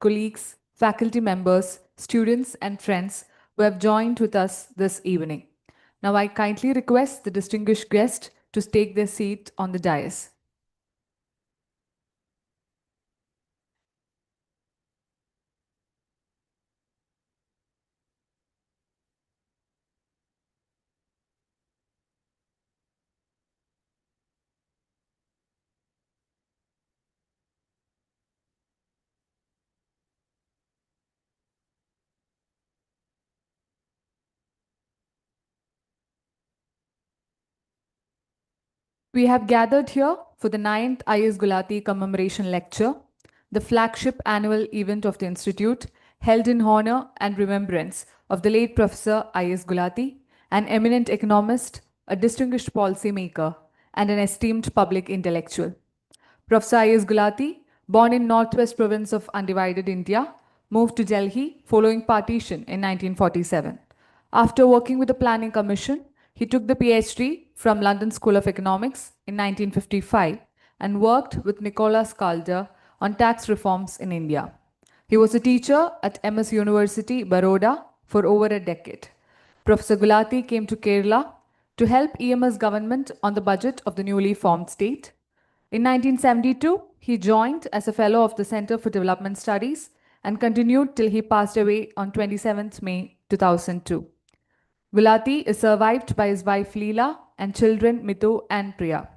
colleagues, faculty members, students, and friends who have joined with us this evening. Now, I kindly request the distinguished guest to take their seat on the dais. We have gathered here for the 9th I.S. Gulati Commemoration Lecture, the flagship annual event of the Institute, held in honor and remembrance of the late Professor I.S. Gulati, an eminent economist, a distinguished policymaker, and an esteemed public intellectual. Professor I.S. Gulati, born in Northwest Province of Undivided India, moved to Delhi following partition in 1947. After working with the Planning Commission, he took the PhD from London School of Economics in 1955 and worked with Nicholas Calder on tax reforms in India. He was a teacher at MS University, Baroda, for over a decade. Professor Gulati came to Kerala to help EMS government on the budget of the newly formed state. In 1972, he joined as a fellow of the Center for Development Studies and continued till he passed away on 27th May 2002. Gulati is survived by his wife Leela and children Mitu and Priya.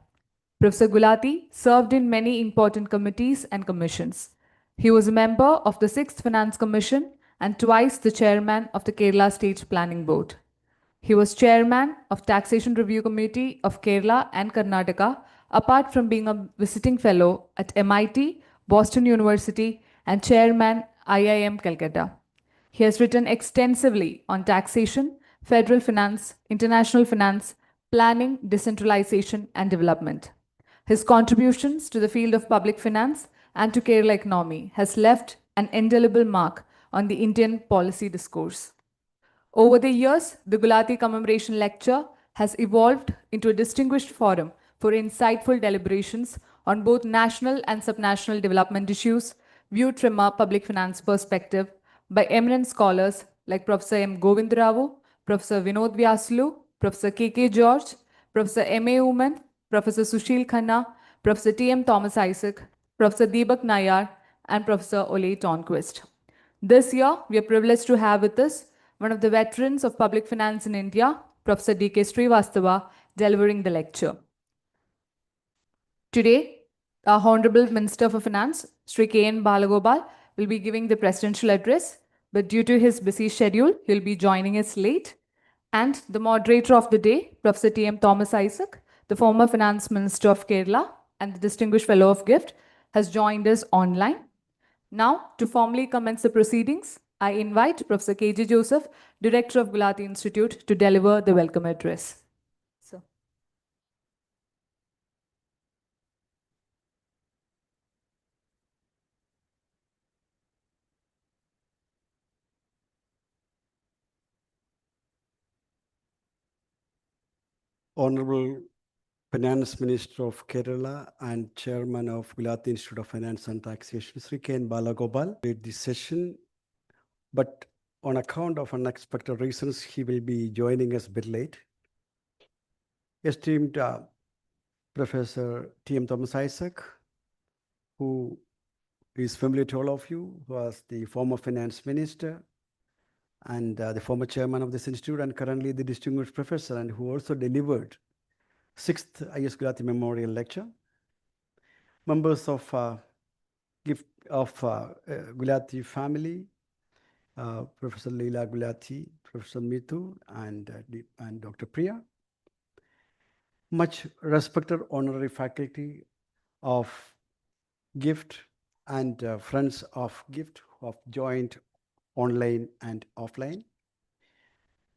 Professor Gulati served in many important committees and commissions. He was a member of the 6th Finance Commission and twice the chairman of the Kerala State Planning Board. He was chairman of Taxation Review Committee of Kerala and Karnataka, apart from being a visiting fellow at MIT, Boston University, and chairman IIM Calcutta. He has written extensively on taxation, federal finance, international finance, planning, decentralization, and development. His contributions to the field of public finance and to Kerala economy has left an indelible mark on the Indian policy discourse. Over the years, the Gulati Commemoration Lecture has evolved into a distinguished forum for insightful deliberations on both national and subnational development issues viewed from a public finance perspective by eminent scholars like Professor M. Govindravu, Professor Vinod Vyasulu, Professor K.K. George, Professor M.A. Uman, Professor Sushil Khanna, Professor T.M. Thomas Isaac, Professor Deepak Nayar, and Professor Ole Tonquist. This year, we are privileged to have with us one of the veterans of public finance in India, Professor D.K. Srivastava, delivering the lecture. Today, our Honorable Minister for Finance, Sri K.N. Balagopal, will be giving the presidential address, but due to his busy schedule, he'll be joining us late. And the moderator of the day, Professor T.M. Thomas Isaac, the former Finance Minister of Kerala and the Distinguished Fellow of GIFT, has joined us online. Now, to formally commence the proceedings, I invite Professor K.J. Joseph, Director of Gulati Institute, to deliver the welcome address. So. Honorable Finance Minister of Kerala and Chairman of Gulati Institute of Finance and Taxation, Sri K.N. Balagopal, lead this session, but on account of unexpected reasons, he will be joining us a bit late. Esteemed Professor T.M. Thomas Isaac, who is familiar to all of you, who was the former Finance Minister and the former Chairman of this institute and currently the distinguished professor, and who also delivered 6th I.S. Gulati Memorial Lecture. Members of Gulati family, Professor Leela Gulati, Professor Mitu, and Dr. Priya. Much respected honorary faculty of GIFT and friends of GIFT who have joined online and offline.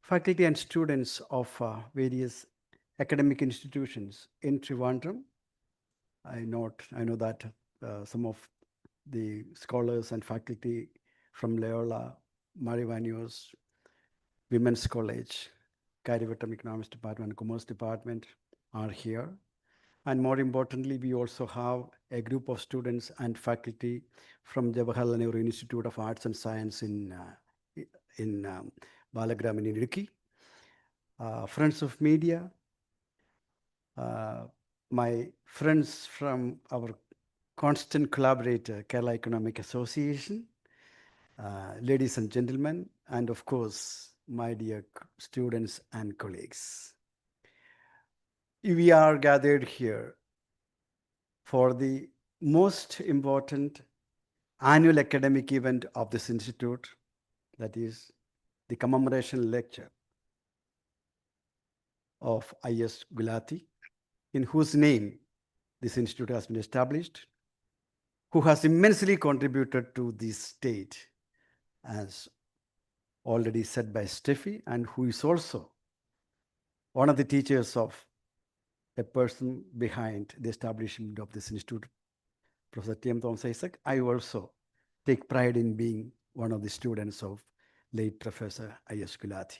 Faculty and students of various academic institutions in Trivandrum. I know that some of the scholars and faculty from Loyola, Marivanios, Women's College, Karivattam Economics Department, Commerce Department are here. And more importantly, we also have a group of students and faculty from Jawaharlal Nehru Institute of Arts and Science in Balagram in Idukki, friends of media, uh, my friends from our constant collaborator, Kerala Economic Association, ladies and gentlemen, and of course, my dear students and colleagues. We are gathered here for the most important annual academic event of this institute, that is the commemoration lecture of IS Gulati, in whose name this institute has been established, who has immensely contributed to this state, as already said by Steffi, and who is also one of the teachers of a person behind the establishment of this institute, Professor T.M. Thomas Isaac. I also take pride in being one of the students of late Professor I.S. Gulati.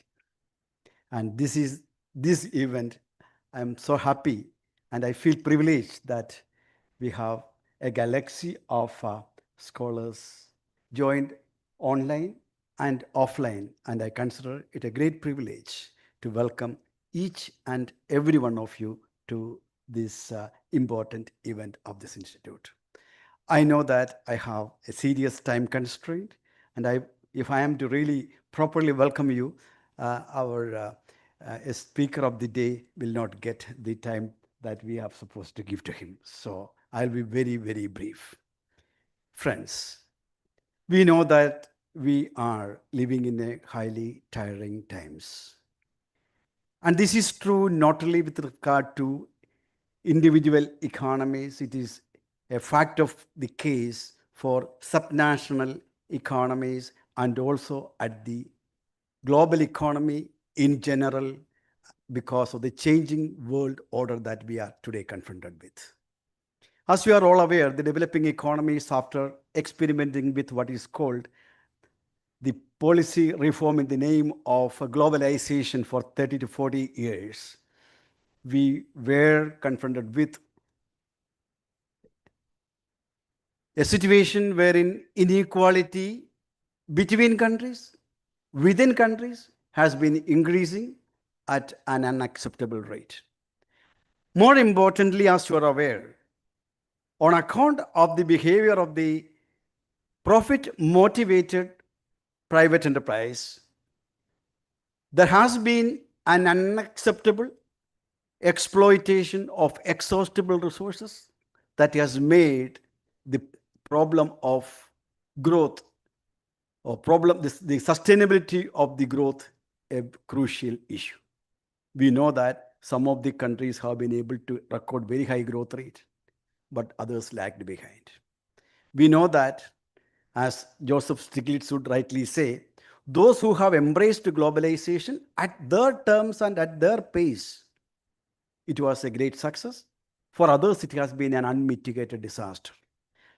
And this event, I'm so happy and I feel privileged that we have a galaxy of scholars joined online and offline, and I consider it a great privilege to welcome each and every one of you to this important event of this institute. I know that I have a serious time constraint, and if I am to really properly welcome you, our speaker of the day will not get the time that we are supposed to give to him. So I'll be very, very brief. Friends, we know that we are living in a highly tiring times. And this is true not only with regard to individual economies, it is a fact of the case for subnational economies and also at the global economy in general, because of the changing world order that we are today confronted with. As you are all aware, the developing economies, after experimenting with what is called the policy reform in the name of globalization for 30 to 40 years, we were confronted with a situation wherein inequality between countries, within countries, has been increasing at an unacceptable rate. More importantly, as you are aware, on account of the behavior of the profit motivated private enterprise, there has been an unacceptable exploitation of exhaustible resources that has made the problem of growth or the sustainability of the growth a crucial issue. We know that some of the countries have been able to record very high growth rate, but others lagged behind. We know that, as Joseph Stiglitz would rightly say, those who have embraced globalization at their terms and at their pace, it was a great success. For others, it has been an unmitigated disaster.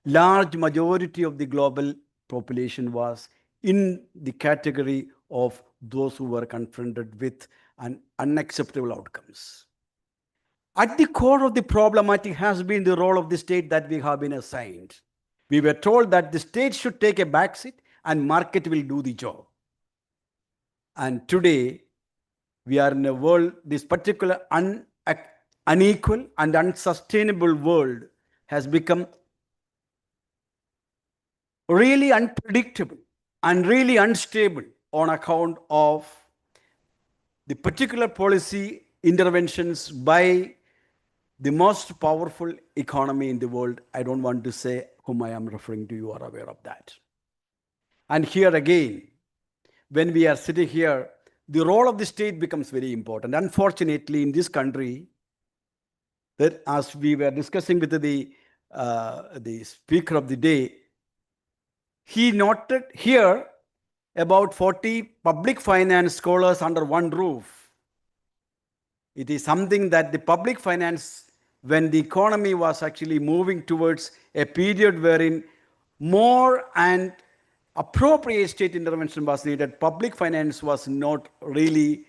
Large majority of the global population was in the category of those who were confronted with unacceptable outcomes. At the core of the problematic has been the role of the state that we have been assigned. We were told that the state should take a backseat and market will do the job. And today, we are in a world, this particular unequal and unsustainable world has become really unpredictable and really unstable on account of the particular policy interventions by the most powerful economy in the world. I don't want to say whom I am referring to, you are aware of that. And here again, when we are sitting here, the role of the state becomes very important. Unfortunately, in this country, that as we were discussing with the speaker of the day, he noted here about 40 public finance scholars under one roof. It is something that the public finance, when the economy was actually moving towards a period wherein more and appropriate state intervention was needed, public finance was not really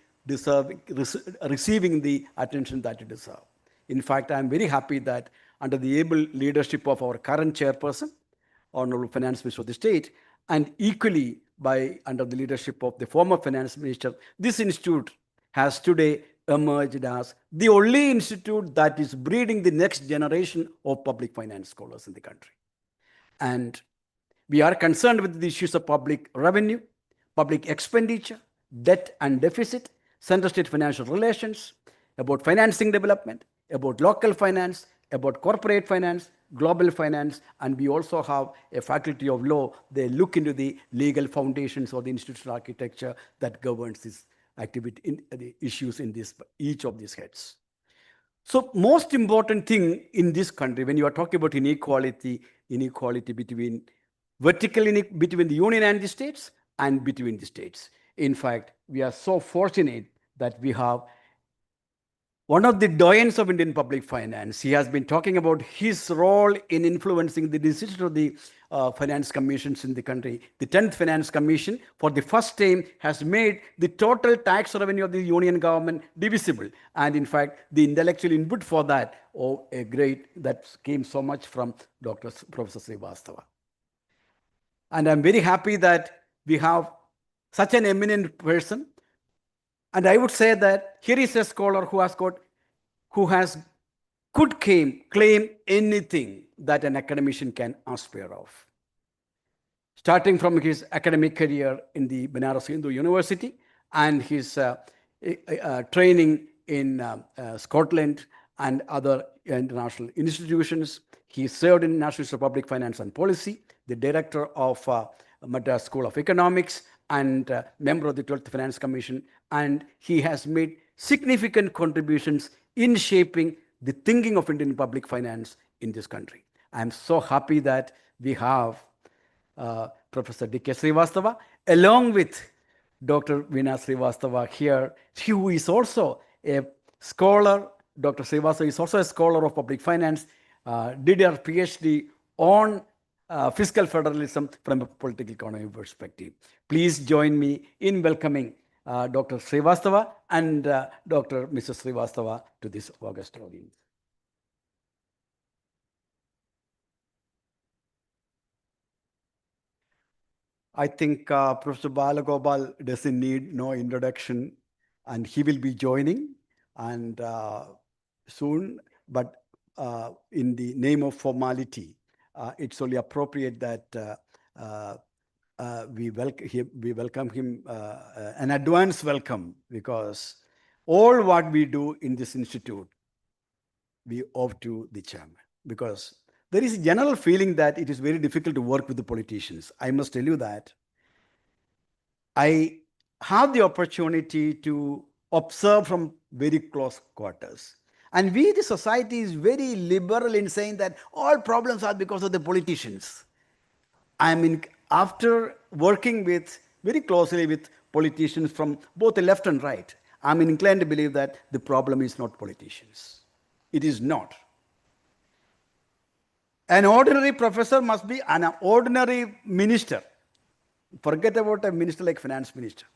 receiving the attention that it deserved. In fact, I'm very happy that under the able leadership of our current chairperson, Honorable Finance Minister of the state, and equally by under the leadership of the former Finance Minister, this institute has today emerged as the only institute that is breeding the next generation of public finance scholars in the country. And we are concerned with the issues of public revenue, public expenditure, debt and deficit, center-state financial relations, about financing development, about local finance, about corporate finance, global finance, and we also have a faculty of law. They look into the legal foundations or the institutional architecture that governs this activity, in the issues in this each of these heads. So most important thing in this country, when you are talking about inequality between between the union and the states and between the states. In fact, we are so fortunate that we have one of the doyens of Indian public finance. He has been talking about his role in influencing the decision of the finance commissions in the country. The 10th Finance Commission, for the first time, has made the total tax revenue of the union government divisible. And in fact, the intellectual input for that, that came so much from Professor Srivastava. And I'm very happy that we have such an eminent person. And I would say that here is a scholar could claim anything that an academician can aspire of. Starting from his academic career in the Banaras Hindu University and his training in Scotland and other international institutions. He served in National Institute of Public Finance and Policy, the director of Madras School of Economics, and member of the 12th Finance Commission. And he has made significant contributions in shaping the thinking of Indian public finance in this country. I'm so happy that we have Professor D.K. Srivastava, along with Dr. Veena Srivastava here, who is also a scholar. Dr. Srivastava is also a scholar of public finance, did her PhD on fiscal federalism from a political economy perspective. Please join me in welcoming Dr. Srivastava and Dr. Mrs. Srivastava to this august audience. I think Professor Balagopal doesn't need no introduction, and he will be joining and soon. But in the name of formality, it's only appropriate that we welcome him an advance welcome, because all what we do in this institute, we owe to the chairman, because there is a general feeling that it is very difficult to work with the politicians. I must tell you that I have the opportunity to observe from very close quarters. And we, the society, is very liberal in saying that all problems are because of the politicians. I mean, after working very closely with politicians from both the left and right, I'm inclined to believe that the problem is not politicians. It is not. An ordinary professor must be an ordinary minister. Forget about a minister like finance minister.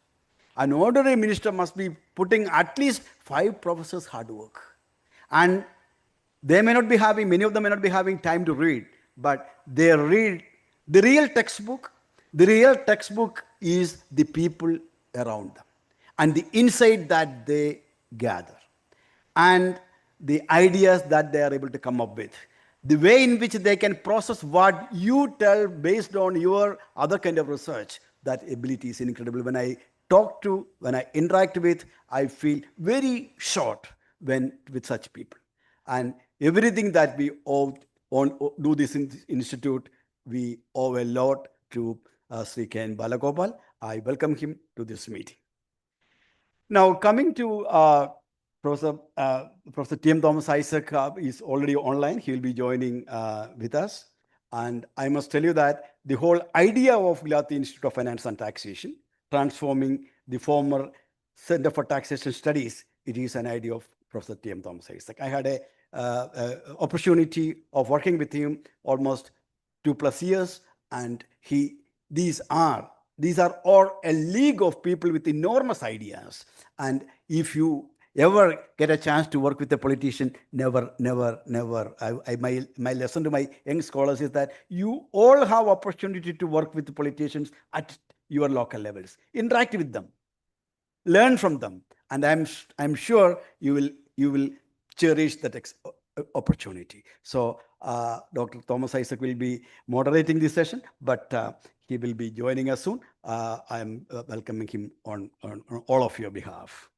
An ordinary minister must be putting at least 5 professors' hard work. And many of them may not be having time to read, but they read the real textbook. The real textbook is the people around them and the insight that they gather and the ideas that they are able to come up with. The way in which they can process what you tell based on your other kind of research, that ability is incredible. When I interact with, I feel very short with such people. And everything that we do this in this institute, we owe a lot to Sri K.N. Balagopal. I welcome him to this meeting. Now, coming to Professor T.M. Thomas Isaac is already online. He will be joining with us. And I must tell you that the whole idea of Gulati Institute of Finance and Taxation, transforming the former Center for Taxation Studies, it is an idea of Professor T.M. Thomas Isaac. I had a opportunity of working with him almost 2+ years, and these are all a league of people with enormous ideas. And if you ever get a chance to work with a politician, never, never, never. My lesson to my young scholars is that you all have opportunity to work with politicians at your local levels. Interact with them, learn from them, and I'm sure you will cherish that opportunity. So Dr. Thomas Isaac will be moderating this session, but he will be joining us soon. I'm welcoming him on all of your behalf.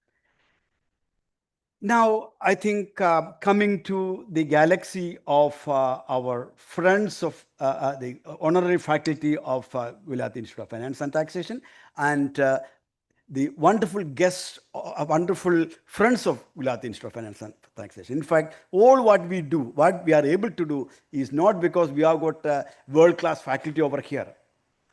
Now, I think coming to the galaxy of our friends of the honorary faculty of Gulati Institute of Finance and Taxation, and the wonderful guests, wonderful friends of Gulati Institute of Finance and Taxation. In fact, all what we do, what we are able to do is not because we have got world-class faculty over here.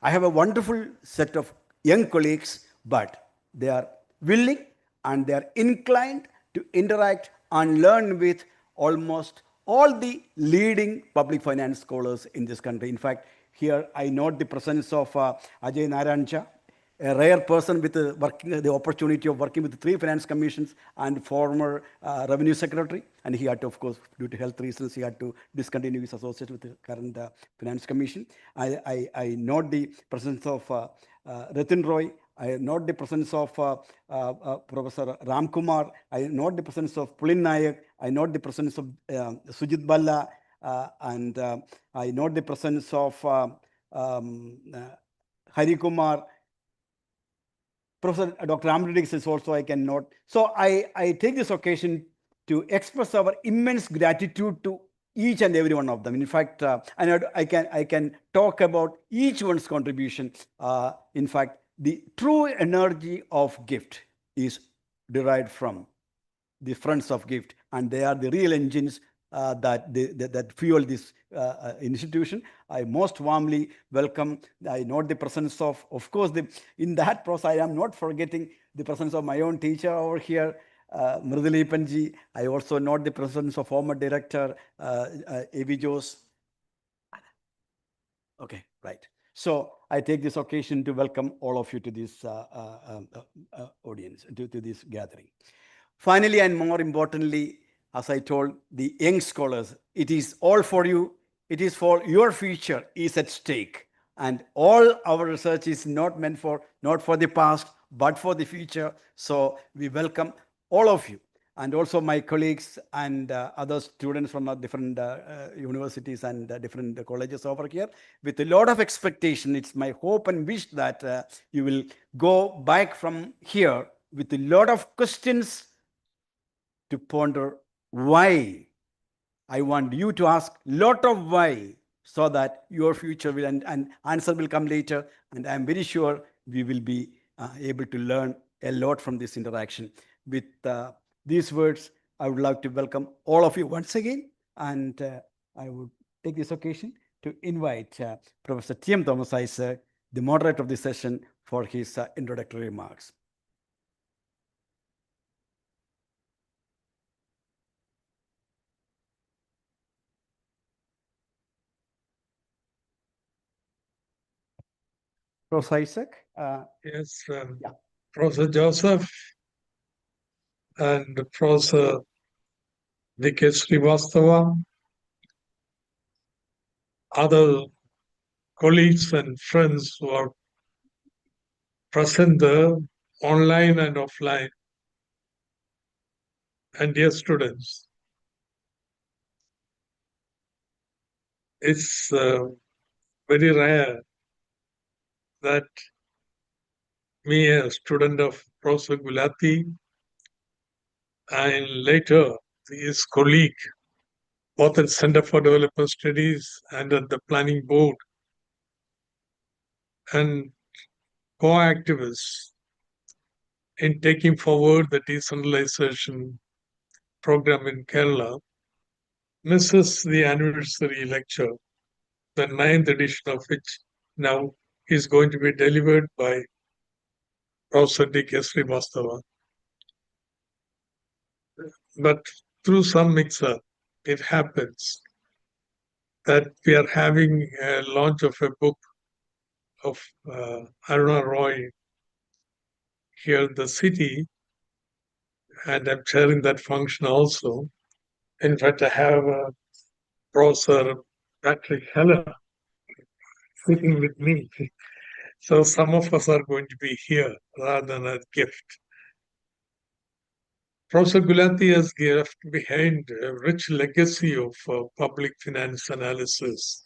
I have a wonderful set of young colleagues, but they are willing and they are inclined to interact and learn with almost all the leading public finance scholars in this country. In fact, here I note the presence of Ajay Narancha, a rare person with the opportunity of working with 3 finance commissions and former revenue secretary. And he had to, of course, due to health reasons, he had to discontinue his association with the current finance commission. I note the presence of Ratin Roy. I note the presence of Professor Ram Kumar. I note the presence of Pulin Nayak. I note the presence of Sujit Balla. And I note the presence of Hari Kumar. Professor Dr. Amridix is also, I can note. So I take this occasion to express our immense gratitude to each and every one of them. In fact, and I can talk about each one's contribution. In fact, the true energy of gift is derived from the friends of gift, and they are the real engines that fuel this institution. I most warmly welcome. I note the presence of course, in that process, I am not forgetting the presence of my own teacher over here, Mridali Panji. I also note the presence of former director, A.V. Jose. Okay, right. So I take this occasion to welcome all of you to this audience, to this gathering. Finally, and more importantly, as I told the young scholars, it is all for you. It is for your future is at stake. And all our research is not for the past, but for the future. So we welcome all of you, and also my colleagues and other students from different universities and different colleges over here, with a lot of expectation. It's my hope and wish that you will go back from here with a lot of questions to ponder why. I want you to ask a lot of why, so that your future will, and answer will come later. And I'm very sure we will be able to learn a lot from this interaction. With these words, I would like to welcome all of you once again. And I would take this occasion to invite Professor T.M. Thomas Isaac, the moderator of this session, for his introductory remarks. Professor Isaac? Yes, Yeah. Professor Joseph and Professor D.K. Srivastava, other colleagues and friends who are present there, online and offline, and dear students. It's very rare that me, a student of Professor Gulati, and later his colleague, both at Center for Development Studies and at the Planning Board, and co-activists in taking forward the decentralization program in Kerala, misses the anniversary lecture, the 9th edition of which now is going to be delivered by Professor D.K. Srivastava. But through some mix-up, it happens that we are having a launch of a book of Aruna Roy here in the city, and I'm chairing that function also. In fact, I have Professor Patrick Heller sitting with me. So some of us are going to be here rather than a gift. Professor Gulati has left behind a rich legacy of public finance analysis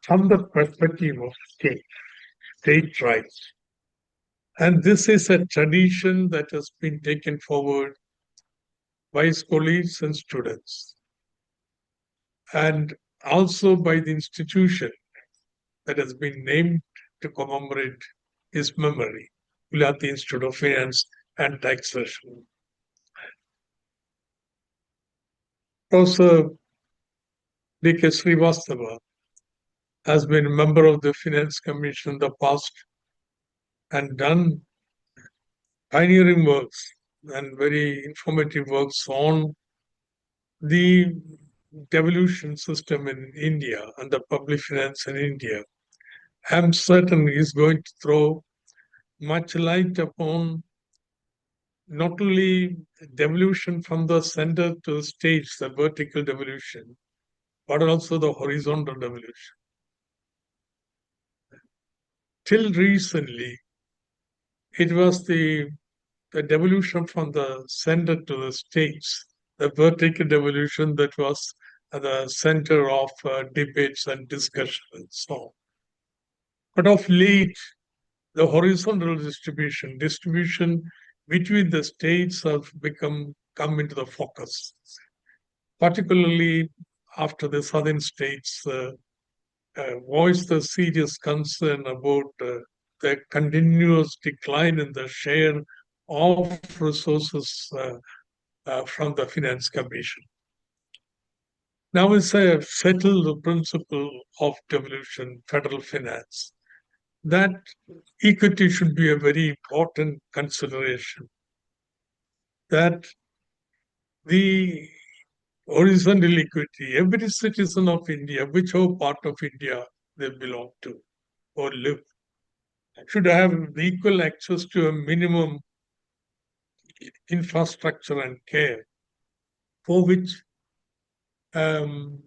from the perspective of state rights. And this is a tradition that has been taken forward by his colleagues and students, and also by the institution that has been named to commemorate his memory, Gulati Institute of Finance and Taxation. Professor D.K. Srivastava has been a member of the Finance Commission in the past and done pioneering works and very informative works on the devolution system in India and the public finance in India. I'm certain he's going to throw much light upon not only devolution from the center to the states, the vertical devolution, but also the horizontal devolution. Till recently, it was the devolution from the center to the states, the vertical devolution that was at the center of debates and discussion and so on. But of late, the horizontal distribution between the states have come into the focus, particularly after the southern states voiced a serious concern about the continuous decline in the share of resources from the Finance Commission. Now it's a settled principle of devolution, federal finance, that equity should be a very important consideration. That the horizontal equity, every citizen of India, whichever part of India they belong to or live, should have equal access to a minimum infrastructure and care, for which the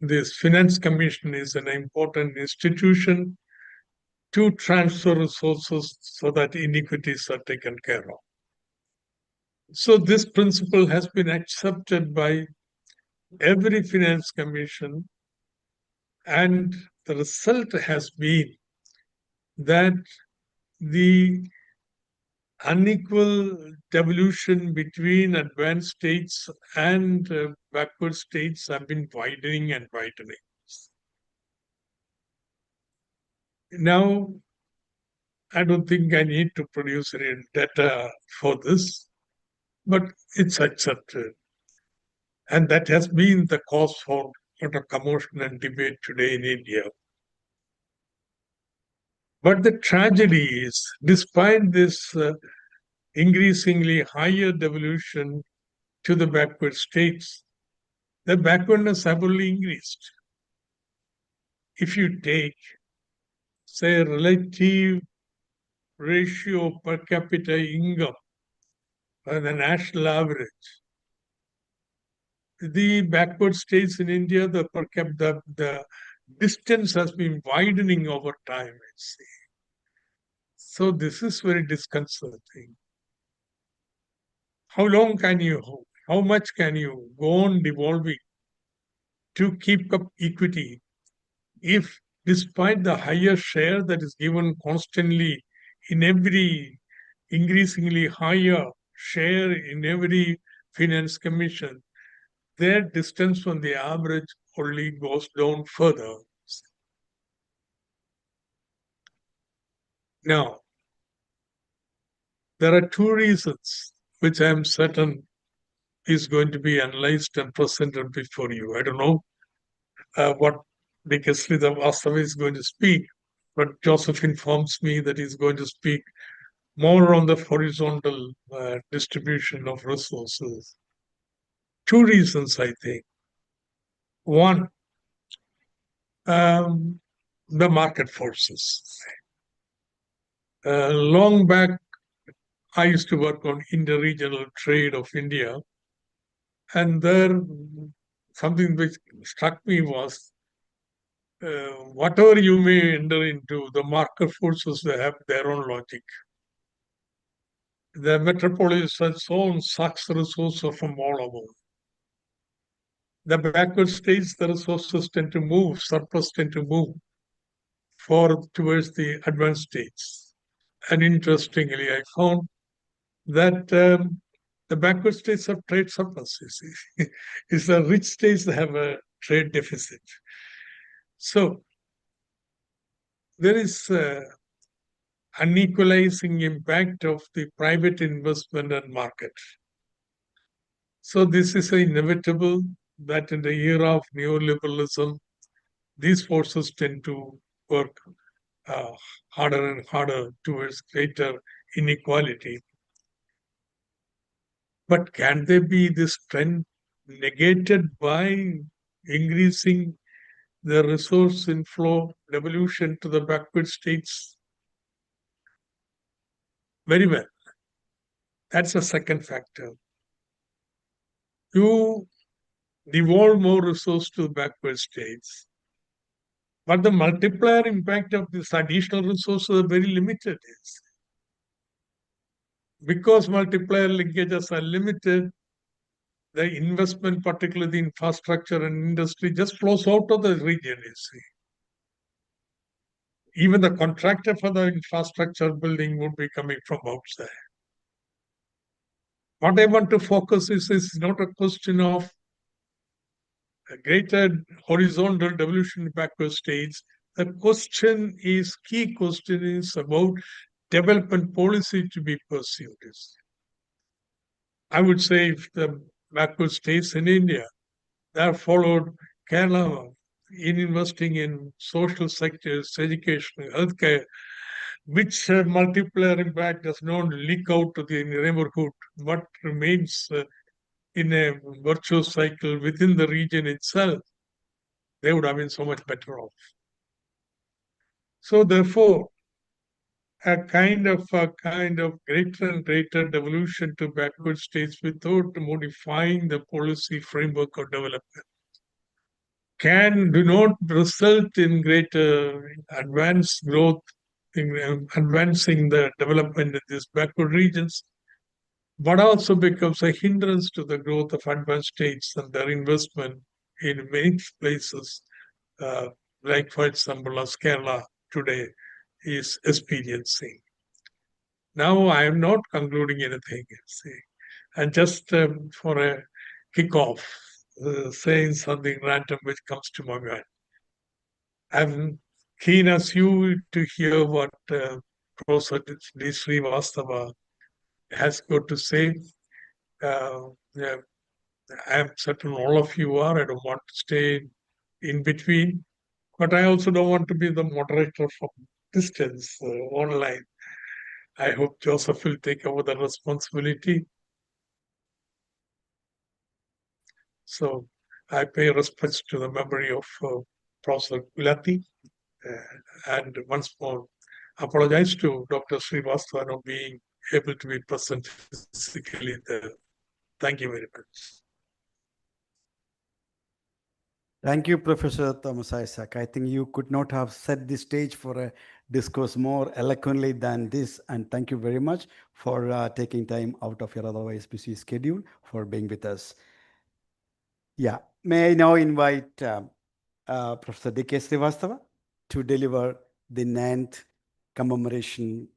this finance commission is an important institution to transfer resources so that inequities are taken care of. So this principle has been accepted by every finance commission, and the result has been that the unequal devolution between advanced states and backward states have been widening and widening. Now, I don't think I need to produce any data for this, but it's accepted. And that has been the cause for a lot of commotion and debate today in India. But the tragedy is, despite this increasingly higher devolution to the backward states, the backwardness have only increased. If you take, say, relative ratio per capita income and the national average, the backward states in India, the per capita, the distance has been widening over time, I see. So this is very disconcerting. How long can you, how much can you go on devolving to keep up equity if, despite the higher share that is given constantly in every increasingly higher share in every finance commission, their distance from the average only goes down further. Now, there are two reasons which I am certain is going to be analyzed and presented before you. I don't know what because Sridhar Vastava is going to speak, but Joseph informs me that he's going to speak more on the horizontal distribution of resources. Two reasons, I think. One, the market forces. Long back, I used to work on interregional trade of India, and there something which struck me was whatever you may enter into, the market forces they have their own logic. The metropolis has its own sucks resources from all over. The backward states, the resources tend to move, surplus tend to move towards the advanced states. And interestingly, I found that the backward states have trade surplus. It's the rich states that have a trade deficit. So there is unequalizing impact of the private investment and market. So this is inevitable that in the era of neoliberalism, these forces tend to work harder and harder towards greater inequality. But can there be this trend negated by increasing the resource inflow devolution to the backward states? Very well. That's the second factor. You devolve more resource to the backward states, but the multiplier impact of this additional resources are very limited. Because multiplier linkages are limited, the investment, particularly the infrastructure and industry, just flows out of the region, you see. Even the contractor for the infrastructure building would be coming from outside. What I want to focus is not a question of a greater horizontal devolution backward states. The key question is about development policy to be pursued. I would say if the backward states in India, they have followed Kerala in investing in social sectors, education, healthcare, which multiplier impact does not leak out to the neighborhood, but remains in a virtuous cycle within the region itself, they would have been so much better off. So therefore, a kind of greater and greater devolution to backward states without modifying the policy framework of development do not result in greater advanced growth, in advancing the development in these backward regions, but also becomes a hindrance to the growth of advanced states and their investment in many places, like, for example, as Kerala today is experiencing. Now, I am not concluding anything, see, and just for a kickoff, saying something random which comes to my mind. I'm keen as you to hear what Professor D. Srivastava has got to say. Yeah, I'm certain all of you are. I don't want to stay in between, but I also don't want to be the moderator from distance online. I hope Joseph will take over the responsibility. So I pay respects to the memory of Professor Gulati, and once more apologize to Dr. Srivastava not being able to be present physically there. Thank you very much. Thank you, Professor Thomas Isaac. I think you could not have set the stage for a discourse more eloquently than this. And thank you very much for taking time out of your otherwise busy schedule for being with us. Yeah, may I now invite Professor D.K. Srivastava to deliver the 9th commemoration,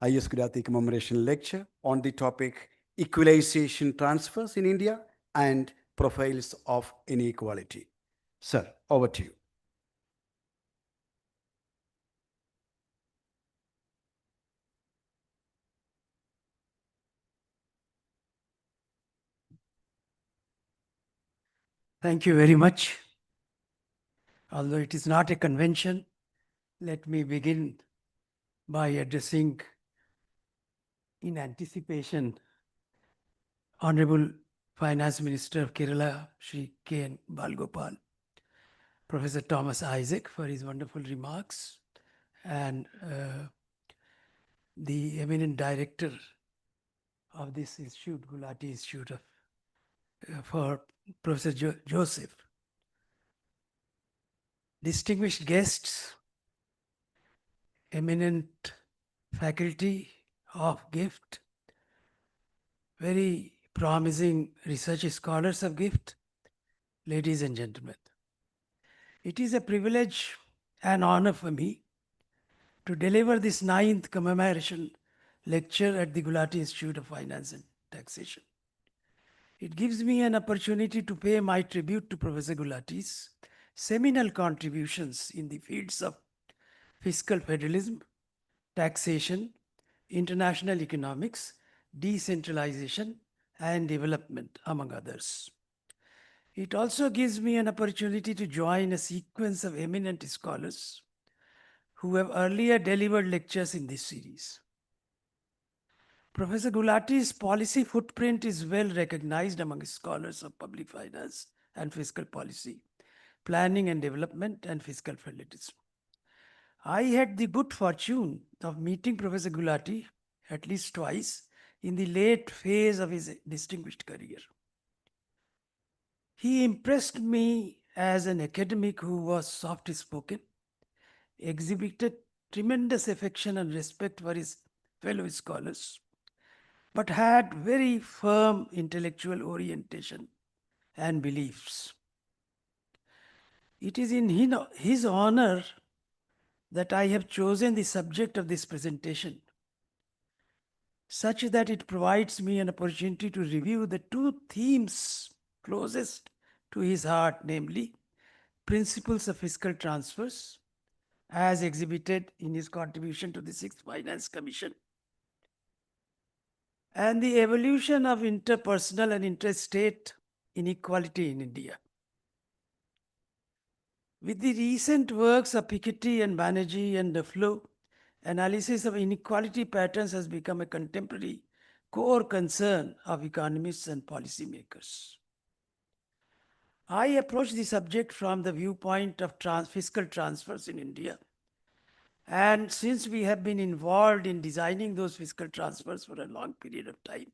I.S. Gulati commemoration lecture on the topic Equalization Transfers in India and Profiles of Inequality. Sir, over to you. Thank you very much. Although it is not a convention, let me begin by addressing, in anticipation, Honorable Finance Minister of Kerala, Shri K.N. Balgopal, Professor Thomas Isaac for his wonderful remarks, and the eminent director of this institute, Gulati Institute for Professor Joseph. Distinguished guests, eminent faculty of GIFT, very promising research scholars of GIFT, ladies and gentlemen. It is a privilege and honor for me to deliver this 9th commemoration lecture at the Gulati Institute of Finance and Taxation. It gives me an opportunity to pay my tribute to Professor Gulati's seminal contributions in the fields of fiscal federalism, taxation, international economics, decentralization, and development, among others. It also gives me an opportunity to join a sequence of eminent scholars who have earlier delivered lectures in this series. Professor Gulati's policy footprint is well recognized among scholars of public finance and fiscal policy, planning and development, and fiscal federalism. I had the good fortune of meeting Professor Gulati at least twice in the late phase of his distinguished career. He impressed me as an academic who was soft-spoken, exhibited tremendous affection and respect for his fellow scholars, but had very firm intellectual orientation and beliefs. It is in his honor that I have chosen the subject of this presentation, such that it provides me an opportunity to review the two themes closest to his heart, namely principles of fiscal transfers, as exhibited in his contribution to the 6th Finance Commission, and the evolution of interpersonal and interstate inequality in India. With the recent works of Piketty and Banerjee and Duflo, analysis of inequality patterns has become a contemporary core concern of economists and policymakers. I approach the subject from the viewpoint of fiscal transfers in India. And since we have been involved in designing those fiscal transfers for a long period of time,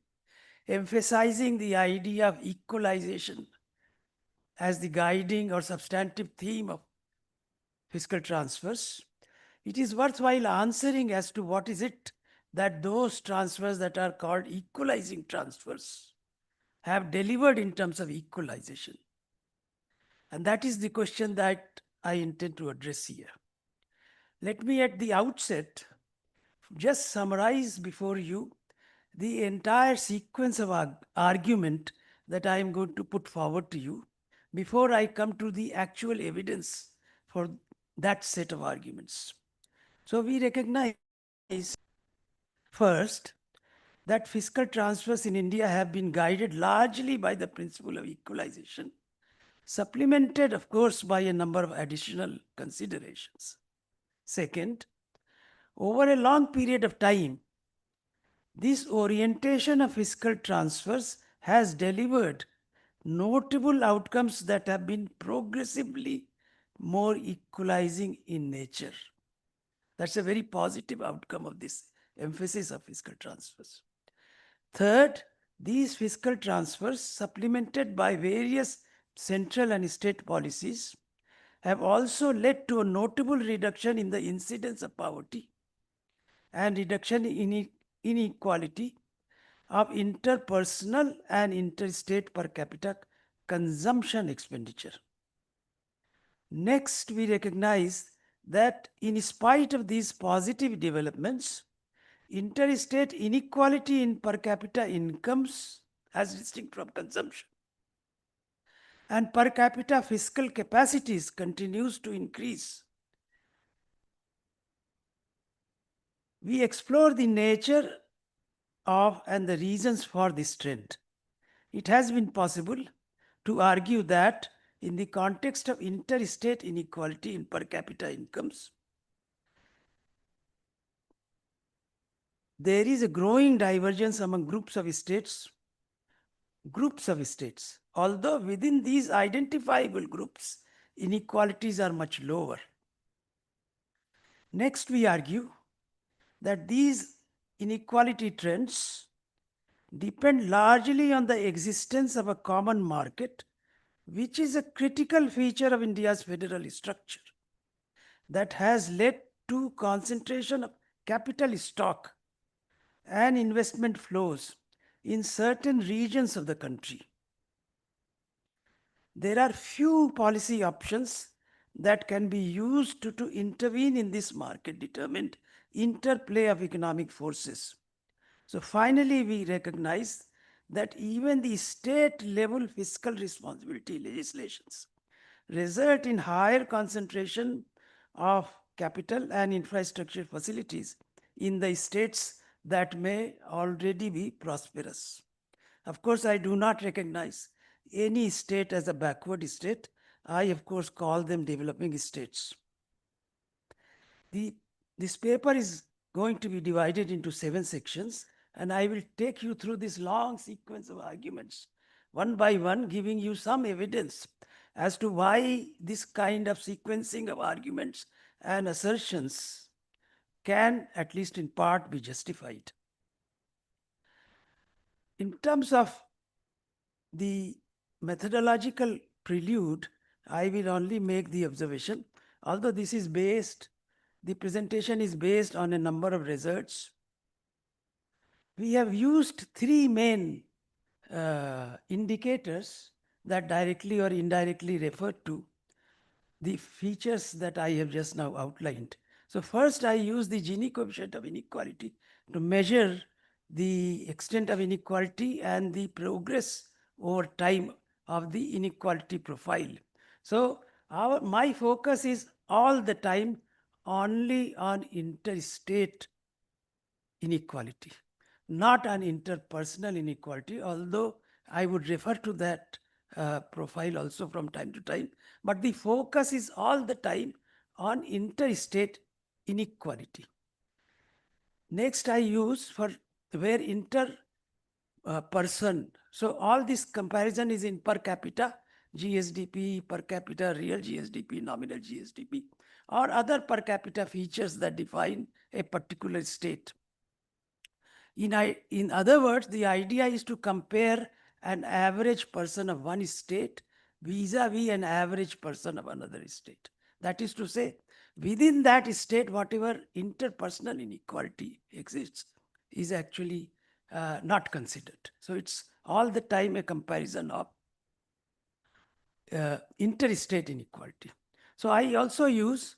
emphasizing the idea of equalization as the guiding or substantive theme of fiscal transfers, it is worthwhile answering as to what is it that those transfers that are called equalizing transfers have delivered in terms of equalization. And that is the question that I intend to address here. Let me at the outset just summarize before you the entire sequence of argument that I am going to put forward to you before I come to the actual evidence for that set of arguments. So we recognize first that fiscal transfers in India have been guided largely by the principle of equalization, supplemented, of course, by a number of additional considerations. Second, over a long period of time, this orientation of fiscal transfers has delivered notable outcomes that have been progressively more equalizing in nature. That's a very positive outcome of this emphasis of fiscal transfers. Third, these fiscal transfers, supplemented by various central and state policies, have also led to a notable reduction in the incidence of poverty and reduction in inequality of interpersonal and interstate per capita consumption expenditure. Next, we recognize that in spite of these positive developments, interstate inequality in per capita incomes as distinct from consumption and per capita fiscal capacities continues to increase. We explore the nature of and the reasons for this trend. It has been possible to argue that in the context of interstate inequality in per capita incomes, there is a growing divergence among groups of states, although within these identifiable groups, inequalities are much lower. Next, we argue that these inequality trends depend largely on the existence of a common market, which is a critical feature of India's federal structure that has led to concentration of capital stock and investment flows in certain regions of the country. There are few policy options that can be used to intervene in this market determined interplay of economic forces. So finally, we recognize that even the state level fiscal responsibility legislations result in higher concentration of capital and infrastructure facilities in the states that may already be prosperous. Of course, I do not recognize any state as a backward state. I, of course, call them developing states. This paper is going to be divided into 7 sections, and I will take you through this long sequence of arguments, one by one, giving you some evidence as to why this kind of sequencing of arguments and assertions can, at least in part, be justified. In terms of the methodological prelude, I will only make the observation, although this is based, the presentation is based on a number of results. We have used 3 main indicators that directly or indirectly refer to the features that I have just now outlined. So first, I use the Gini coefficient of inequality to measure the extent of inequality and the progress over time of the inequality profile. So my focus is all the time only on interstate inequality, not on interpersonal inequality, although I would refer to that profile also from time to time. But the focus is all the time on interstate inequality. Next, I use for where person. So all this comparison is in per capita, GSDP, per capita, real GSDP, nominal GSDP, or other per capita features that define a particular state. In other words, the idea is to compare an average person of one state vis-a-vis an average person of another state. That is to say, within that state, whatever interpersonal inequality exists is actually not considered. So it's all the time a comparison of interstate inequality. So I also use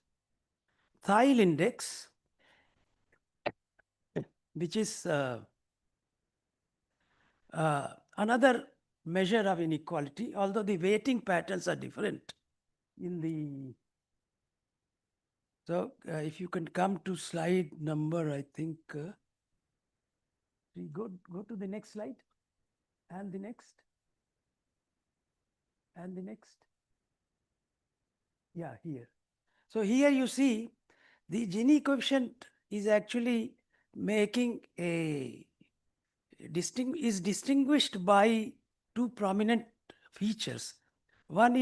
Thiel index, which is another measure of inequality, although the weighting patterns are different in the. So if you can come to slide number, I think, we go to the next slide, and the next, and the next. Yeah, here. So here you see the Gini coefficient is actually making a is distinguished by 2 prominent features. One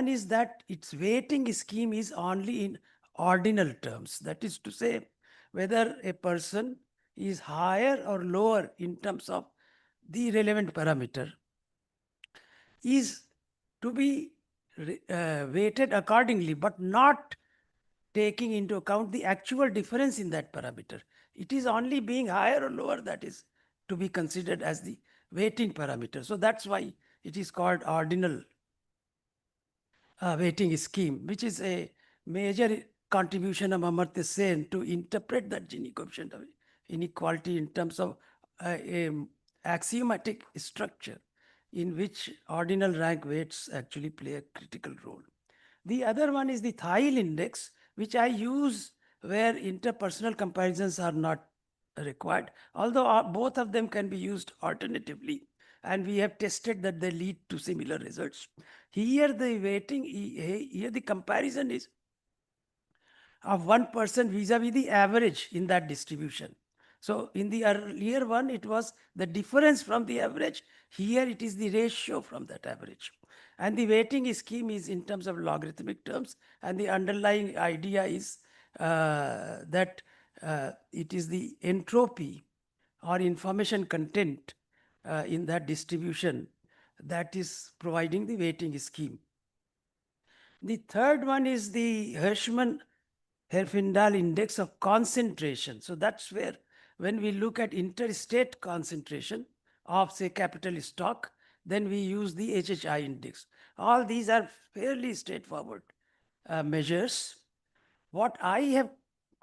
is that its weighting scheme is only in ordinal terms. That is to say, whether a person is higher or lower in terms of the relevant parameter is to be weighted accordingly, but not taking into account the actual difference in that parameter. It is only being higher or lower that is to be considered as the weighting parameter. So that's why it is called ordinal weighting scheme, which is a major contribution of Amartya Sen to interpret that Gini coefficient of inequality in terms of a axiomatic structure in which ordinal rank weights actually play a critical role. The other one is the Thiel index, which I use where interpersonal comparisons are not required, although both of them can be used alternatively, and we have tested that they lead to similar results. Here the weighting, here the comparison is of one person vis-a-vis the average in that distribution. So in the earlier one, it was the difference from the average. Here it is the ratio from that average. And the weighting scheme is in terms of logarithmic terms. And the underlying idea is that it is the entropy or information content in that distribution that is providing the weighting scheme. The third one is the Herfindahl index of concentration. So that's where, when we look at interstate concentration of, say, capital stock, then we use the HHI index. All these are fairly straightforward measures. What I have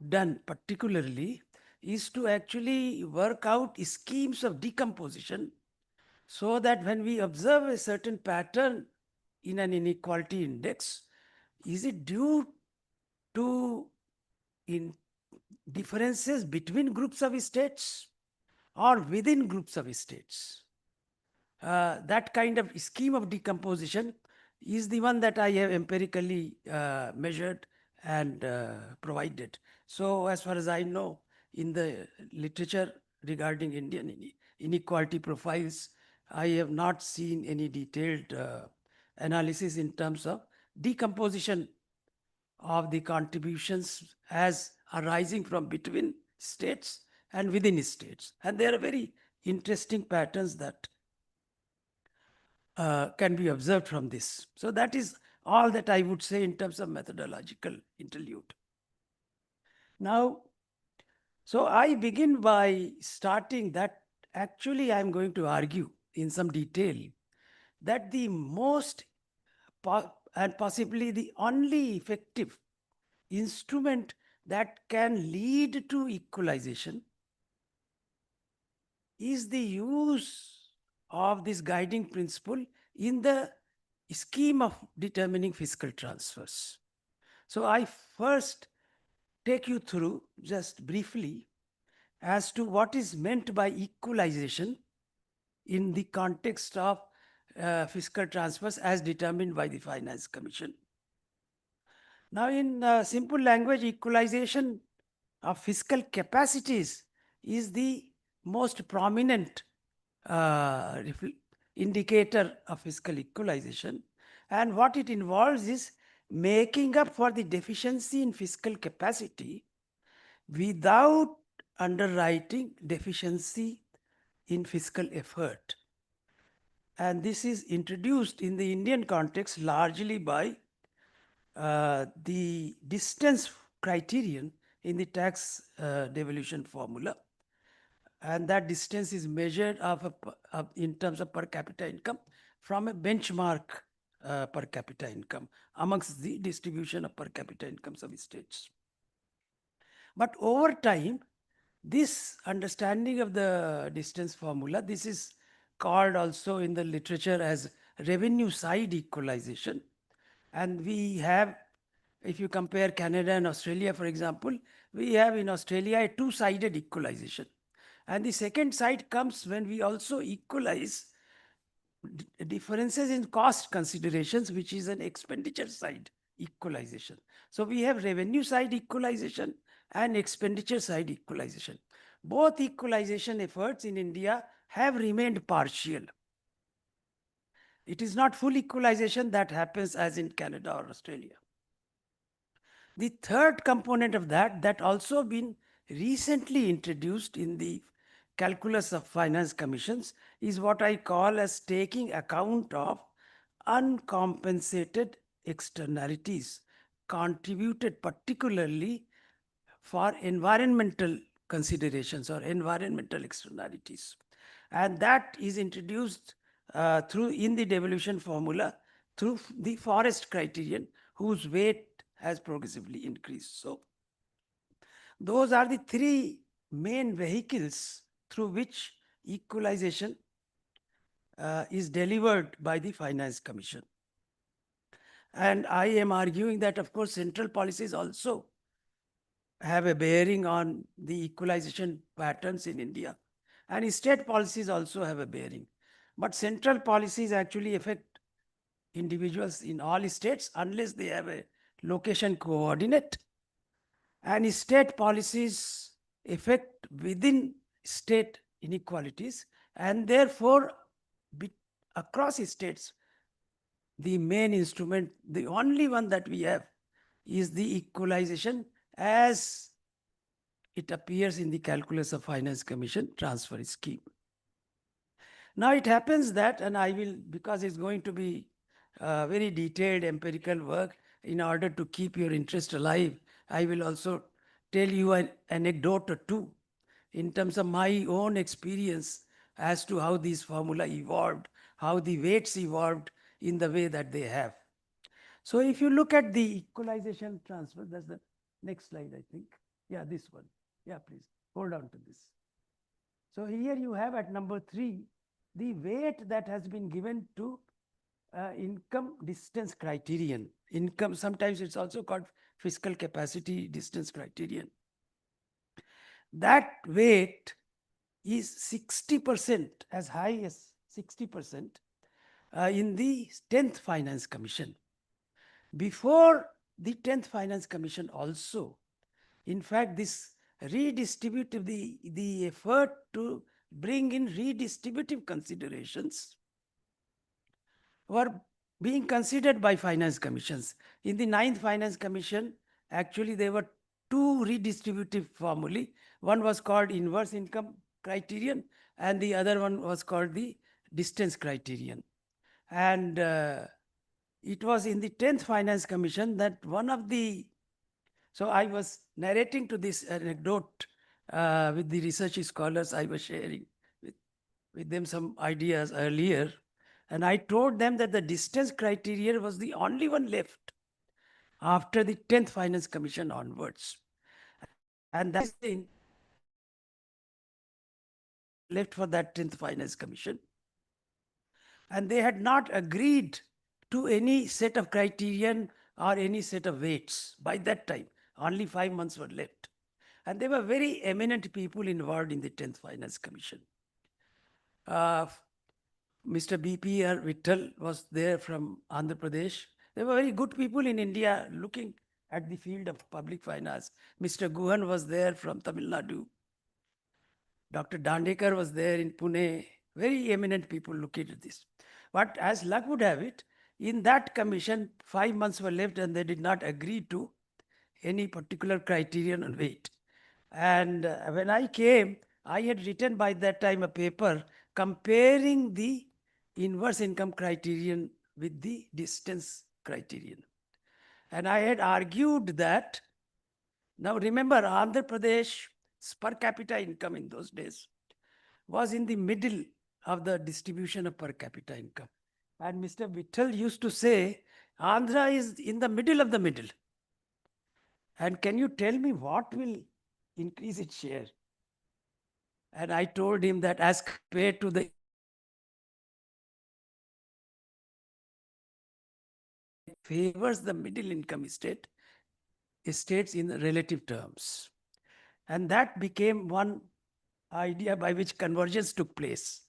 done particularly is to actually work out schemes of decomposition, so that when we observe a certain pattern in an inequality index, is it due to differences between groups of states or within groups of states? That kind of scheme of decomposition is the one that I have empirically measured and provided. So as far as I know, in the literature regarding Indian inequality profiles, I have not seen any detailed analysis in terms of decomposition of the contributions as arising from between states and within states. And there are very interesting patterns that can be observed from this. So that is all that I would say in terms of methodological interlude. Now, so I begin by starting that actually I'm going to argue in some detail that the most and possibly the only effective instrument that can lead to equalization is the use of this guiding principle in the scheme of determining fiscal transfers. So I first take you through just briefly as to what is meant by equalization in the context of fiscal transfers as determined by the Finance Commission. Now, in simple language, equalization of fiscal capacities is the most prominent indicator of fiscal equalization. And what it involves is making up for the deficiency in fiscal capacity without underwriting deficiency in fiscal effort. And this is introduced in the Indian context largely by the distance criterion in the tax devolution formula. And that distance is measured in terms of per capita income from a benchmark per capita income amongst the distribution of per capita incomes of states. But over time, this understanding of the distance formula, this is called also in the literature as revenue side equalization. And we have, if you compare Canada and Australia, for example, we have in Australia a two-sided equalization. And the second side comes when we also equalize differences in cost considerations, which is an expenditure side equalization. So we have revenue side equalization and expenditure side equalization. Both equalization efforts in India have remained partial. It is not full equalization that happens as in Canada or Australia. The third component of that also been recently introduced in the calculus of finance commissions, is what I call as taking account of uncompensated externalities contributed particularly for environmental considerations or environmental externalities. And that is introduced through in the devolution formula through the forest criterion, whose weight has progressively increased. So those are the three main vehicles through which equalization is delivered by the Finance Commission. And I am arguing that, of course, central policies also have a bearing on the equalization patterns in India. And state policies also have a bearing. But central policies actually affect individuals in all states unless they have a location coordinate. And state policies affect within state inequalities, and therefore across states, the main instrument, the only one that we have, is the equalization as it appears in the calculus of Finance Commission transfer scheme. Now it happens that, and I will, because it's going to be very detailed empirical work, in order to keep your interest alive, I will also tell you an anecdote or two in terms of my own experience as to how these formula evolved, how the weights evolved in the way that they have. So if you look at the equalization transfer, that's the next slide, I think. Yeah, this one. Yeah, please hold on to this. So here you have at number 3, the weight that has been given to income distance criterion. Income, sometimes it's also called fiscal capacity distance criterion. That weight is 60%, as high as 60% in the 10th Finance Commission. Before the 10th Finance Commission also, in fact, this redistributive, the effort to bring in redistributive considerations were being considered by finance commissions. In the 9th Finance Commission, actually there were 2 redistributive formulae. One was called inverse income criterion and the other one was called the distance criterion. And it was in the 10th Finance Commission that one of the, so I was narrating to this anecdote with the research scholars. I was sharing with them some ideas earlier. And I told them that the distance criteria was the only one left after the 10th Finance Commission onwards. And that is the left for that 10th Finance Commission. And they had not agreed to any set of criterion or any set of weights by that time. Only 5 months were left. And they were very eminent people involved in the 10th Finance Commission. Mr. B.P.R. Vittal was there from Andhra Pradesh. They were very good people in India looking at the field of public finance. Mr. Guhan was there from Tamil Nadu. Dr. Dandekar was there in Pune. Very eminent people looking at this. But as luck would have it, in that commission, 5 months were left and they did not agree to any particular criterion on weight. And when I came, I had written by that time a paper comparing the inverse income criterion with the distance criterion. And I had argued that, now remember, Andhra Pradesh per capita income in those days was in the middle of the distribution of per capita income. And Mr. Vittal used to say, Andhra is in the middle of the middle. And can you tell me what will increase its share? And I told him that as compared to the favors the middle income states in relative terms. And that became one idea by which convergence took place.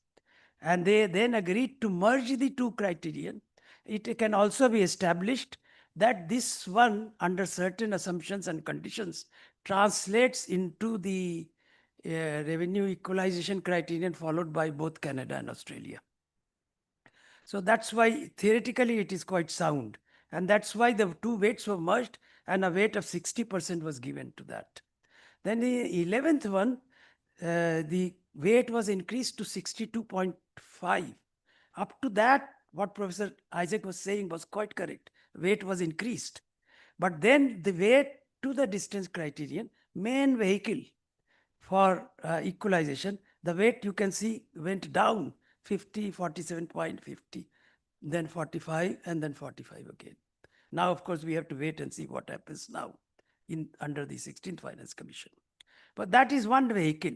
And they then agreed to merge the 2 criterion. It can also be established that this one, under certain assumptions and conditions, translates into the revenue equalization criterion followed by both Canada and Australia. So that's why theoretically it is quite sound. And that's why the 2 weights were merged and a weight of 60% was given to that. Then the 11th one, the weight was increased to 62.5. Up to that, what Professor Isaac was saying was quite correct. Weight was increased. But then the weight to the distance criterion, main vehicle for equalization, the weight you can see went down 50, 47.50, then 45, and then 45 again. Now, of course, we have to wait and see what happens now under the 16th Finance Commission. But that is one vehicle.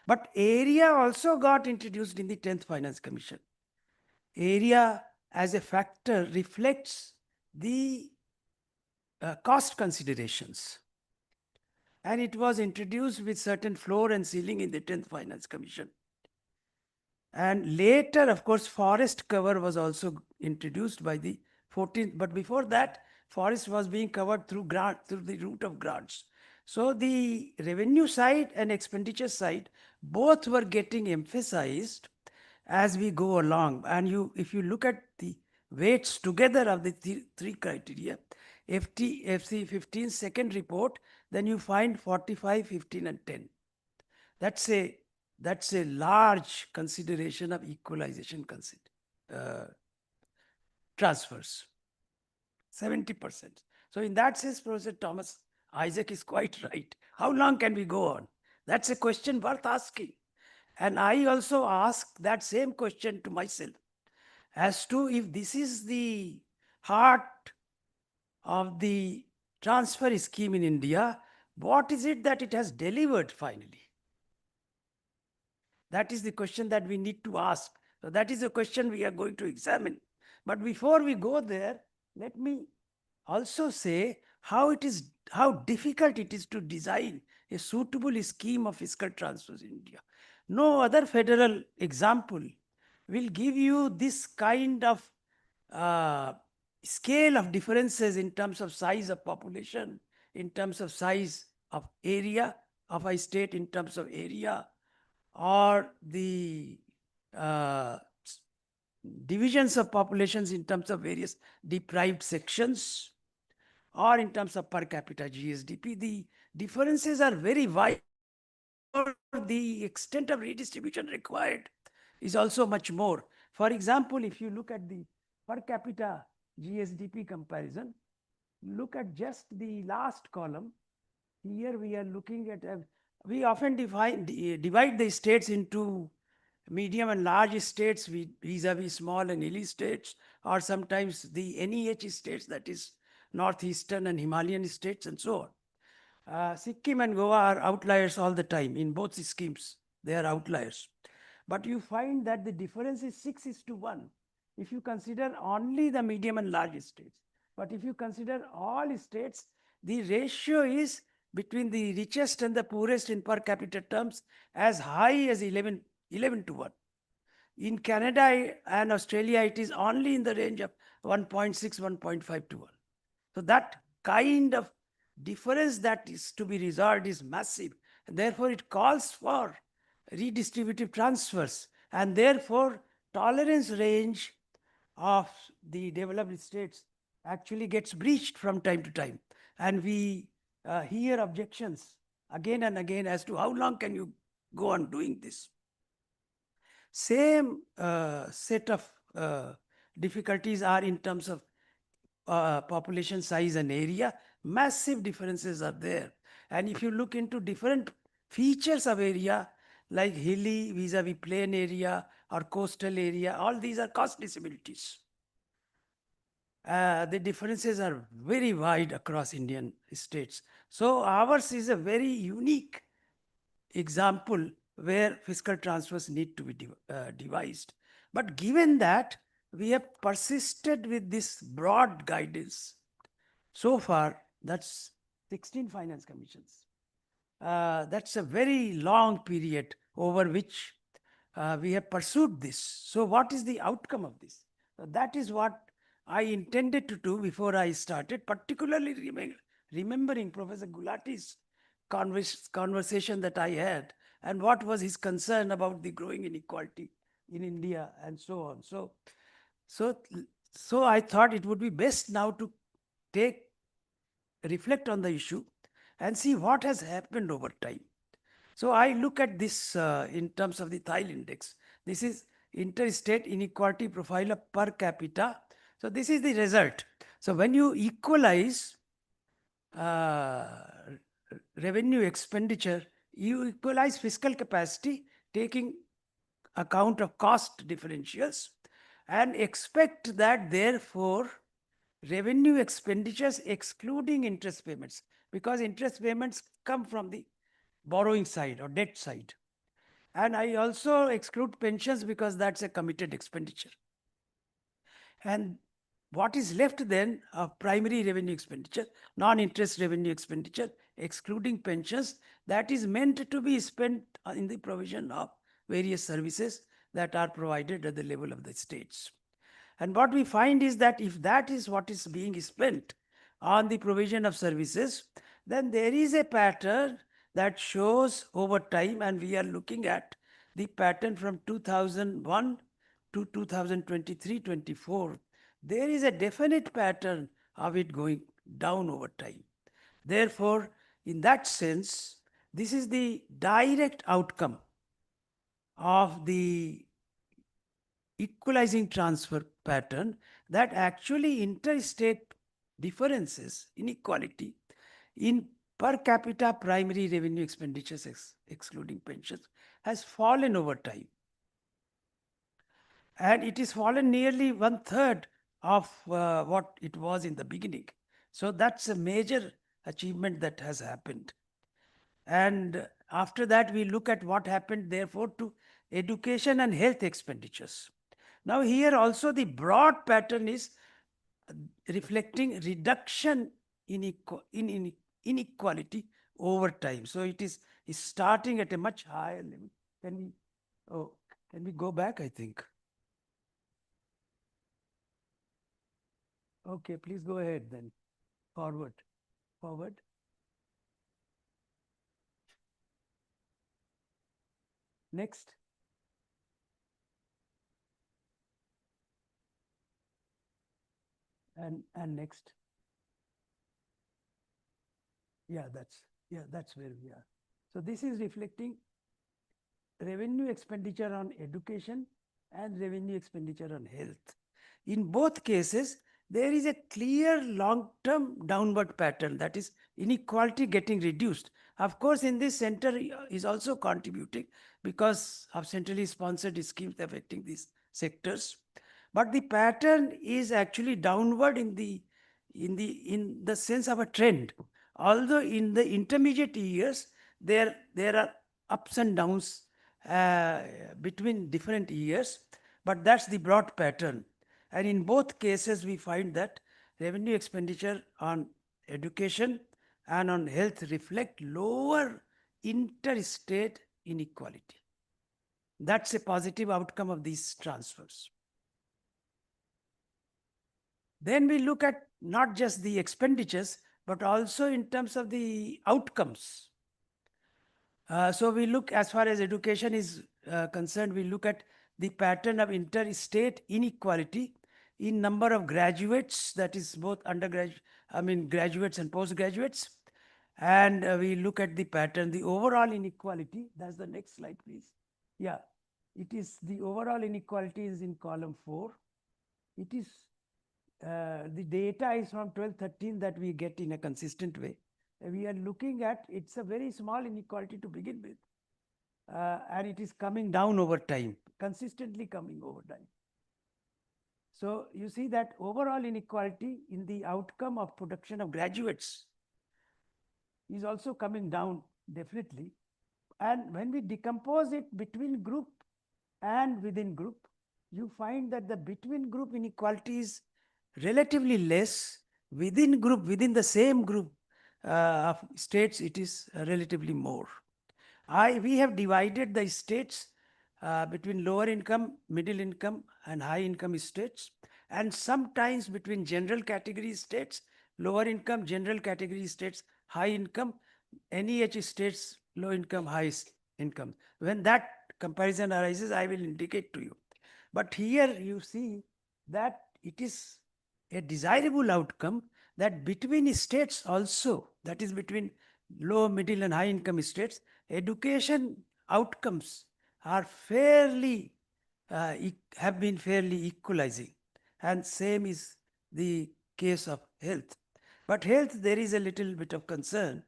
But area also got introduced in the 10th Finance Commission. Area as a factor reflects the cost considerations. And it was introduced with certain floor and ceiling in the 10th Finance Commission. And later, of course, forest cover was also introduced by the 14th. But before that, forest was being covered through the route of grants. So the revenue side and expenditure side, both were getting emphasized as we go along. And if you look at the weights together of the 3 criteria, FC 15 second report, then you find 45, 15, and 10. That's a That's a large consideration of equalization transfers. 70%. So in that sense, Professor Thomas Isaac is quite right. How long can we go on? That's a question worth asking. And I also ask that same question to myself as to if this is the heart of the transfer scheme in India, what is it that it has delivered finally? That is the question that we need to ask. So that is a question we are going to examine. But before we go there, let me also say how difficult it is to design a suitable scheme of fiscal transfers in India. No other federal example will give you this kind of uh, scale of differences in terms of size of population, in terms of size of area of a state, in terms of area, or the uh, divisions of populations in terms of various deprived sections, or in terms of per capita GSDP. The differences are very wide. The extent of redistribution required is also much more. For example, if you look at the per capita GSDP comparison, look at just the last column. Here we are looking at, we often divide the states into medium and large states vis-a-vis small and hilly states, or sometimes the NEH states, that is northeastern and Himalayan states, and so on. Sikkim and Goa are outliers all the time. In both schemes, they are outliers. But you find that the difference is 6:1 if you consider only the medium and large states. But if you consider all states, the ratio is between the richest and the poorest in per capita terms as high as 11:1. In Canada and Australia, it is only in the range of 1.6, 1.5:1. So that kind of difference that is to be resolved is massive. And therefore, it calls for redistributive transfers. And therefore, tolerance range of the developed states actually gets breached from time to time. And we hear objections again and again as to how long can you go on doing this. Same set of difficulties are in terms of population size and area. Massive differences are there. And if you look into different features of area, like hilly vis-a-vis plain area or coastal area, all these are cost disabilities. The differences are very wide across Indian states. So ours is a very unique example where fiscal transfers need to be devised. But given that, we have persisted with this broad guidance. So far, that's 16 finance commissions. That's a very long period over which we have pursued this. So what is the outcome of this? That is what I intended to do before I started, particularly remembering Professor Gulati's conversation that I had, and what was his concern about the growing inequality in India and so on. So I thought it would be best now to reflect on the issue and see what has happened over time. So I look at this in terms of the Thile index. This is interstate inequality profile of per capita. So this is the result. So when you equalize revenue expenditure, you equalize fiscal capacity, taking account of cost differentials, and expect that therefore revenue expenditures excluding interest payments, because interest payments come from the borrowing side or debt side. And I also exclude pensions because that's a committed expenditure. And what is left then of primary revenue expenditure, non-interest revenue expenditure, excluding pensions, that is meant to be spent in the provision of various services that are provided at the level of the states. And what we find is that if that is what is being spent on the provision of services, then there is a pattern that shows over time, and we are looking at the pattern from 2001 to 2023-24. There is a definite pattern of it going down over time. Therefore, in that sense, this is the direct outcome of the equalizing transfer pattern that actually interstate differences, inequality in per capita primary revenue expenditures excluding pensions has fallen over time. And it is fallen nearly 1/3 of what it was in the beginning. So that's a major achievement that has happened. And after that, we look at what happened, therefore, to education and health expenditures. Now, here also the broad pattern is reflecting reduction in inequality over time. So it is starting at a much higher level. Can we go back, I think? Okay, please go ahead then. Forward. Next. And next. Yeah, that's where we are. So this is reflecting revenue expenditure on education and revenue expenditure on health. In both cases, there is a clear long-term downward pattern, that is inequality getting reduced. Of course, in this center is also contributing because of centrally sponsored schemes affecting these sectors. But the pattern is actually downward in the sense of a trend. Although in the intermediate years, there are ups and downs between different years, but that's the broad pattern. And in both cases, we find that revenue expenditure on education and on health reflect lower interstate inequality. That's a positive outcome of these transfers. Then we look at not just the expenditures, but also in terms of the outcomes. So we look, as far as education is concerned, we look at the pattern of interstate inequality in number of graduates, that is both graduates and postgraduates. And we look at the pattern, the overall inequality. That's the next slide, please. Yeah, it is the overall inequality is in column 4. It is the data is from 12-13 that we get in a consistent way. We are looking at, it's a very small inequality to begin with, and it is coming down over time, consistently coming over time. So you see that overall inequality in the outcome of production of graduates is also coming down, definitely. And when we decompose it between group and within group, you find that the between group inequality is relatively less. Within group, within the same group of states, it is relatively more. We have divided the states between lower income, middle income, and high income states, and sometimes between general category states, lower income, general category states, high income, NEH states, low income, high income. When that comparison arises, I will indicate to you. But here you see that it is a desirable outcome that between states also, that is between low, middle, and high income states, education outcomes are have been fairly equalizing. And same is the case of health. But health, there is a little bit of concern,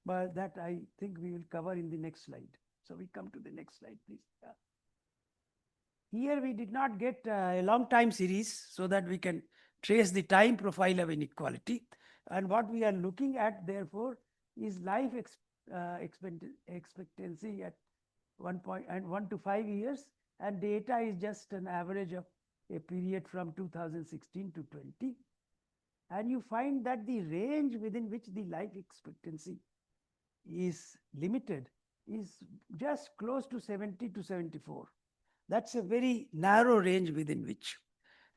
but that I think we will cover in the next slide. So we come to the next slide, please. Yeah. Here we did not get a long time series so that we can trace the time profile of inequality. And what we are looking at, therefore, is life expectancy at 1 to 5 years, and data is just an average of a period from 2016 to 20. And you find that the range within which the life expectancy is limited is just close to 70 to 74. That's a very narrow range within which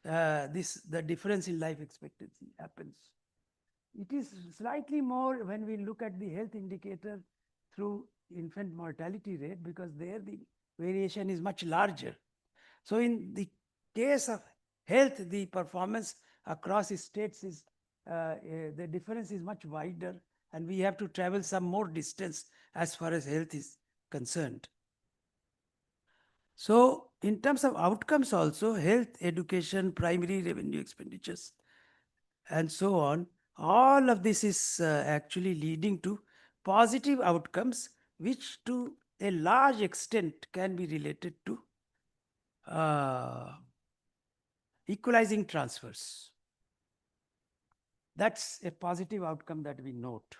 the difference in life expectancy happens. It is slightly more when we look at the health indicator through infant mortality rate, because there the variation is much larger. So in the case of health, the performance across states is the difference is much wider, and we have to travel some more distance as far as health is concerned. So in terms of outcomes also, health, education, primary revenue expenditures, and so on, all of this is actually leading to positive outcomes, which to a large extent can be related to equalizing transfers. That's a positive outcome that we note.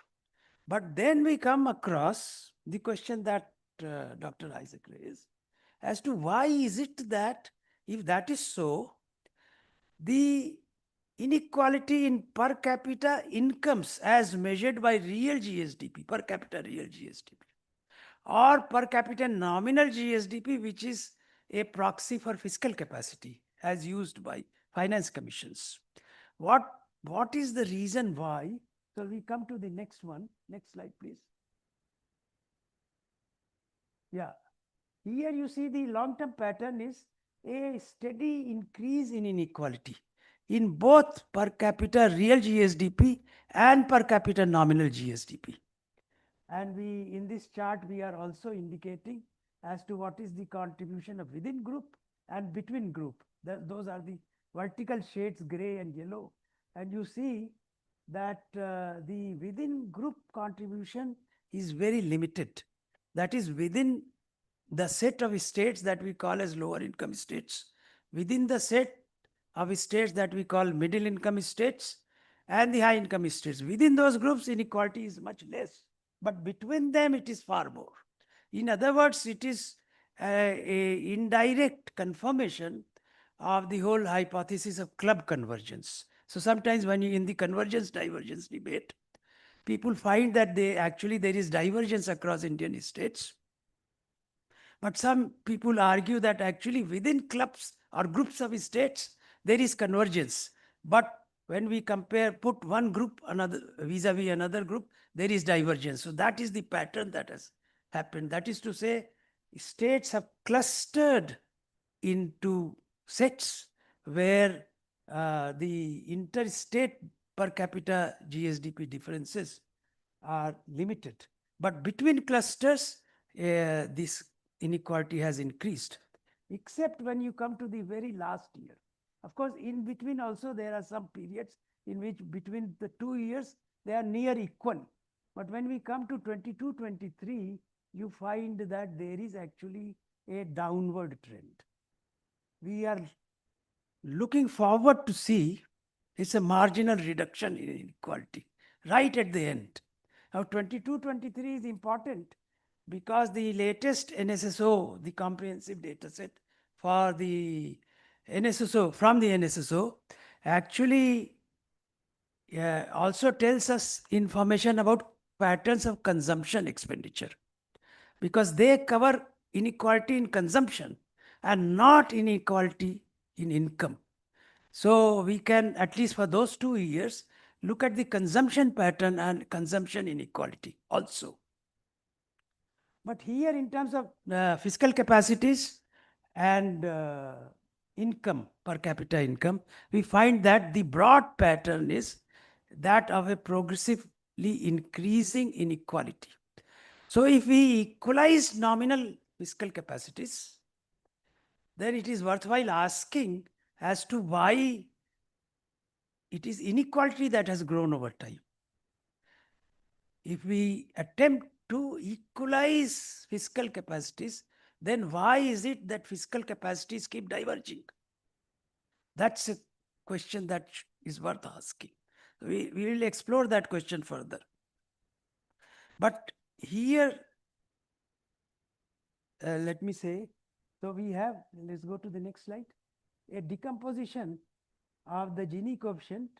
But then we come across the question that Dr. Isaac raised as to why is it that if that is so, the inequality in per capita incomes as measured by real GSDP, per capita real GSDP, or per capita nominal GSDP, which is a proxy for fiscal capacity as used by finance commissions. What is the reason why? So we come to the next one. Next slide, please. Yeah. Here you see the long-term pattern is a steady increase in inequality in both per capita real GSDP and per capita nominal GSDP. And we, in this chart, we are also indicating as to what is the contribution of within group and between group. Those are the vertical shades, gray and yellow. And you see that the within group contribution is very limited. That is within the set of states that we call as lower income states, within the set of states that we call middle income states and the high income states. Within those groups, inequality is much less, but between them it is far more. In other words, it is a indirect confirmation of the whole hypothesis of club convergence. So sometimes when you in the convergence divergence debate, people find that there is divergence across Indian states. But some people argue that actually within clubs or groups of states, there is convergence. But when we put one group vis-a-vis another group, there is divergence. So that is the pattern that has happened. That is to say, states have clustered into sets where the interstate per capita GSDP differences are limited. But between clusters, this inequality has increased, except when you come to the very last year. Of course, in between also there are some periods in which between the 2 years, they are near equal. But when we come to 22-23, you find that there is actually a downward trend. We are looking forward to see it's a marginal reduction in inequality right at the end. Now 22-23 is important because the latest NSSO, the comprehensive data set for the NSSO, from the NSSO, actually also tells us information about patterns of consumption expenditure, because they cover inequality in consumption and not inequality in income. So we can, at least for those 2 years, look at the consumption pattern and consumption inequality also. But here in terms of fiscal capacities and income, per capita income, we find that the broad pattern is that of a progressively increasing inequality. So if we equalize nominal fiscal capacities, then it is worthwhile asking as to why it is inequality that has grown over time. If we attempt to equalize fiscal capacities, then why is it that fiscal capacities keep diverging? That's a question that is worth asking. We will explore that question further. But here, let me say, so we have, let's go to the next slide, a decomposition of the Gini coefficient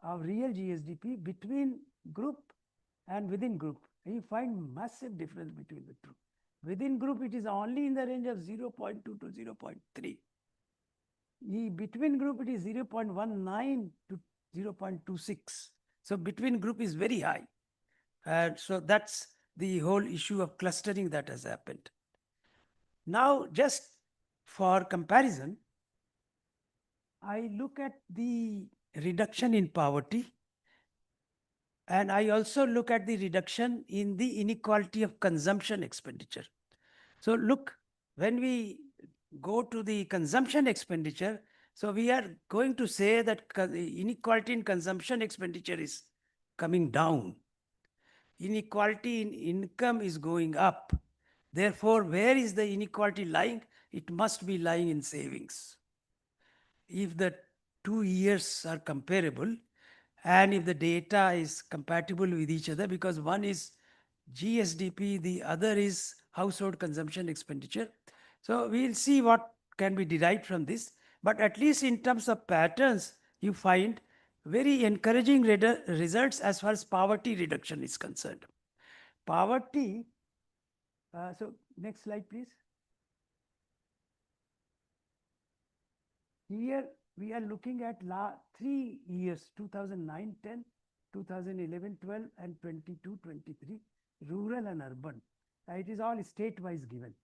of real GSDP between group and within group. You find massive difference between the two. Within group, it is only in the range of 0.2 to 0.3. Between group, it is 0.19 to 0.26. So between group is very high. And so that's the whole issue of clustering that has happened. Now, just for comparison, I look at the reduction in poverty, and I also look at the reduction in the inequality of consumption expenditure. So look, when we go to the consumption expenditure, so we are going to say that inequality in consumption expenditure is coming down. Inequality in income is going up. Therefore, where is the inequality lying? It must be lying in savings. If the 2 years are comparable, and if the data is compatible with each other, because one is GSDP, the other is household consumption expenditure. So we'll see what can be derived from this. But at least in terms of patterns, you find very encouraging results as far as poverty reduction is concerned. Poverty, so next slide, please. Here we are looking at 3 years, 2009-10, 2011-12, and 22-23, rural and urban. It is all state-wise given.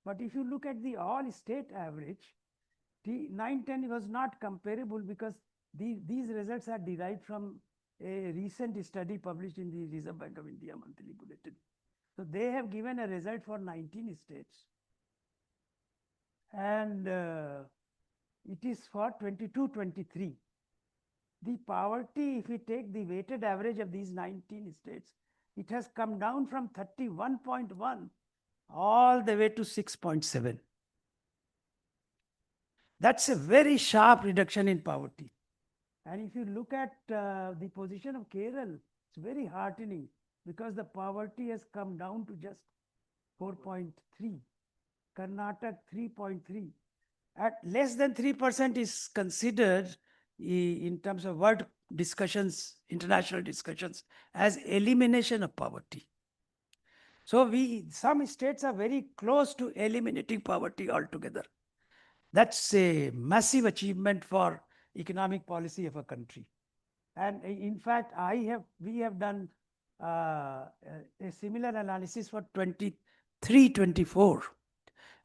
But if you look at the all-state average, the 9-10 was not comparable because these results are derived from a recent study published in the Reserve Bank of India monthly bulletin. So they have given a result for 19 states. And it is for 22-23. The poverty, if we take the weighted average of these 19 states, it has come down from 31.1 all the way to 6.7. That's a very sharp reduction in poverty. And if you look at the position of Kerala, it's very heartening because the poverty has come down to just 4.3. Karnataka 3.3. At less than 3% is considered in terms of world discussions, international discussions, as elimination of poverty. So some states are very close to eliminating poverty altogether. That's a massive achievement for economic policy of a country. And in fact, we have done a similar analysis for 23-24,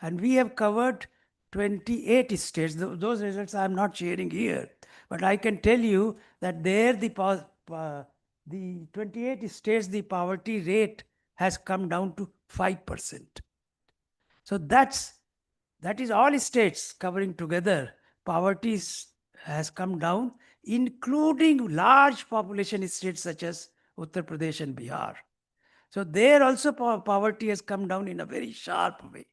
and we have covered 28 states. Those results I am not sharing here, but I can tell you that there the 28 states, the poverty rate has come down to 5%. So that is all states covering together. Poverty has come down, including large population states such as Uttar Pradesh and Bihar. So there also poverty has come down in a very sharp way.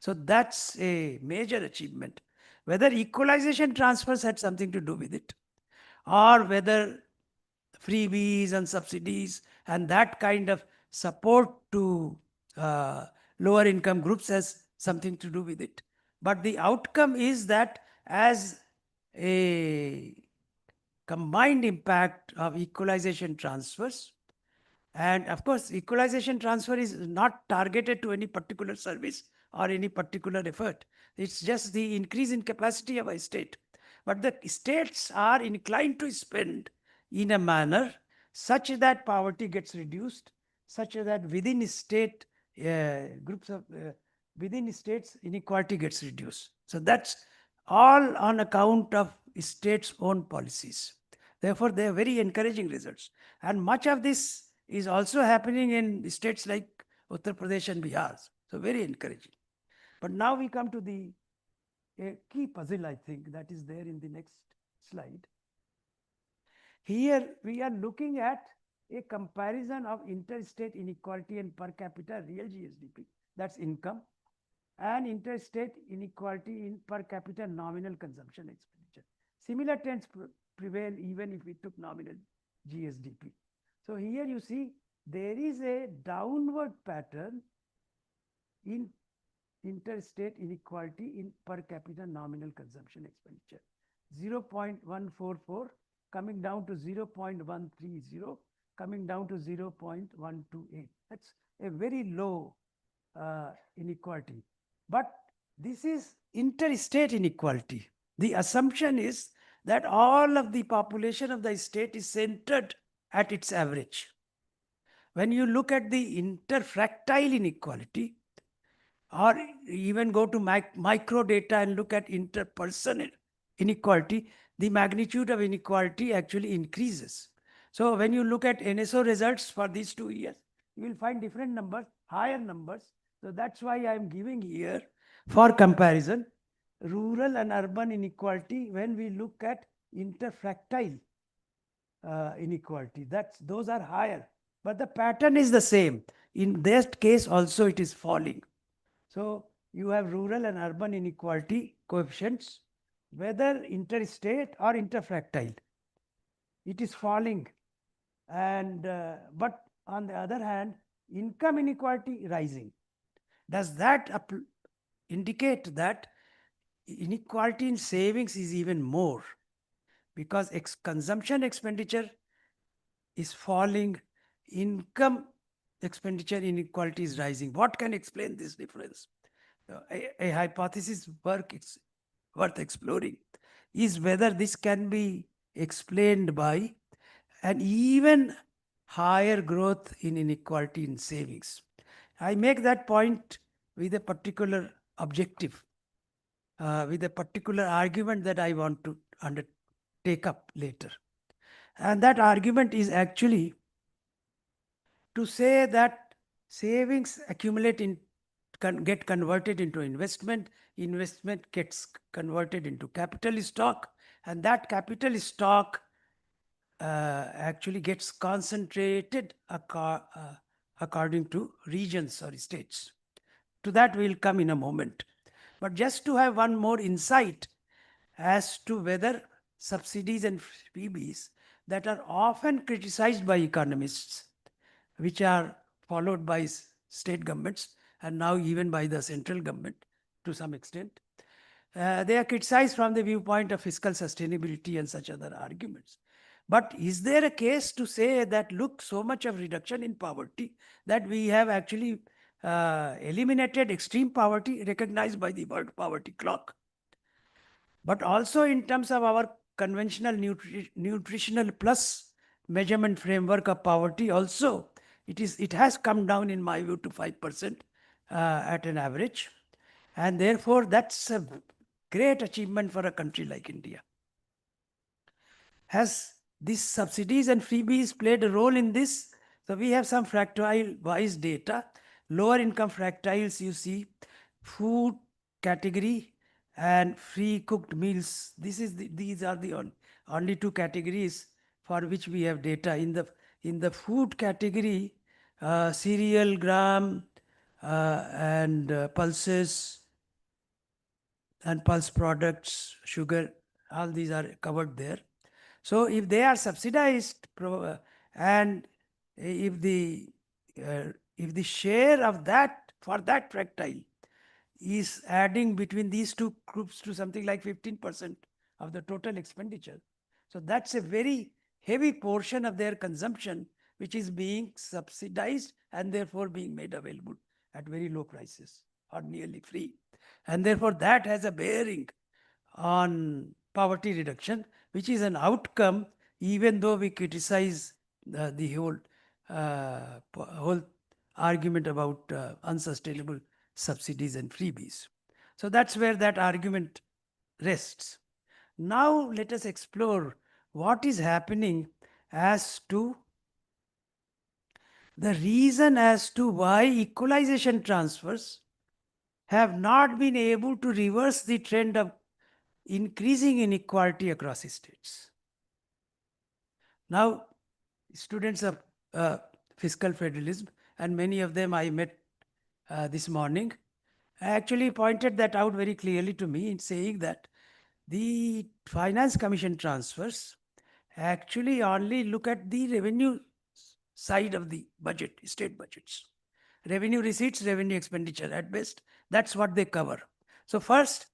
So that's a major achievement. Whether equalization transfers had something to do with it, or whether freebies and subsidies and that kind of support to lower income groups has something to do with it. But the outcome is that as a combined impact of equalization transfers, and of course, equalization transfer is not targeted to any particular service or any particular effort. It's just the increase in capacity of a state. But the states are inclined to spend in a manner such that poverty gets reduced, such that within state groups of within states inequality gets reduced. So that's all on account of states' own policies. Therefore, they are very encouraging results. And much of this is also happening in states like Uttar Pradesh and Bihar. So very encouraging. But now we come to the key puzzle, I think, that is there in the next slide. Here we are looking at a comparison of interstate inequality and per capita real GSDP, that's income, and interstate inequality in per capita nominal consumption expenditure. Similar trends prevail even if we took nominal GSDP. So here you see there is a downward pattern in interstate inequality in per capita nominal consumption expenditure. 0.144 coming down to 0.130, coming down to 0.128. That's a very low inequality. But this is interstate inequality. The assumption is that all of the population of the state is centered at its average. When you look at the interfractile inequality, or even go to micro data and look at interpersonal inequality, the magnitude of inequality actually increases. So when you look at NSO results for these 2 years, you will find different numbers, higher numbers. So that's why I am giving here For comparison, rural and urban inequality, when we look at interfractile inequality, those are higher, but the pattern is the same. In that case also it is falling. So you have rural and urban inequality coefficients, whether interstate or interfractile, it is falling. And but on the other hand, income inequality rising. Does that indicate that inequality in savings is even more? Because consumption expenditure is falling, income expenditure inequality is rising. What can explain this difference? A hypothesis worth exploring is whether this can be explained by an even higher growth in inequality in savings. I make that point with a particular objective, with a particular argument that I want to take up later. And that argument is actually to say that savings accumulate get converted into investment gets converted into capital stock, and that capital stock actually gets concentrated according to regions or states. To that we'll come in a moment. But just to have one more insight as to whether subsidies and freebies that are often criticized by economists, which are followed by state governments and now even by the central government to some extent, they are criticized from the viewpoint of fiscal sustainability and such other arguments. But is there a case to say that, look, so much of reduction in poverty that we have actually eliminated extreme poverty recognized by the World Poverty Clock? But also in terms of our conventional nutritional plus measurement framework of poverty also, it has come down in my view to 5% at an average. And therefore, that's a great achievement for a country like India. Has these subsidies and freebies played a role in this? So we have some fractile wise data. Lower income fractiles, you see, food category and free cooked meals. These are the only two categories for which we have data. In the food category, cereal, gram, and pulses and pulse products, sugar, all these are covered there. So if they are subsidized and if the share of that for that fractile is adding between these two groups to something like 15% of the total expenditure, so that's a very heavy portion of their consumption which is being subsidized and therefore being made available at very low prices or nearly free. And therefore that has a bearing on poverty reduction, which is an outcome, even though we criticize the whole argument about unsustainable subsidies and freebies. So that's where that argument rests. Now let us explore what is happening as to the reason as to why equalization transfers have not been able to reverse the trend of increasing inequality across states. Now, students of fiscal federalism, and many of them I met this morning, actually pointed that out very clearly to me in saying that the Finance Commission transfers actually only look at the revenue side of the budget, state budgets. Revenue receipts, revenue expenditure at best, that's what they cover. So first,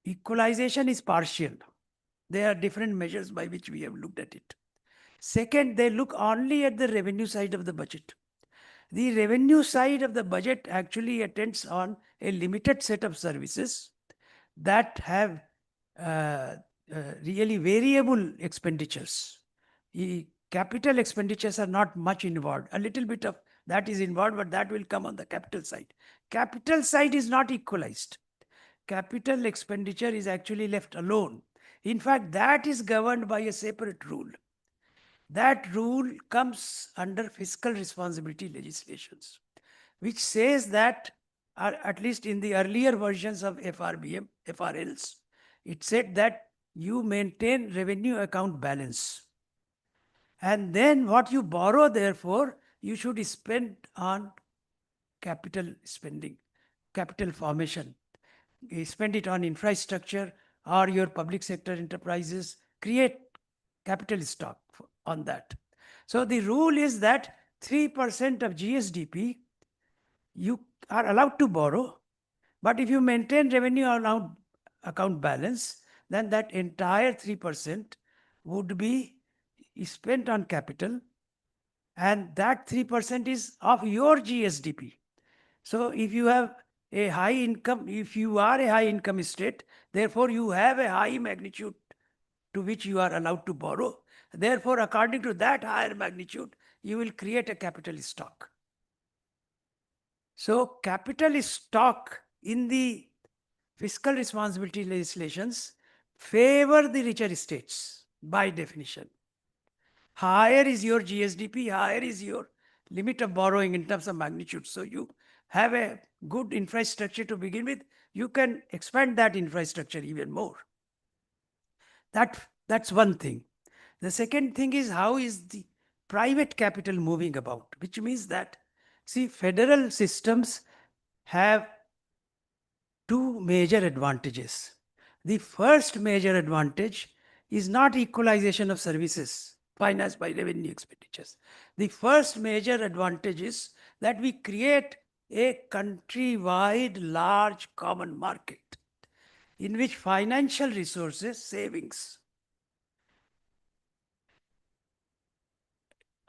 equalization is partial. There are different measures by which we have looked at it. Second, they look only at the revenue side of the budget. The revenue side of the budget actually attends on a limited set of services that have really variable expenditures. Capital expenditures are not much involved. A little bit of that is involved, but that will come on the capital side. Capital side is not equalized. Capital expenditure is actually left alone. In fact, that is governed by a separate rule. That rule comes under fiscal responsibility legislations, which says that or at least in the earlier versions of FRBM, FRLs, it said that you maintain revenue account balance. And then what you borrow, therefore, you should spend on capital spending, capital formation. You spend it on infrastructure or your public sector enterprises, create capital stock on that. So the rule is that 3% of GSDP you are allowed to borrow, but if you maintain revenue account balance, then that entire 3% would be spent on capital, and that 3% is of your GSDP. So if you have a high income, if you are a high income state, therefore you have a high magnitude to which you are allowed to borrow. Therefore, according to that higher magnitude, you will create a capital stock. So capital stock in the fiscal responsibility legislations favor the richer states by definition. Higher is your GSDP, higher is your limit of borrowing in terms of magnitude. So you have a good infrastructure to begin with, you can expand that infrastructure even more. That's one thing. The second thing is, how is the private capital moving about, which means that, see, federal systems have two major advantages. The first major advantage is not equalization of services financed by revenue expenditures. The first major advantage is that we create a country-wide large common market in which financial resources, savings,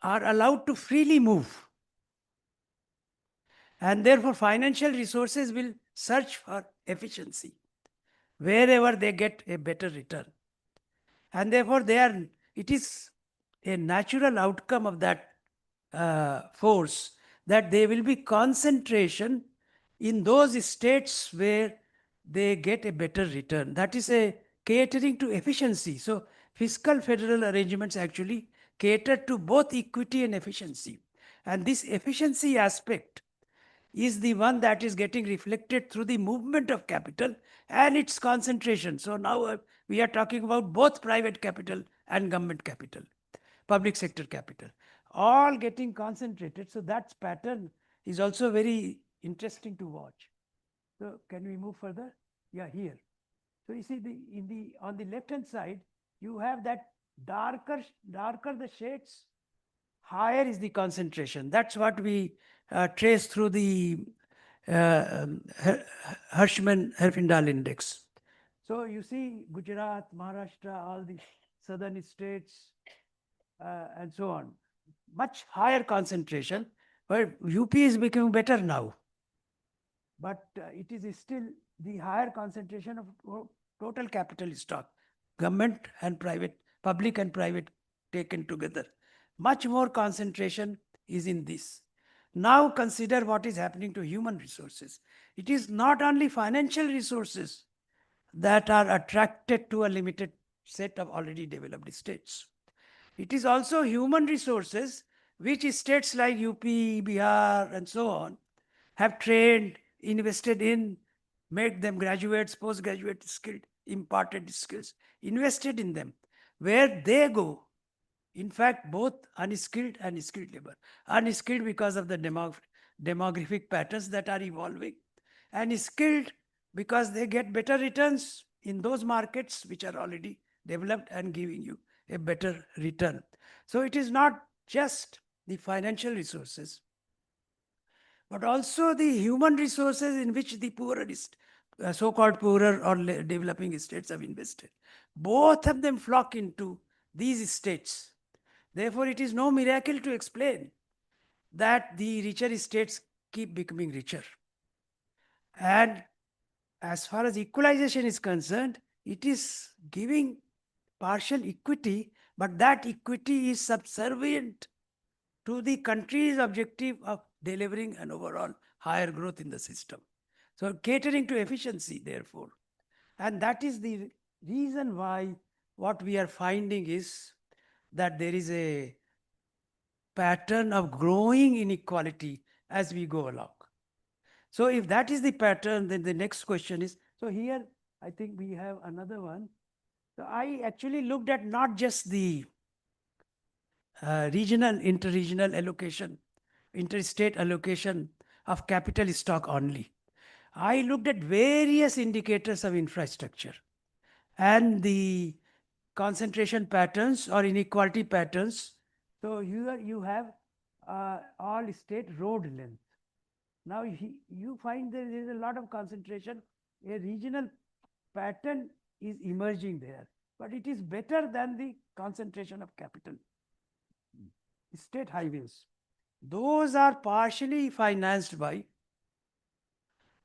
are allowed to freely move. And therefore, financial resources will search for efficiency wherever they get a better return. And therefore, it is a natural outcome of that force that there will be concentration in those states where they get a better return. That is a catering to efficiency. So fiscal federal arrangements actually cater to both equity and efficiency. And this efficiency aspect is the one that is getting reflected through the movement of capital and its concentration. So now we are talking about both private capital and government capital, public sector capital, all getting concentrated. So that pattern is also very interesting to watch. So can we move further? Yeah, here. So you see on the left hand side, you have that darker the shades, higher is the concentration. That's what we trace through the Hirschman-Herfindahl index. So you see Gujarat, Maharashtra, all the southern states, and so on, much higher concentration, but UP is becoming better now. But it is still the higher concentration of total capital stock, government and private, public and private taken together. Much more concentration is in this. Now consider what is happening to human resources. It is not only financial resources that are attracted to a limited set of already developed states. It is also human resources which states like UP, Bihar, and so on have trained, invested in, made them graduates, postgraduate skilled, imparted skills, invested in them. Where they go, in fact, both unskilled and skilled labor. Unskilled because of the demographic patterns that are evolving, and skilled because they get better returns in those markets which are already developed and giving you a better return. So it is not just the financial resources, but also the human resources in which the poorer, so-called poorer or developing states have invested. Both of them flock into these states. Therefore, it is no miracle to explain that the richer states keep becoming richer. And as far as equalization is concerned, it is giving partial equity, but that equity is subservient to the country's objective of delivering an overall higher growth in the system. So catering to efficiency, therefore. And that is the reason why what we are finding is that there is a pattern of growing inequality as we go along. So if that is the pattern, then the next question is, so here I think we have another one. So I actually looked at not just the regional, inter-regional allocation, interstate allocation of capital stock only. I looked at various indicators of infrastructure and the concentration patterns or inequality patterns. So here you have all state road length. Now you find there is a lot of concentration. A regional pattern is emerging there, but it is better than the concentration of capital. State highways, those are partially financed by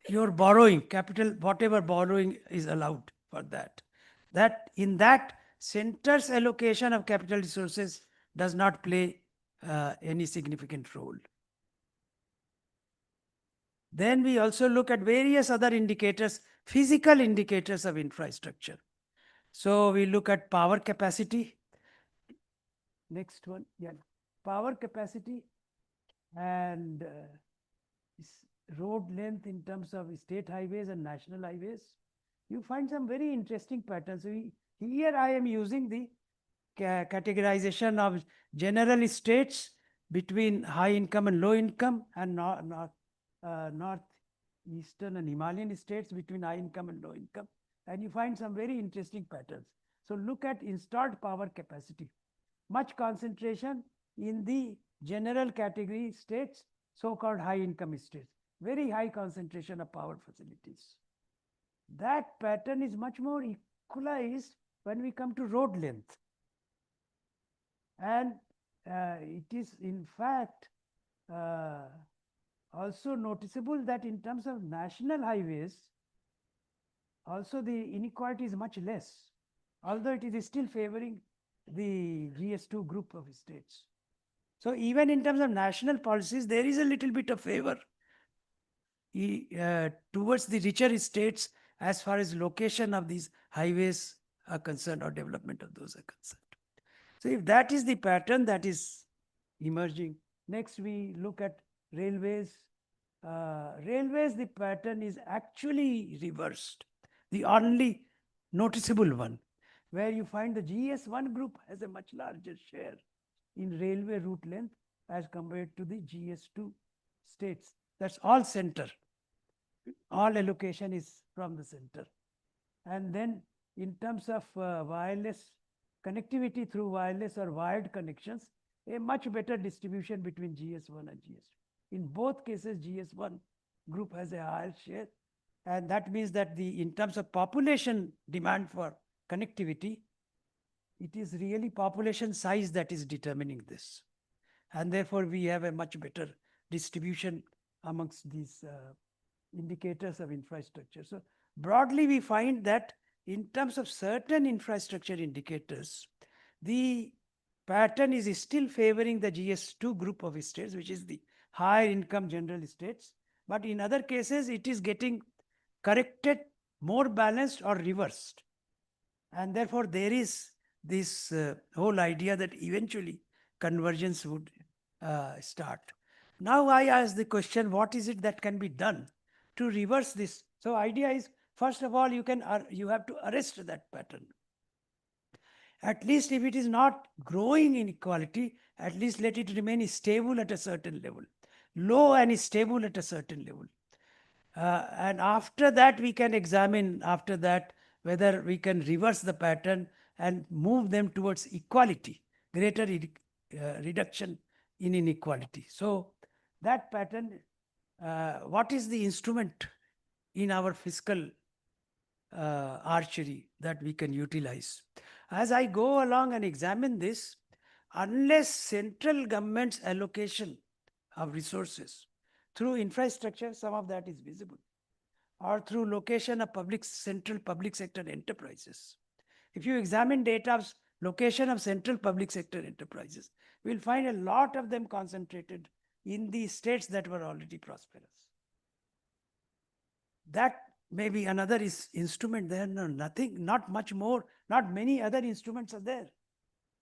your borrowing, capital, whatever borrowing is allowed for that. That in that, center's allocation of capital resources does not play any significant role. Then we also look at various other indicators, physical indicators of infrastructure. So we look at power capacity. Next one, yeah, power capacity and road length in terms of state highways and national highways. You find some very interesting patterns. Here I am using the categorization of general states between high income and low income, and northeastern and Himalayan states between high income and low income. And you find some very interesting patterns. So look at installed power capacity. Much concentration in the general category states, so-called high income states. Very high concentration of power facilities. That pattern is much more equalized when we come to road length. And it is in fact also noticeable that in terms of national highways, also the inequality is much less, although it is still favoring the GS2 group of states. So even in terms of national policies, there is a little bit of favor towards the richer states as far as location of these highways are concerned or development of those are concerned. So if that is the pattern that is emerging, next we look at railways. Railways, the pattern is actually reversed. The only noticeable one, where you find the GS1 group has a much larger share in railway route length as compared to the GS2 states. That's all center. All allocation is from the center. And then in terms of wireless connectivity through wireless or wired connections, a much better distribution between GS1 and GS2. In both cases, GS1 group has a higher share. And that means that in terms of population demand for connectivity, it is really population size that is determining this. And therefore, we have a much better distribution amongst these indicators of infrastructure. So broadly, we find that in terms of certain infrastructure indicators, the pattern is still favoring the GS2 group of states, which is the higher income general states. But in other cases, it is getting corrected, more balanced or reversed. And therefore, there is this whole idea that eventually convergence would start. Now I ask the question, what is it that can be done to reverse this? So idea is, first of all, you have to arrest that pattern. At least if it is not growing inequality, at least let it remain stable at a certain level, low and stable at a certain level. And after that, we can examine after that whether we can reverse the pattern and move them towards equality, greater reduction in inequality. So that pattern, what is the instrument in our fiscal archery that we can utilize? As I go along and examine this, unless central government's allocation of resources through infrastructure, some of that is visible, or through location of central public sector enterprises. If you examine data of location of central public sector enterprises, we'll find a lot of them concentrated in the states that were already prosperous. That may be another instrument there. No, nothing, not much more, not many other instruments are there,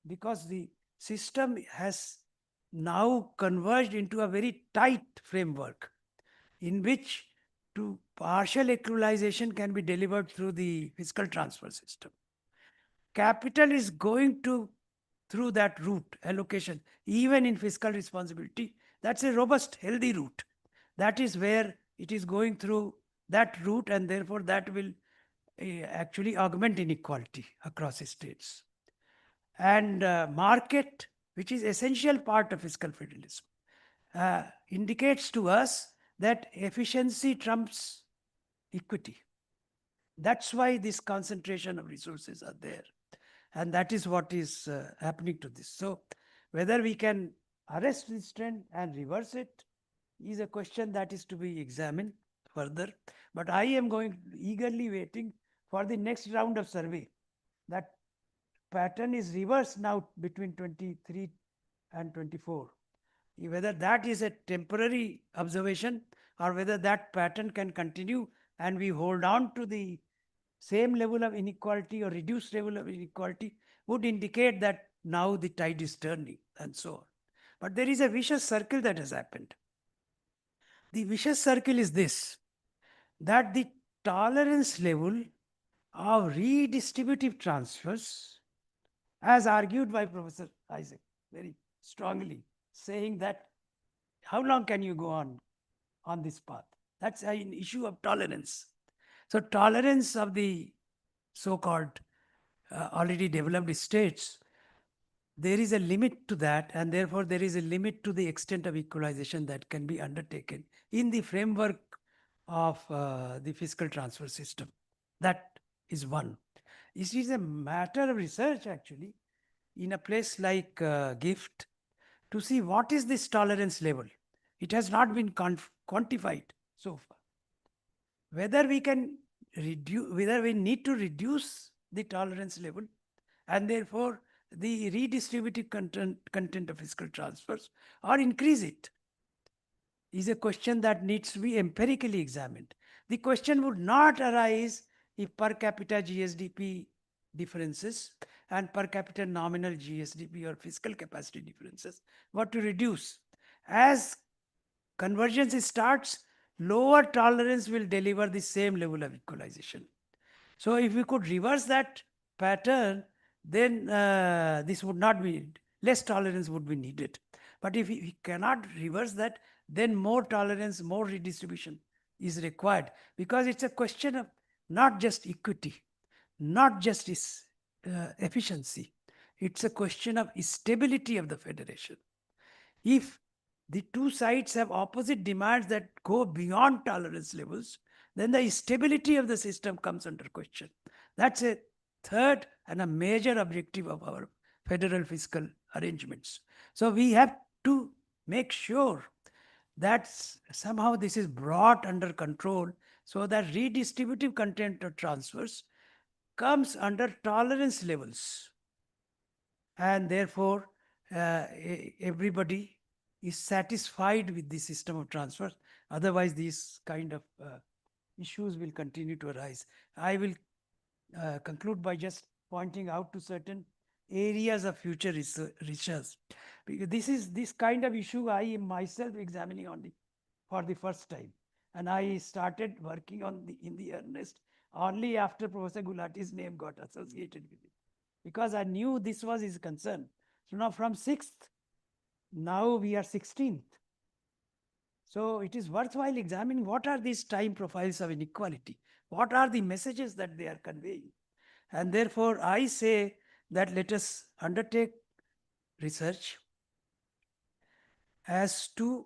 because the system has now converged into a very tight framework in which to partial equalization can be delivered through the fiscal transfer system. Capital is going to through that route allocation, even in fiscal responsibility. That's a robust, healthy route. That is where it is going through that route, and therefore that will actually augment inequality across states. And market, which is essential part of fiscal federalism, indicates to us that efficiency trumps equity. That's why this concentration of resources are there. And that is what is happening to this. So whether we can arrest this trend and reverse it is a question that is to be examined further. But I am eagerly waiting for the next round of survey. That pattern is reversed now between 23 and 24. Whether that is a temporary observation or whether that pattern can continue and we hold on to the same level of inequality or reduced level of inequality would indicate that now the tide is turning and so on. But there is a vicious circle that has happened. The vicious circle is this, that the tolerance level of redistributive transfers, as argued by Professor Isaac very strongly, saying that how long can you go on this path? That's an issue of tolerance. So tolerance of the so-called already developed states, there is a limit to that, and therefore there is a limit to the extent of equalization that can be undertaken in the framework of the fiscal transfer system. That is one. It is a matter of research actually in a place like GIFT to see what is this tolerance level. It has not been quantified so far. Whether we can reduce, whether we need to reduce the tolerance level and therefore the redistributive content of fiscal transfers or increase it is a question that needs to be empirically examined. The question would not arise if per capita GSDP differences and per capita nominal GSDP or fiscal capacity differences were to reduce. As convergence starts, lower tolerance will deliver the same level of equalization. So if we could reverse that pattern, then this would not be, less tolerance would be needed. But if we cannot reverse that, then more tolerance, more redistribution is required, because it's a question of not just equity, not just efficiency. It's a question of stability of the federation. If the two sides have opposite demands that go beyond tolerance levels, then the stability of the system comes under question. That's a third and a major objective of our federal fiscal arrangements. So we have to make sure that somehow this is brought under control so that redistributive content of transfers comes under tolerance levels. And therefore, everybody is satisfied with the system of transfers. Otherwise, these kind of issues will continue to arise. I will conclude by just pointing out to certain areas of future research. Because this kind of issue I am myself examining for the first time. And I started working in the earnest only after Professor Gulati's name got associated with it, because I knew this was his concern. So now from 6th, now we are 16th. So it is worthwhile examining what are these time profiles of inequality, what are the messages that they are conveying. And therefore I say that let us undertake research as to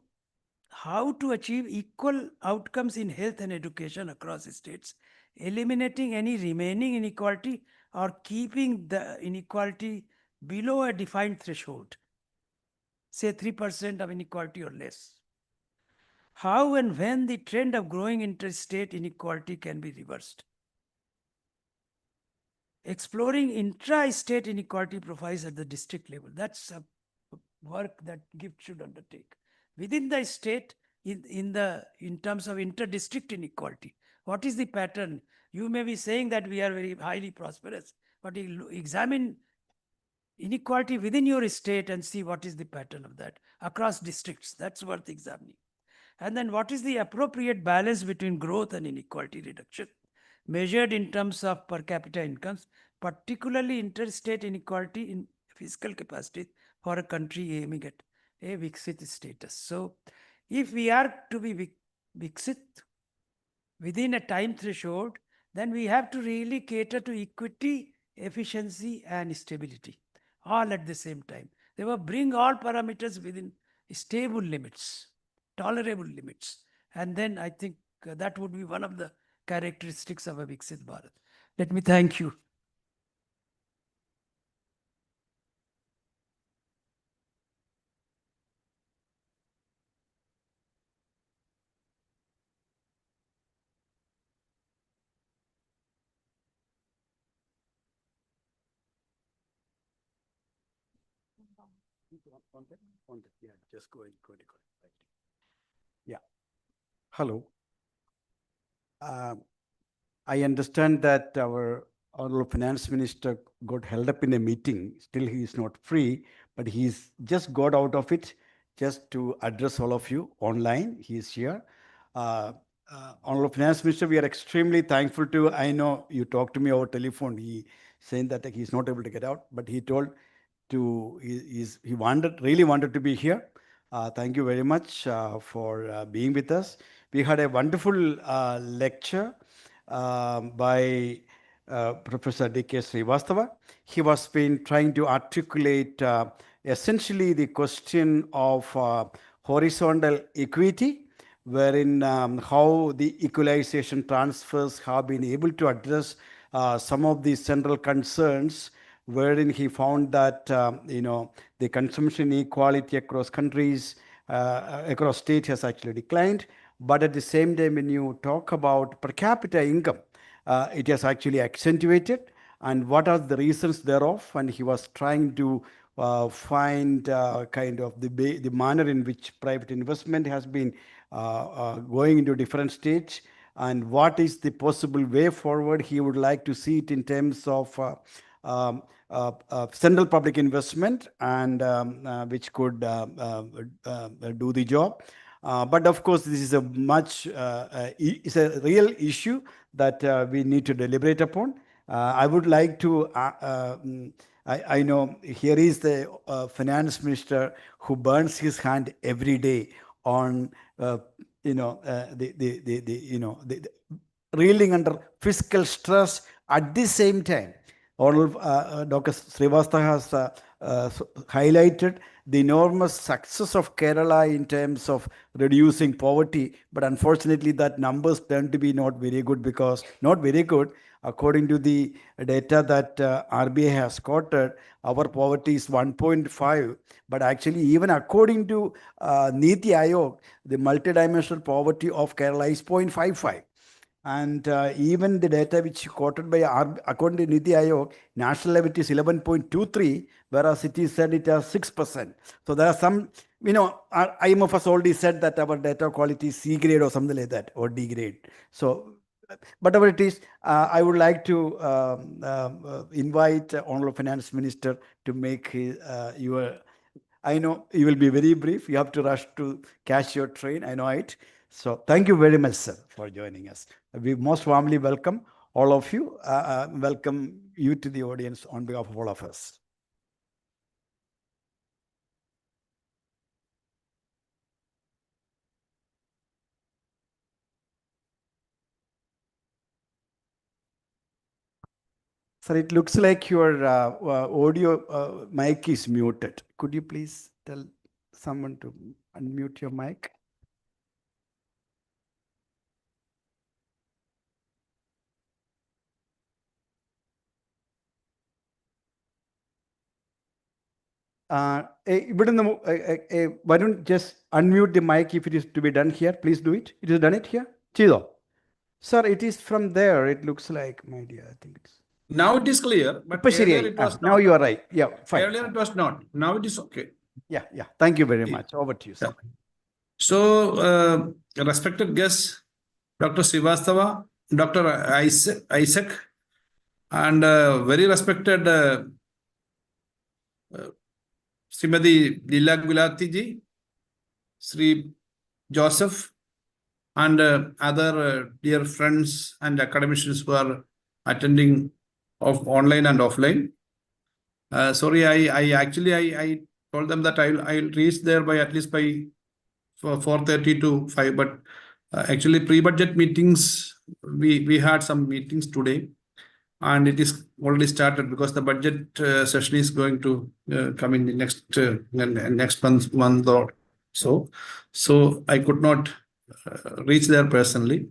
how to achieve equal outcomes in health and education across states, eliminating any remaining inequality or keeping the inequality below a defined threshold, say 3% of inequality or less. How and when the trend of growing interstate inequality can be reversed. Exploring intra-state inequality profiles at the district level. That's a work that GIFT should undertake. Within the state, in terms of inter-district inequality, what is the pattern? You may be saying that we are very highly prosperous, but examine inequality within your state and see what is the pattern of that across districts. That's worth examining. And then what is the appropriate balance between growth and inequality reduction, measured in terms of per capita incomes, particularly interstate inequality in fiscal capacity for a country aiming at a Viksit status. So if we are to be Viksit within a time threshold, then we have to really cater to equity, efficiency, and stability, all at the same time. They will bring all parameters within stable limits, tolerable limits. And then I think that would be one of the characteristics of a Viksit Bharat. Let me thank you. Yeah, just go ahead. Yeah. Hello. I understand that our Honorable Finance Minister got held up in a meeting. Still, he is not free, but he's just got out of it just to address all of you online. He is here. Honorable Finance Minister, we are extremely thankful to. I know you talked to me over telephone. He saying that he's not able to get out, but he told he really wanted to be here. Thank you very much for being with us. We had a wonderful lecture by Professor D.K. Srivastava. He was been trying to articulate essentially the question of horizontal equity, wherein how the equalization transfers have been able to address some of the central concerns, wherein he found that the consumption inequality across countries, across states has actually declined. But at the same time, when you talk about per capita income, it has actually accentuated. And what are the reasons thereof? And he was trying to find kind of the manner in which private investment has been going into different states, and what is the possible way forward. He would like to see it in terms of central public investment, and which could do the job. But of course, this is a it's a real issue that we need to deliberate upon. I would like to, I know here is the finance minister who burns his hand every day on, the reeling under fiscal stress. At the same time, Dr. Srivastava has highlighted the enormous success of Kerala in terms of reducing poverty, but unfortunately that numbers tend to be not very good. According to the data that RBI has quoted, our poverty is 1.5, but actually even according to Niti Aayog, the multidimensional poverty of Kerala is 0.55. And even the data which quoted by according to Niti Aayog, national level is 11.23, whereas it is said it has 6%. So there are some, IMF has already said that our data quality is C grade or something like that, or D grade. So whatever it is, I would like to invite Honorable Finance Minister to make I know you will be very brief. You have to rush to catch your train. I know it. So thank you very much, sir, for joining us. We most warmly welcome all of you. Welcome you to the audience on behalf of all of us. Sir, it looks like your audio mic is muted. Could you please tell someone to unmute your mic? Varun, just unmute the mic if it is to be done here. Please do it. It is done it here. Chido. Sir, it is from there. It looks like, my dear, I think it's. Now it is clear, but earlier it was now not. you are right. Yeah, fine. Earlier it was not. Now it is okay. Yeah. Thank you very much. Over to you, sir. So, respected guests, Dr. Srivastava, Dr. Isaac, and very respected Srimati Lila Gulati ji, Sri Joseph, and other dear friends and academicians who are attending of online and offline. Sorry, I told them that I'll reach there by at least by 4:30 to 5, but actually pre-budget meetings, we had some meetings today, and it is already started because the budget session is going to come in the next month or so. So I could not reach there personally,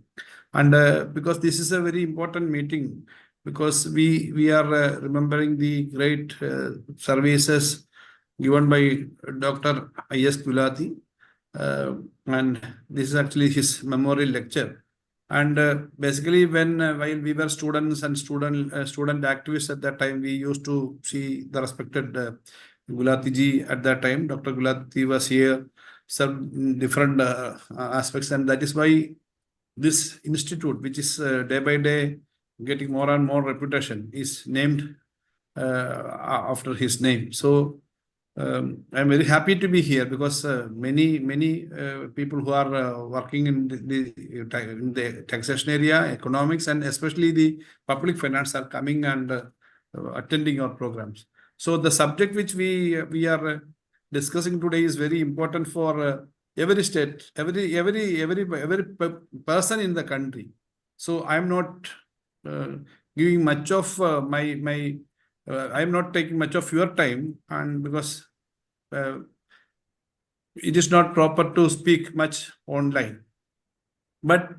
and because this is a very important meeting, because we are remembering the great services given by Dr. I.S. Gulati, and this is actually his memorial lecture. And basically, when while we were students and student activists at that time, we used to see the respected Gulati ji at that time. Dr. Gulati was here, some different aspects, and that is why this institute, which is day by day getting more and more reputation, is named after his name. So I'm very happy to be here because many people who are working in the taxation area, economics, and especially the public finance are coming and attending our programs. So the subject which we are discussing today is very important for every state, every person in the country. So I'm not giving much of I'm not taking much of your time, and because it is not proper to speak much online. But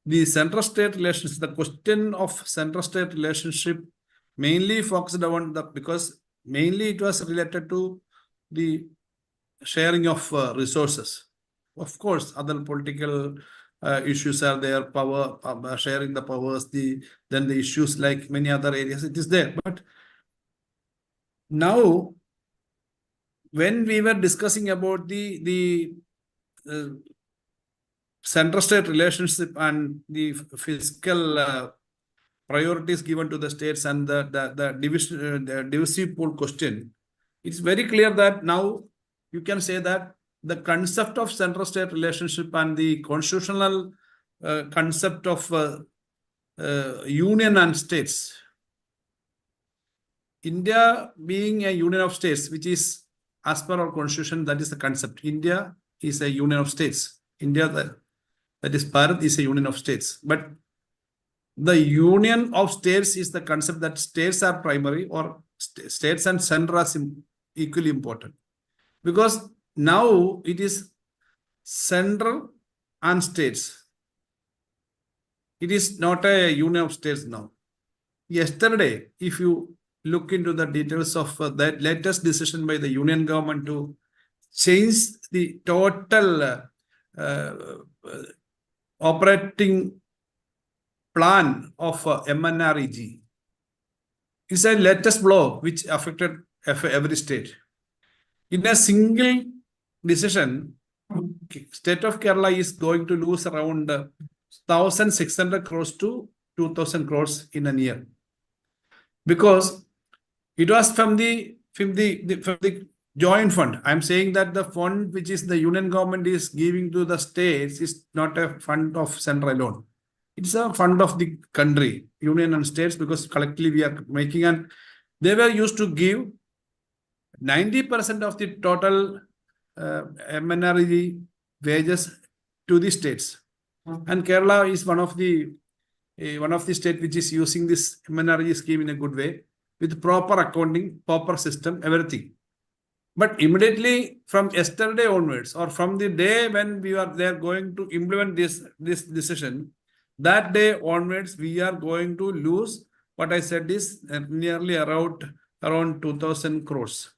the central-state relations, the question of central-state relationship mainly focused on because mainly it was related to the sharing of resources. Of course, other political issues are there, power, sharing the powers, then the issues like many other areas, it is there. But now, when we were discussing about the central-state relationship and the fiscal priorities given to the states and the divisive pool question, it's very clear that now you can say that the concept of central-state relationship and the constitutional concept of union and states, India being a union of states, which is as per our constitution, that is the concept. India is a union of states. India, that is Bharat, is a union of states. But the union of states is the concept that states are primary, or states and center are equally important. Because now it is central and states. It is not a union of states now. Yesterday, if you look into the details of that latest decision by the union government to change the total operating plan of MNREG, is a latest blow which affected every state. In a single decision, state of Kerala is going to lose around 1,600 crores to 2,000 crores in a year, because it was from the joint fund. I'm saying that the fund which is the union government is giving to the states is not a fund of central alone. It's a fund of the country, union and states, because collectively we are making, and they were used to give 90% of the total MNREG wages to the states. And Kerala is one of the state which is using this MNREG scheme in a good way, with proper accounting, proper system, everything. But immediately from yesterday onwards, or from the day when they are going to implement this decision, that day onwards, we are going to lose, what I said is nearly around 2,000 crores.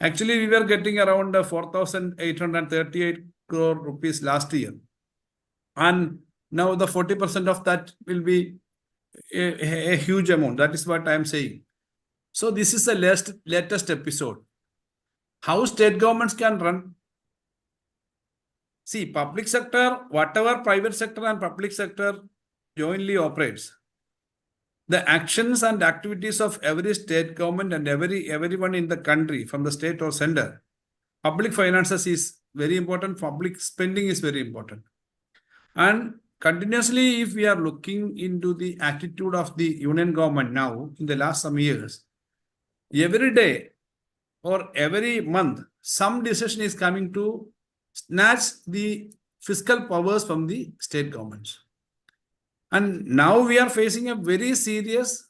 Actually, we were getting around 4,838 crore rupees last year. And now the 40% of that will be a huge amount. That is what I am saying. So this is the latest episode. How state governments can run. See, public sector, whatever private sector and public sector jointly operates, the actions and activities of every state government and everyone in the country, from the state or center, public finances is very important. Public spending is very important. And continuously, if we are looking into the attitude of the union government now in the last some years, every day or every month, some decision is coming to snatch the fiscal powers from the state governments. And now we are facing a very serious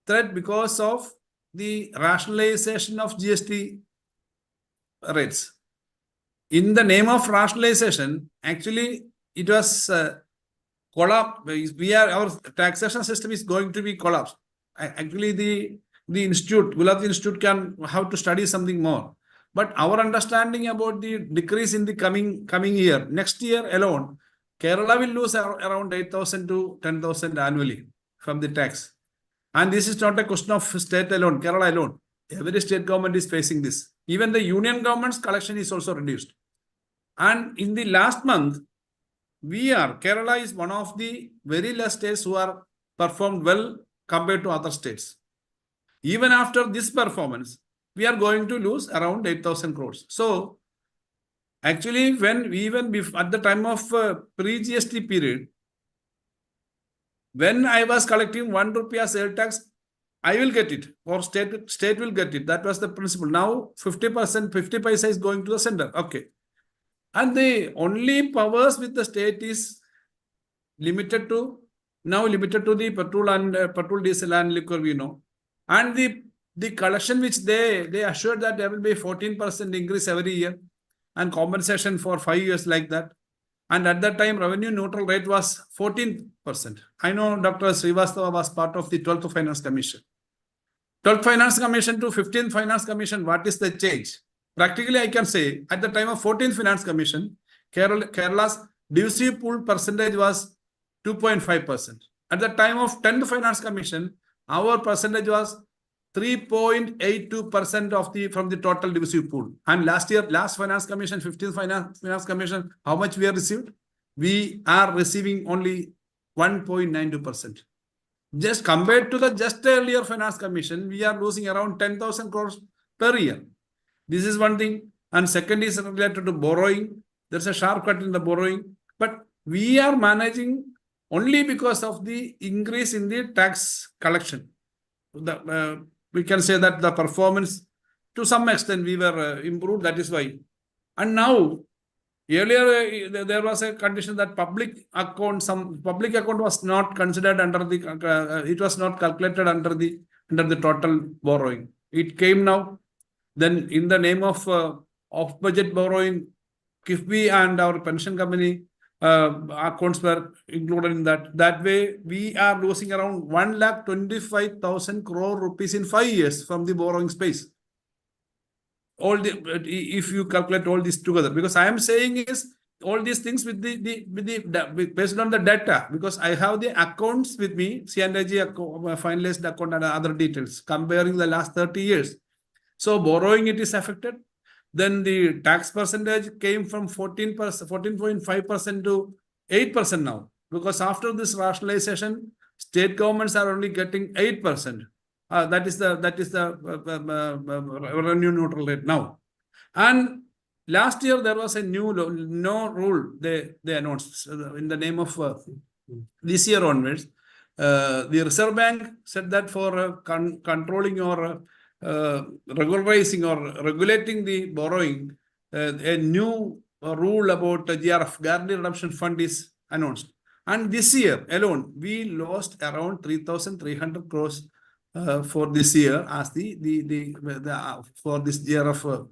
threat because of the rationalization of GST rates. In the name of rationalization, actually, it was collapse. Our taxation system is going to be collapsed. Actually, the institute, Gulati Institute, can have to study something more. But our understanding about the decrease in the coming year, next year alone, Kerala will lose around 8,000 to 10,000 annually from the tax. And this is not a question of state alone, Kerala alone. Every state government is facing this. Even the union government's collection is also reduced. And in the last month, Kerala is one of the very less states who are performed well compared to other states. Even after this performance, we are going to lose around 8,000 crores. So, actually, at the time of pre-GST period, when I was collecting 1 rupee sale tax, I will get it, or state will get it. That was the principle. Now 50%, 50 paisa is going to the center. Okay. And the only powers with the state is limited to the petrol and petrol, diesel and liquor, we know. And the collection which they assured that there will be 14% increase every year and compensation for 5 years like that. And at that time, revenue neutral rate was 14%. I know Dr. Srivastava was part of the 12th Finance Commission. 12th Finance Commission to 15th Finance Commission, what is the change? Practically, I can say, at the time of 14th Finance Commission, Kerala's divisive pool percentage was 2.5%. At the time of 10th Finance Commission, our percentage was 3.82% from the total divisive pool. And last Finance Commission, 15th Finance Commission, how much we have received? We are receiving only 1.92%. Just compared to the just earlier Finance Commission, we are losing around 10,000 crores per year. This is one thing. And second is related to borrowing. There's a sharp cut in the borrowing. But we are managing only because of the increase in the tax collection. We can say that the performance, to some extent, we were improved. That is why. And now, earlier, there was a condition that public account was not considered under the, it was not calculated under the total borrowing. It came now. Then in the name of off-budget borrowing, KIFBI and our pension company accounts were included in that. That way, we are losing around 1,25,000 crore rupees in 5 years from the borrowing space. If you calculate all this together, because I am saying is all these things with based on the data, because I have the accounts with me, C&IG finalized account and other details, comparing the last 30 years. So borrowing, it is affected. Then the tax percentage came from 14.5% to 8% now, because after this rationalization, state governments are only getting 8%. That is the revenue neutral rate now. And last year there was a new rule they announced in the name of this year onwards. The Reserve Bank said that for controlling or regularizing or regulating the borrowing, a new rule about GRF, Guarantee Redemption Fund, is announced. And this year alone, we lost around 3,300 crores for this year as for this GRF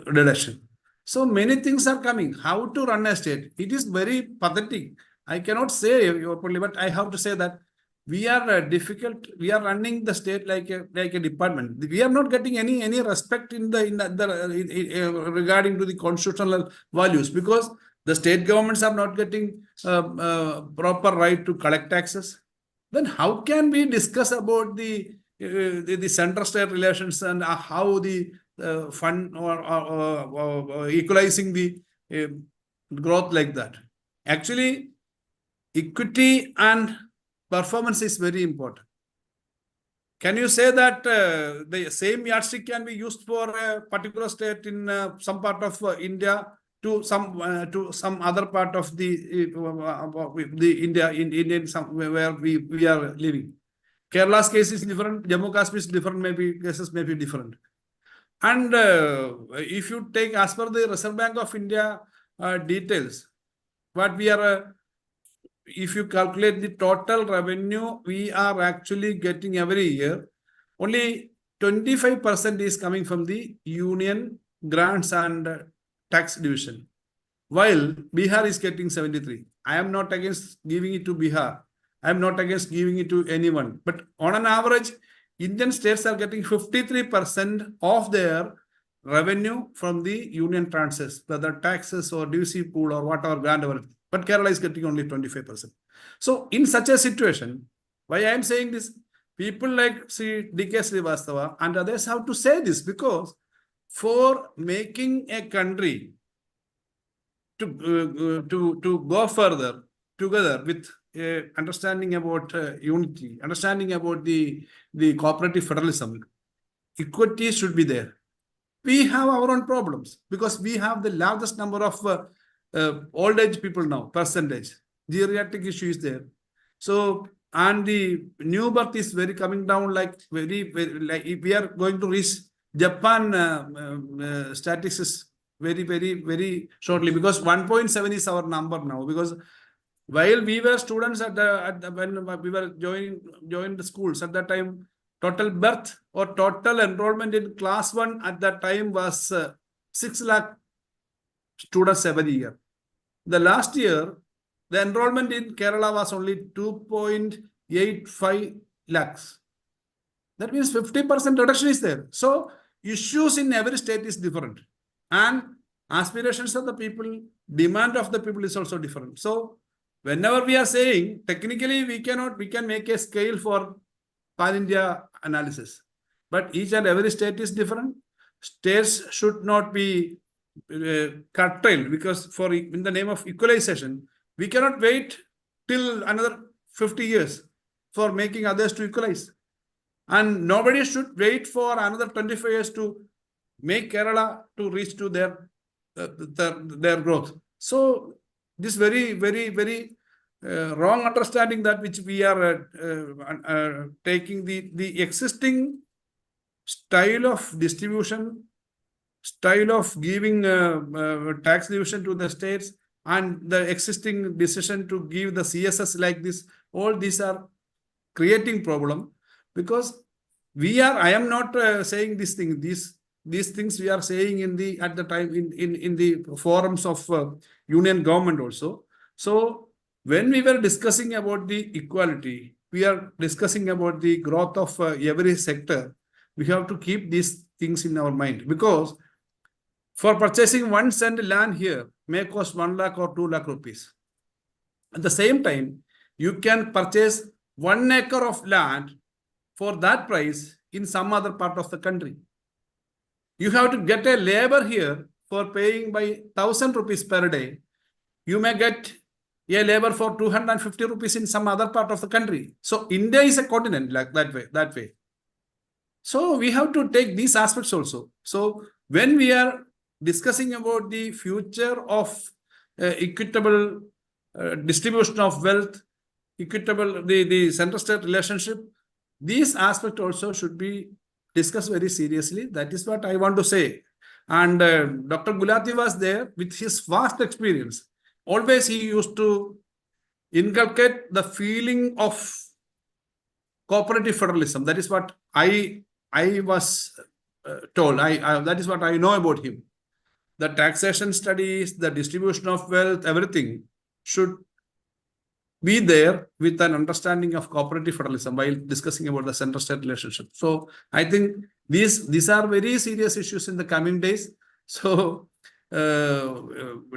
reduction. So many things are coming. How to run a state? It is very pathetic. I cannot say openly, but I have to say that we are difficult. We are running the state like a department. We are not getting any respect regarding to the constitutional values, because the state governments are not getting proper right to collect taxes. Then how can we discuss about the center-state relations and how the fund or equalizing the growth like that? Actually, equity and performance is very important. Can you say that the same yardstick can be used for a particular state in some part of India to some other part of the Indian where we are living. Kerala's case is different. Jammu Kashmir is different. Maybe cases may be different. And if you take as per the Reserve Bank of India details, what we are, if you calculate the total revenue, we are actually getting every year, only 25% is coming from the union grants and tax division, while Bihar is getting 73. I am not against giving it to Bihar. I am not against giving it to anyone. But on an average, Indian states are getting 53% of their revenue from the union transfers, whether taxes or DVC pool or whatever grant or. But Kerala is getting only 25%. So in such a situation, why I am saying this, people like D.K. Srivastava and others have to say this, because for making a country to go further together with understanding about unity, understanding about the cooperative federalism, equity should be there. We have our own problems because we have the largest number of old age people now, percentage. Geriatric issue is there. So, and the new birth is very coming down, like very like if we are going to reach Japan statistics very shortly, because 1.7 is our number now. Because while we were students when we were joined the schools at that time, total birth or total enrollment in class 1 at that time was 6 lakh students every year. The last year, the enrollment in Kerala was only 2.85 lakhs. That means 50% reduction is there. So issues in every state is different. And aspirations of the people, demand of the people is also different. So whenever we are saying, technically we can make a scale for pan-India analysis. But each and every state is different. States should not be curtailed, because for in the name of equalization, we cannot wait till another 50 years for making others to equalize. And nobody should wait for another 25 years to make Kerala to reach to their growth. So this very wrong understanding that which we are taking the existing style of distribution, style of giving tax division to the states, and the existing decision to give the CSS like this, all these are creating problem, because I am not saying this thing, these things we are saying at the time in the forums of union government also. So when we were discussing about the equality, we are discussing about the growth of every sector. We have to keep these things in our mind, because for purchasing 1 cent land here may cost 1 lakh or 2 lakh rupees. At the same time, you can purchase 1 acre of land for that price in some other part of the country. You have to get a labor here for paying by 1,000 rupees per day. You may get a labor for 250 rupees in some other part of the country. So India is a continent like that way. So we have to take these aspects also. So when we are discussing about the future of equitable distribution of wealth, equitable, the center-state relationship, these aspects also should be discussed very seriously. That is what I want to say. And Dr. Gulati was there with his vast experience. Always he used to inculcate the feeling of cooperative federalism. That is what I was told. That is what I know about him. The taxation studies, the distribution of wealth, everything should be there with an understanding of cooperative federalism while discussing about the center-state relationship. So I think these are very serious issues in the coming days. So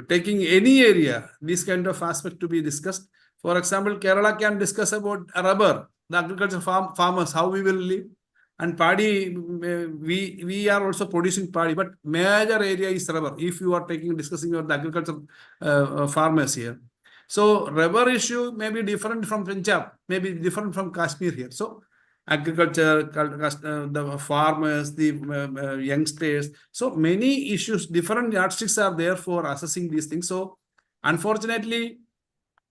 taking any area, this kind of aspect to be discussed. For example, Kerala can discuss about rubber, the agriculture farmers, how we will live. And paddy, we are also producing paddy, but major area is rubber. If you are discussing about the agriculture farmers here. So rubber issue may be different from Punjab, maybe different from Kashmir here. So agriculture, the farmers, the youngsters. So many issues, different yardsticks are there for assessing these things. So unfortunately,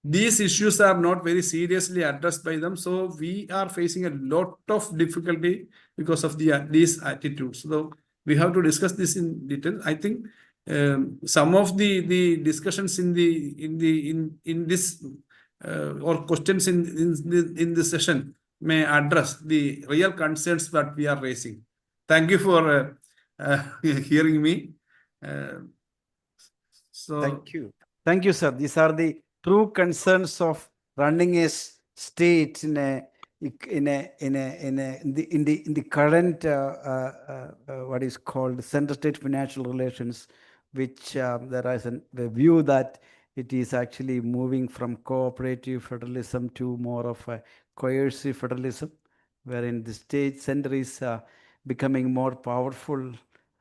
these issues are not very seriously addressed by them. So we are facing a lot of difficulty because of these attitudes. So we have to discuss this in detail. I think some of the discussions in this or questions in this session may address the real concerns that we are raising. Thank you for hearing me. So Thank you. Thank you, sir. These are the true concerns of running a state in the current what is called center-state financial relations, which there is a view that it is actually moving from cooperative federalism to more of a coercive federalism, wherein the state center is becoming more powerful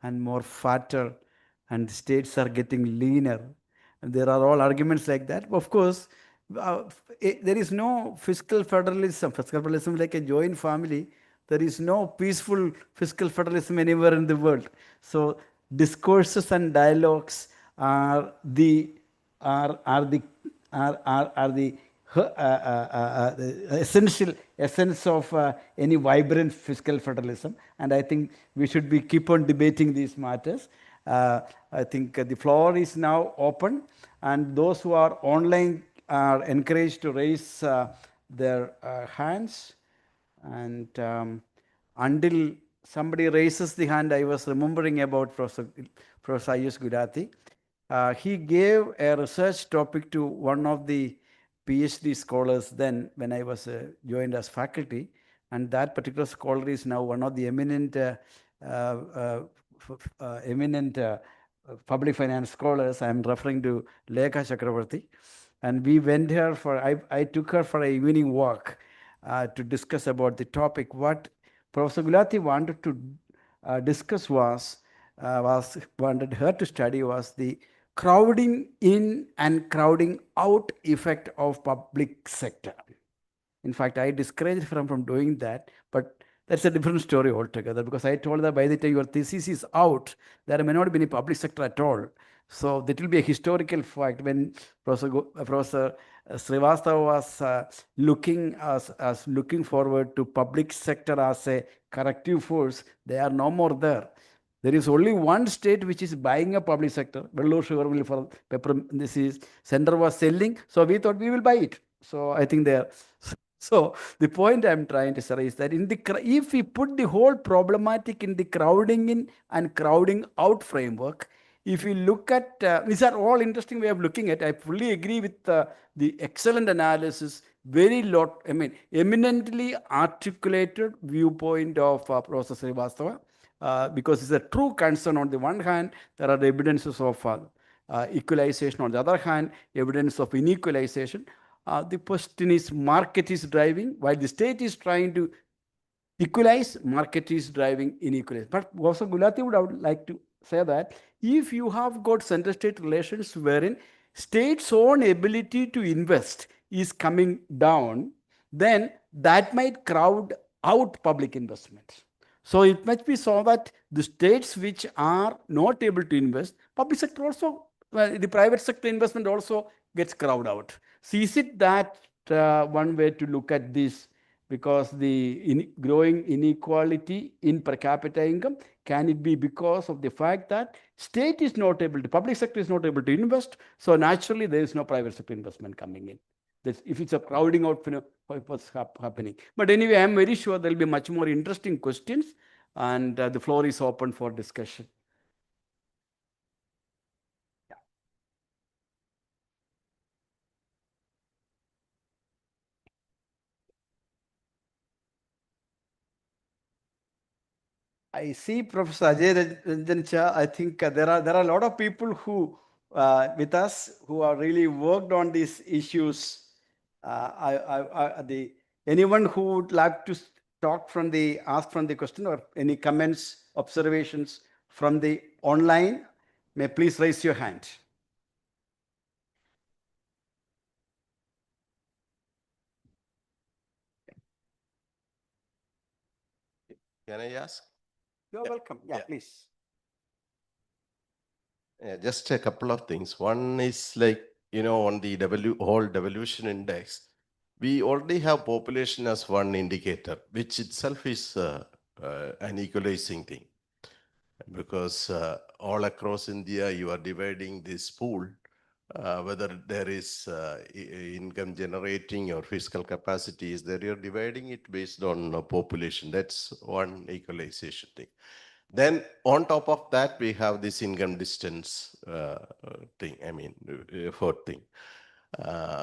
and more fatter, and the states are getting leaner. And there are all arguments like that. Of course, there is no fiscal federalism. Fiscal federalism like a joint family. There is no peaceful fiscal federalism anywhere in the world. So discourses and dialogues are the essential essence of any vibrant fiscal federalism. And I think we should keep on debating these matters. I think the floor is now open, and those who are online are encouraged to raise their hands. And until somebody raises the hand, I was remembering about Professor I.S. Gulati. He gave a research topic to one of the PhD scholars then when I was joined as faculty, and that particular scholar is now one of the eminent public finance scholars. I am referring to Lekha Chakravarti. And we went here I took her for a evening walk to discuss about the topic. What Professor Gulati wanted to discuss wanted her to study was the crowding in and crowding out effect of public sector. In fact, I discouraged her from doing that, but that's a different story altogether, because I told her by the time your thesis is out, there may not be any public sector at all. So that will be a historical fact. When Professor Srivastava was looking forward to public sector as a corrective force, they are no more there. There is only one state which is buying a public sector. Vellore Sugar Mill for pepper. This is center was selling, so we thought we will buy it. So I think they are. So the point I'm trying to say is that if we put the whole problematic in the crowding in and crowding out framework, if we look at these are all interesting way of looking at. I fully agree with the excellent analysis, eminently articulated viewpoint of Professor Srivastava. Because it's a true concern. On the one hand, there are evidences of equalization. On the other hand, evidence of inequalization. The question is, market is driving, while the state is trying to equalize, market is driving inequalize. But also Gulati would like to say that if you have got center-state relations wherein state's own ability to invest is coming down, then that might crowd out public investments. So it must be so that the states which are not able to invest, public sector also, the private sector investment also gets crowded out. So is it that one way to look at this? Because the growing inequality in per capita income, can it be because of the fact that state is not able to, public sector is not able to invest, so naturally there is no private sector investment coming in? That's if it's a crowding out, what's happening. But anyway, I'm very sure there'll be much more interesting questions, and the floor is open for discussion. I see Professor Ajay Ranjan Cha. I think there are a lot of people who with us who are really worked on these issues. Anyone who would like to ask from the question, or any comments, observations from the online, may please raise your hand. Can I ask? You're welcome. Yeah, Yeah. please. Just a couple of things. One is like, on the whole devolution index, we already have population as one indicator, which itself is an equalizing thing. Because all across India, you are dividing this pool, whether there is income generating or fiscal capacity is there, you're dividing it based on population. That's one equalization thing. Then on top of that, we have this income distance thing, effort thing.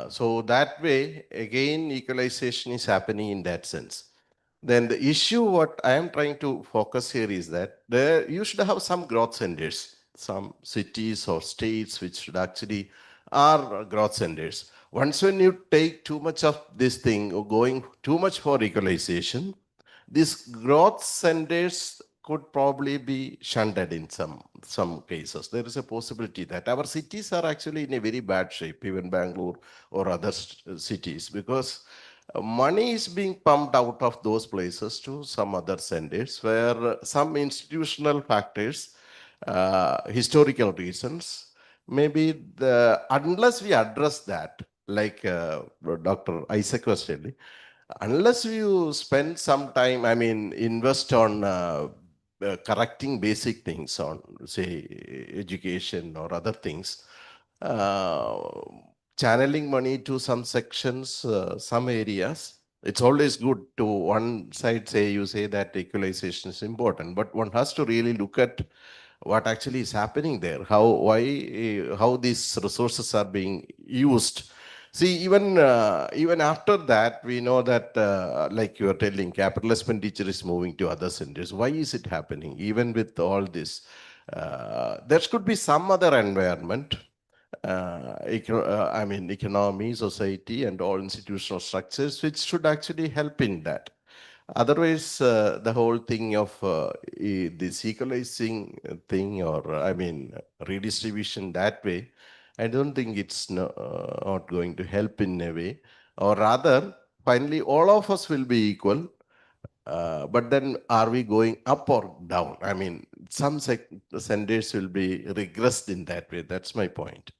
So that way, again, equalization is happening in that sense. Then the issue, what I am trying to focus here is that you should have some growth centers, some cities or states which should actually are growth centers. Once when you take too much of this thing or going too much for equalization, these growth centers could probably be shunted in some cases. There is a possibility that our cities are actually in a very bad shape, even Bangalore or other cities, because money is being pumped out of those places to some other centers where some institutional factors, historical reasons, maybe unless we address that, like Dr. Isaac was telling, unless you spend some time, invest on correcting basic things on, say, education or other things, uh, channeling money to some sections, some areas. It's always good to one side say, you say that equalization is important, but one has to really look at what actually is happening there, how these resources are being used. See, even after that, we know that, like you are telling, capital expenditure is moving to other centers. Why is it happening? Even with all this, there could be some other environment, economy, society, and all institutional structures, which should actually help in that. Otherwise, the whole thing of this equalizing thing, or redistribution that way, I don't think it's not going to help in a way. Or rather, finally, all of us will be equal. But then are we going up or down? Some centers will be regressed in that way. That's my point.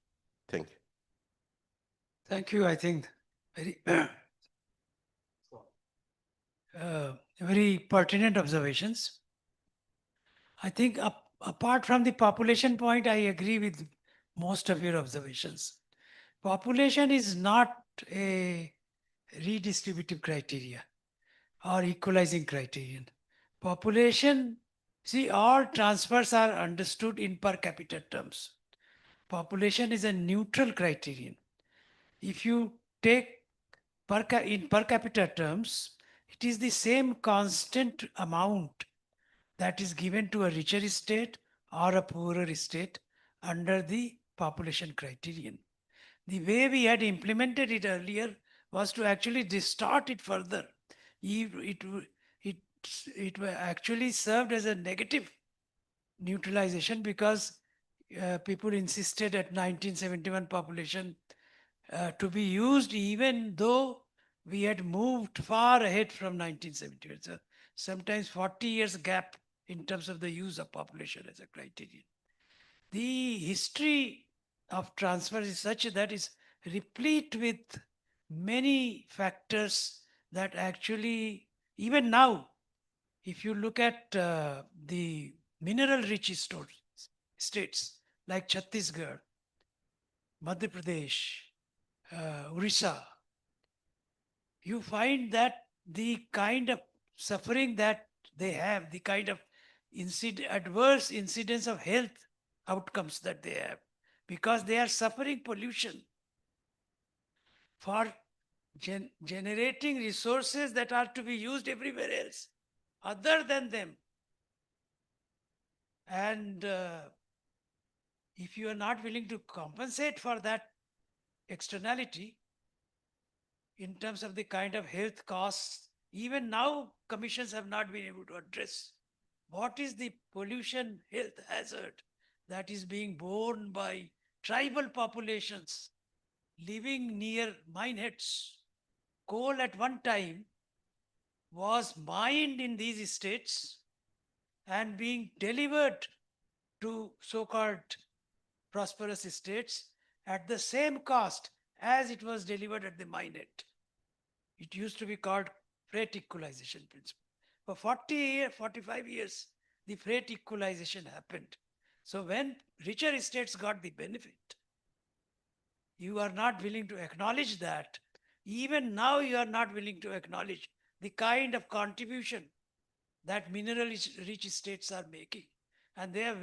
Thank you. Thank you. I think very pertinent observations. I think apart from the population point, I agree with most of your observations. Population is not a redistributive criteria or equalizing criterion. Population, see, all transfers are understood in per capita terms. Population is a neutral criterion. If you take in per capita terms, it is the same constant amount that is given to a richer state or a poorer state under the population criterion. The way we had implemented it earlier was to actually distort it further. It actually served as a negative neutralization because people insisted at 1971 population to be used even though we had moved far ahead from 1971. So sometimes 40 years gap in terms of the use of population as a criterion. The history of transfer is such that is replete with many factors that actually, even now, if you look at the mineral rich states like Chhattisgarh, Madhya Pradesh, Orissa, you find that the kind of suffering that they have, the kind of adverse incidence of health outcomes that they have, because they are suffering pollution for generating resources that are to be used everywhere else other than them. And if you are not willing to compensate for that externality in terms of the kind of health costs, even now commissions have not been able to address what is the pollution health hazard that is being borne by tribal populations living near mineheads. Coal at one time was mined in these states and being delivered to so-called prosperous states at the same cost as it was delivered at the mine end. It used to be called freight equalization principle. For 40 years, 45 years, the freight equalization happened. So when richer states got the benefit, you are not willing to acknowledge that. Even now, you are not willing to acknowledge the kind of contribution that mineral rich states are making. And they are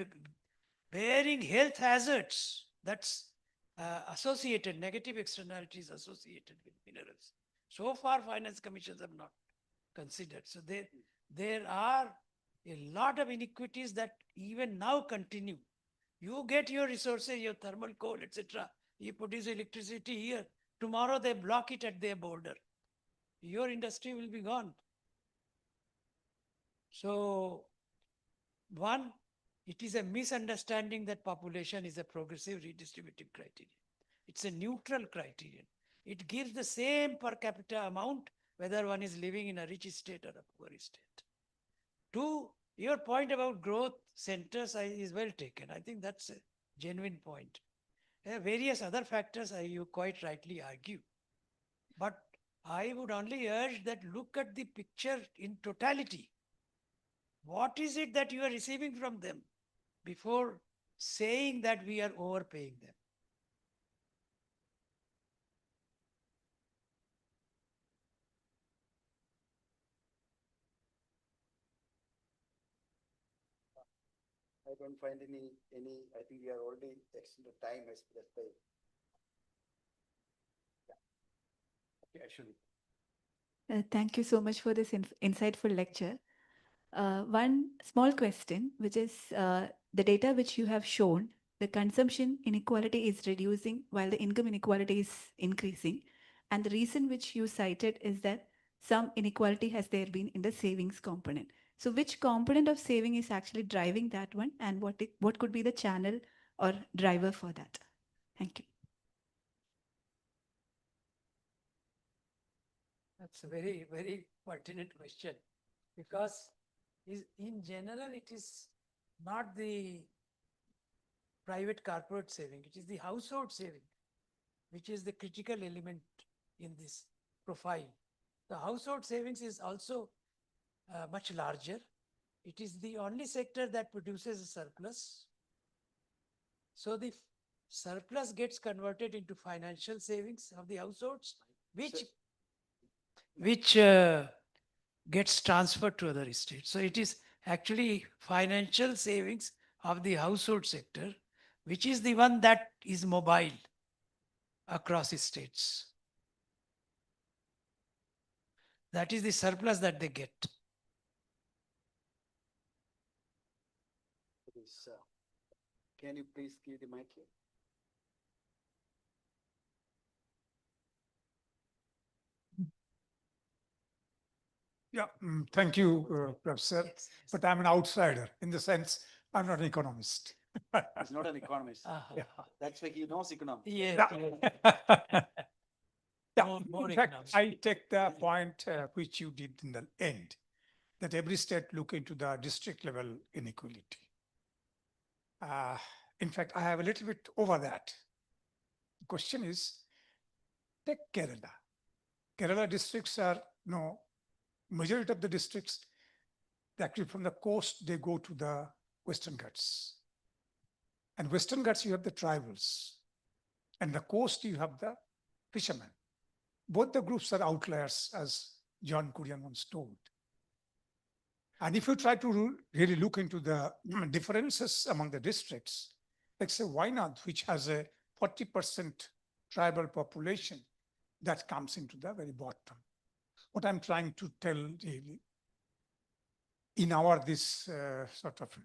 bearing health hazards that's associated, negative externalities associated with minerals. So far, finance commissions have not considered. So there are a lot of inequities that even now continue. You get your resources, your thermal coal, etc. You produce electricity here. Tomorrow they block it at their border. Your industry will be gone. So, one, it is a misunderstanding that population is a progressive redistributive criterion. It's a neutral criterion. It gives the same per capita amount whether one is living in a rich state or a poor state. Two, your point about growth centers is well taken. I think that's a genuine point. There are various other factors you quite rightly argue. But I would only urge that look at the picture in totality. What is it that you are receiving from them before saying that we are overpaying them? I don't find any, I think we are already extended time as by. Yeah. Okay, actually. Thank you so much for this insightful lecture. One small question, which is the data which you have shown, the consumption inequality is reducing while the income inequality is increasing. And the reason which you cited is that some inequality has there been in the savings component. So which component of saving is actually driving that one, and what could be the channel or driver for that? Thank you. That's a very, very pertinent question, because in general, it is not the private corporate saving, it is the household saving, which is the critical element in this profile. The household savings is also much larger. It is the only sector that produces a surplus. So the surplus gets converted into financial savings of the households, which gets transferred to other estates. So it is actually financial savings of the household sector, which is the one that is mobile across estates. That is the surplus that they get. Please, can you please give the mic here? Yeah, thank you, Professor. Yes, yes. But I'm an outsider in the sense I'm not an economist. He's not an economist. Uh-huh. That's why he knows economics. Yes, Yeah. yes. Yeah, More in fact, economics. I take the point which you did in the end, that every state look into the district level inequality. In fact, I have a little bit over that. The question is, take Kerala. Kerala districts are, majority of the districts, actually from the coast, they go to the Western Ghats. And Western Ghats, you have the tribals. And the coast, you have the fishermen. Both the groups are outliers, as John Kurian once told. And if you try to really look into the differences among the districts, like say Wayanad, which has a 40% tribal population, that comes into the very bottom. What I'm trying to tell really, in our this sort of,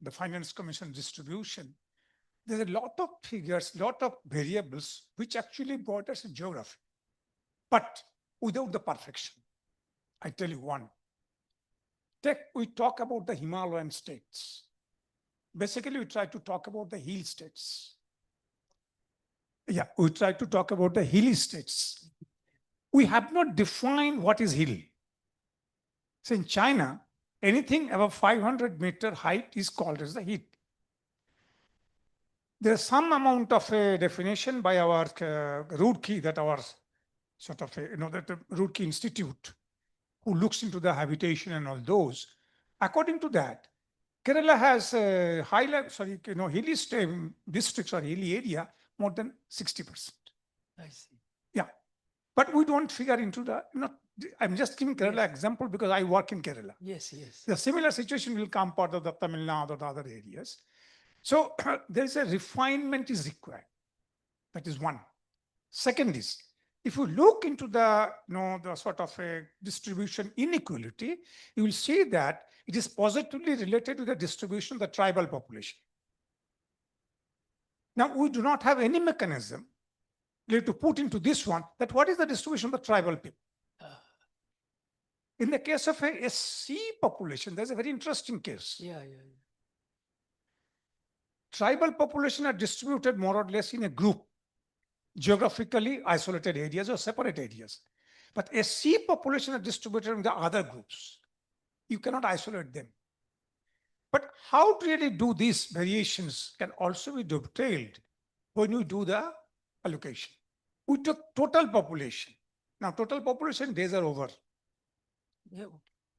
the finance commission distribution, there's a lot of figures, lot of variables, which actually borders geography, but without the perfection. I tell you one. We talk about the Himalayan states. Basically, we try to talk about the hill states. Yeah, we try to talk about the hilly states. We have not defined what is hill. So in China, anything above 500-meter height is called as the heat. There's some amount of a definition by our Roorkee, that our sort of, that the Roorkee Institute, who looks into the habitation and all those. According to that, Kerala has a hilly districts or hilly area more than 60%. I see. Yeah, but we don't figure into the, I'm just giving Kerala Yes. example because I work in Kerala. Yes, yes. The similar situation will come part of the Tamil Nadu or the other areas. So there is a refinement is required. That is one. Second is, if you look into the, the sort of a distribution inequality, you will see that it is positively related to the distribution of the tribal population. Now, we do not have any mechanism to put into this one that what is the distribution of the tribal people. In the case of a SC population, there's a very interesting case. Yeah. Tribal population are distributed more or less in a group, geographically isolated areas or separate areas. But SC population are distributed in the other groups. You cannot isolate them. But how to really do these variations can also be detailed when you do the allocation. We took total population. Now, total population days are over. Yeah.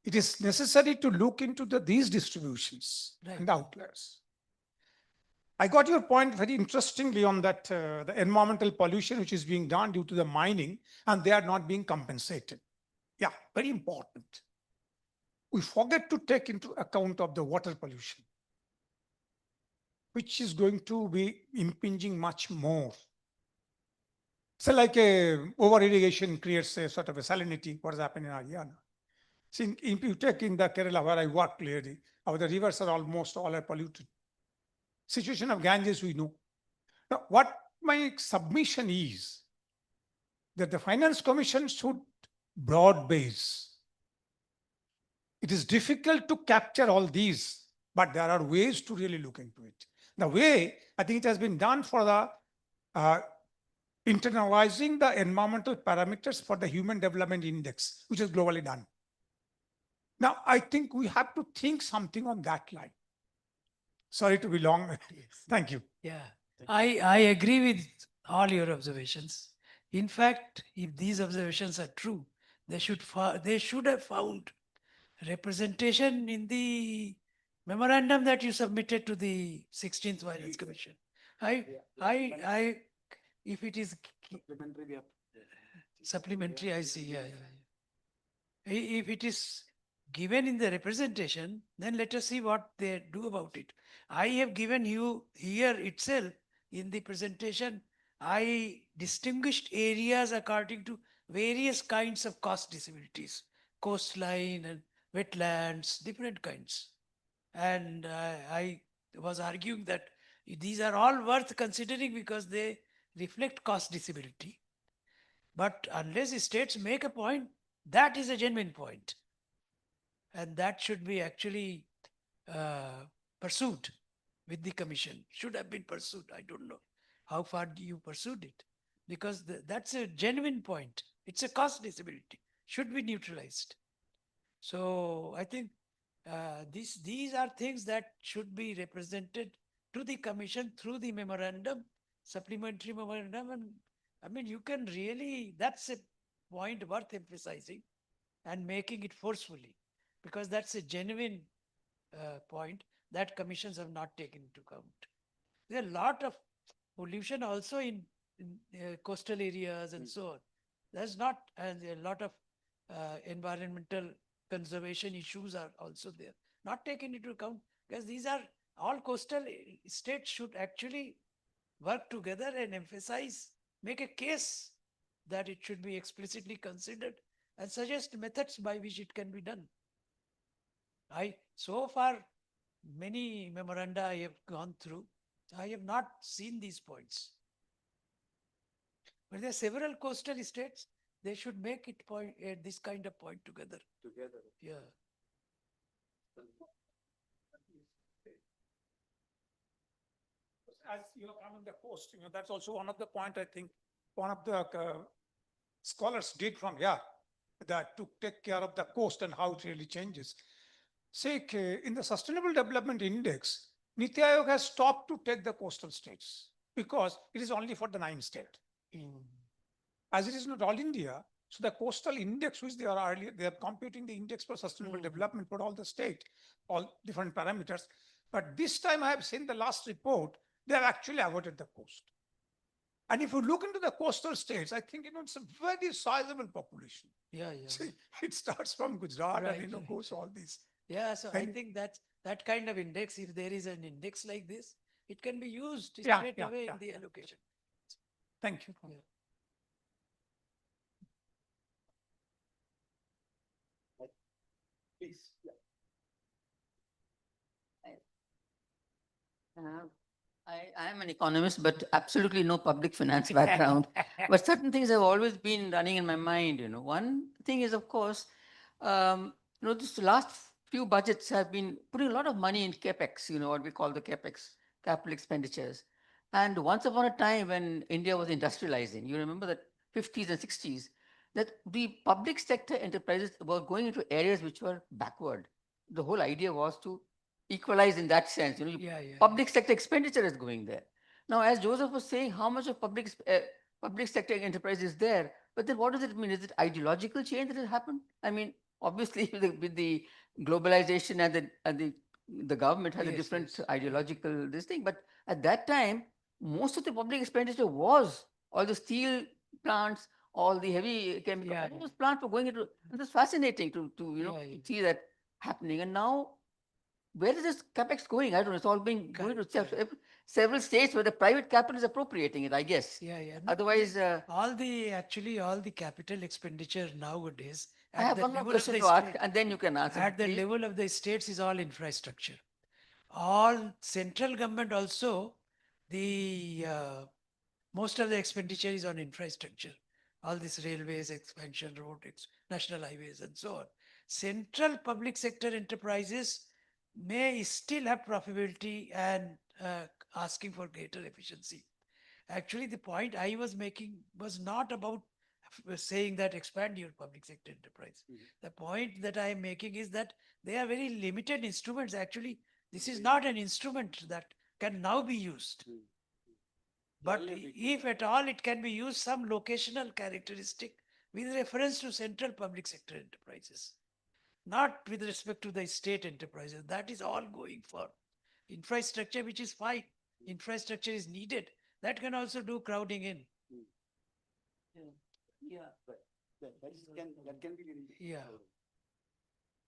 It is necessary to look into these distributions and outliers. I got your point very interestingly on that the environmental pollution which is being done due to the mining, and they are not being compensated. Yeah, very important. We forget to take into account of the water pollution, which is going to be impinging much more. So like over irrigation creates a sort of a salinity, what is happening in Haryana. See, if you take in the Kerala where I work clearly, the rivers are almost all are polluted. Situation of Ganges, we know. Now, what my submission is that the Finance Commission should broad base. It is difficult to capture all these, but there are ways to really look into it. The way I think it has been done for the internalizing the environmental parameters for the Human Development Index, which is globally done. Now, I think we have to think something on that line. Sorry to be long. Yes. Thank you. Yeah, I agree with all your observations. In fact, if these observations are true, they should have found representation in the memorandum that you submitted to the 16th Finance Commission. If it is supplementary, I see. Yeah. If it is given in the representation, then let us see what they do about it. I have given you here itself in the presentation, I distinguished areas according to various kinds of cost disabilities, coastline and wetlands, different kinds. And I was arguing that these are all worth considering because they reflect cost disability. But unless the states make a point, that is a genuine point. And that should be actually pursued with the commission. Should have been pursued. I don't know how far you pursued it. Because that's a genuine point. It's a cost disability. Should be neutralized. So I think these are things that should be represented to the commission through the memorandum, supplementary memorandum. And I mean, you can really, that's a point worth emphasizing and making it forcefully, because that's a genuine point that commissions have not taken into account. There are a lot of pollution also in coastal areas and so on. There's not, and a lot of environmental conservation issues are also there, not taken into account, because these are all coastal states should actually work together and emphasize, make a case that it should be explicitly considered and suggest methods by which it can be done. So far, many memoranda I have gone through, I have not seen these points. But there are several coastal states, they should make it point this kind of point together. Yeah. As you have come on the coast, that's also one of the point I think one of the scholars did from here. that to take care of the coast and how it really changes. Say, in the Sustainable Development Index, Niti Aayog has stopped to take the coastal states because it is only for the 9 states. As it is not all India, so the coastal index, which they are earlier, they are computing the index for sustainable development for all the state, all different parameters. But this time I have seen the last report, they have actually avoided the coast. And if you look into the coastal states, I think it's a very sizable population. Yeah, yeah. See, it starts from Gujarat Right, and right. goes all these. Yeah, so I And- think that kind of index, if there is an index like this, it can be used Yeah, straight yeah, away yeah, in the yeah. allocation. Thank you. Yeah. Please. Yeah. I am an economist, but absolutely no public finance background. But certain things have always been running in my mind. One thing is, of course, this last few budgets have been putting a lot of money in capex. What we call the capex, capital expenditures. And once upon a time, when India was industrializing, you remember that 50s and 60s, that the public sector enterprises were going into areas which were backward. The whole idea was to equalize in that sense. Yeah, yeah. Public sector expenditure is going there. Now, as Joseph was saying, how much of public sector enterprise is there? But then what does it mean? Is it ideological change that has happened? I mean, obviously with the globalization and the government has a Yes, different yes. ideological this thing. But at that time, most of the public expenditure was all the steel plants, all the heavy chemical, Yeah, all those plants were going into. It was fascinating to Yeah, yeah. see that happening. And now where is this capex going? I don't know. It's all being going to Correct, several states where the private capital is appropriating it, I guess. Yeah, yeah. No, Otherwise, all the capital expenditure nowadays I at have the one more level of question the to ask, state, and then you can answer. at the please. level of the states is all infrastructure. All central government also, the most of the expenditure is on infrastructure. All these railways, expansion, national highways, and so on. Central public sector enterprises may still have profitability and asking for greater efficiency. Actually, the point I was making was not about saying that expand your public sector enterprise. The point that I am making is that they are very limited instruments. Actually, this is not an instrument that can now be used. But if at all it can be used, some locational characteristic with reference to central public sector enterprises, not with respect to the state enterprises. That is all going for infrastructure, which is fine. Infrastructure is needed. That can also do crowding in. Yeah. That can be. Yeah.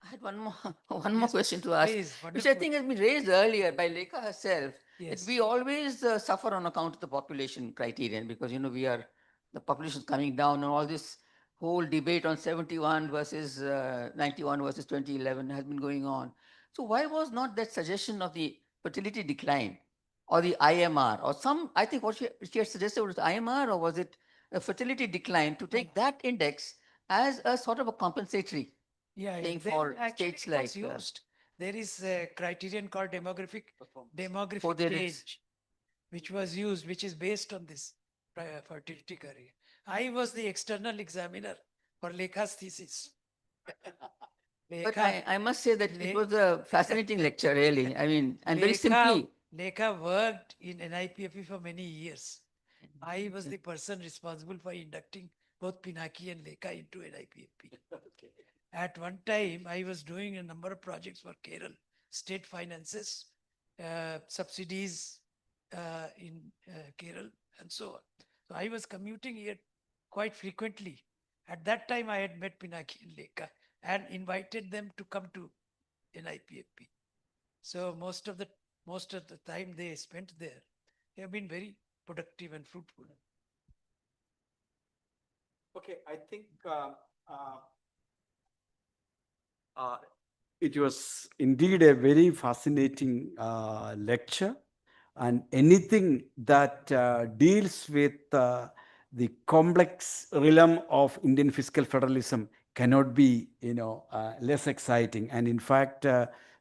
I had one more one more Yes, question to ask, please, which I wonderful. think has been raised earlier by Lekha herself. Yes. That we always suffer on account of the population criterion because the population is coming down and all this whole debate on 71 versus 91 versus 2011 has been going on. So why was not that suggestion of the fertility decline or the IMR or some? I think what she had suggested was IMR, or was it a fertility decline, to take that index as a sort of a compensatory Yeah, thing Then for actually states it was like used. There is a criterion called demographic For demographic their ex- change, which was used, which is based on this fertility career. I was the external examiner for Lekha's thesis. But Lekha, I must say that it Le- was a fascinating lecture, really. I mean, and very simply. Lekha worked in NIPFE for many years. I was the person responsible for inducting both Pinaki and Lekha into NIPFE. At one time, I was doing a number of projects for Kerala, state finances, subsidies in Kerala, and so on. So I was commuting here quite frequently. At that time, I had met Pinaki and Lekha and invited them to come to NIPFP. So most of the time they spent there, they have been very productive and fruitful. Okay, I think it was indeed a very fascinating lecture, and anything that deals with the complex realm of Indian fiscal federalism cannot be, less exciting. And in fact,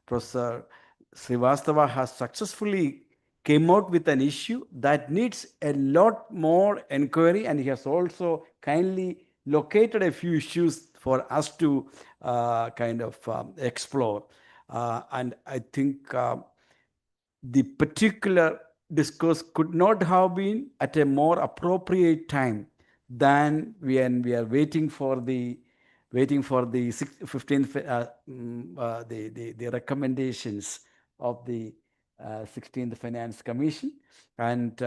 Professor Srivastava has successfully came out with an issue that needs a lot more inquiry, and he has also kindly located a few issues for us to kind of explore. And I think the particular discourse could not have been at a more appropriate time than when we are waiting for the 15th the recommendations of the 16th Finance Commission, and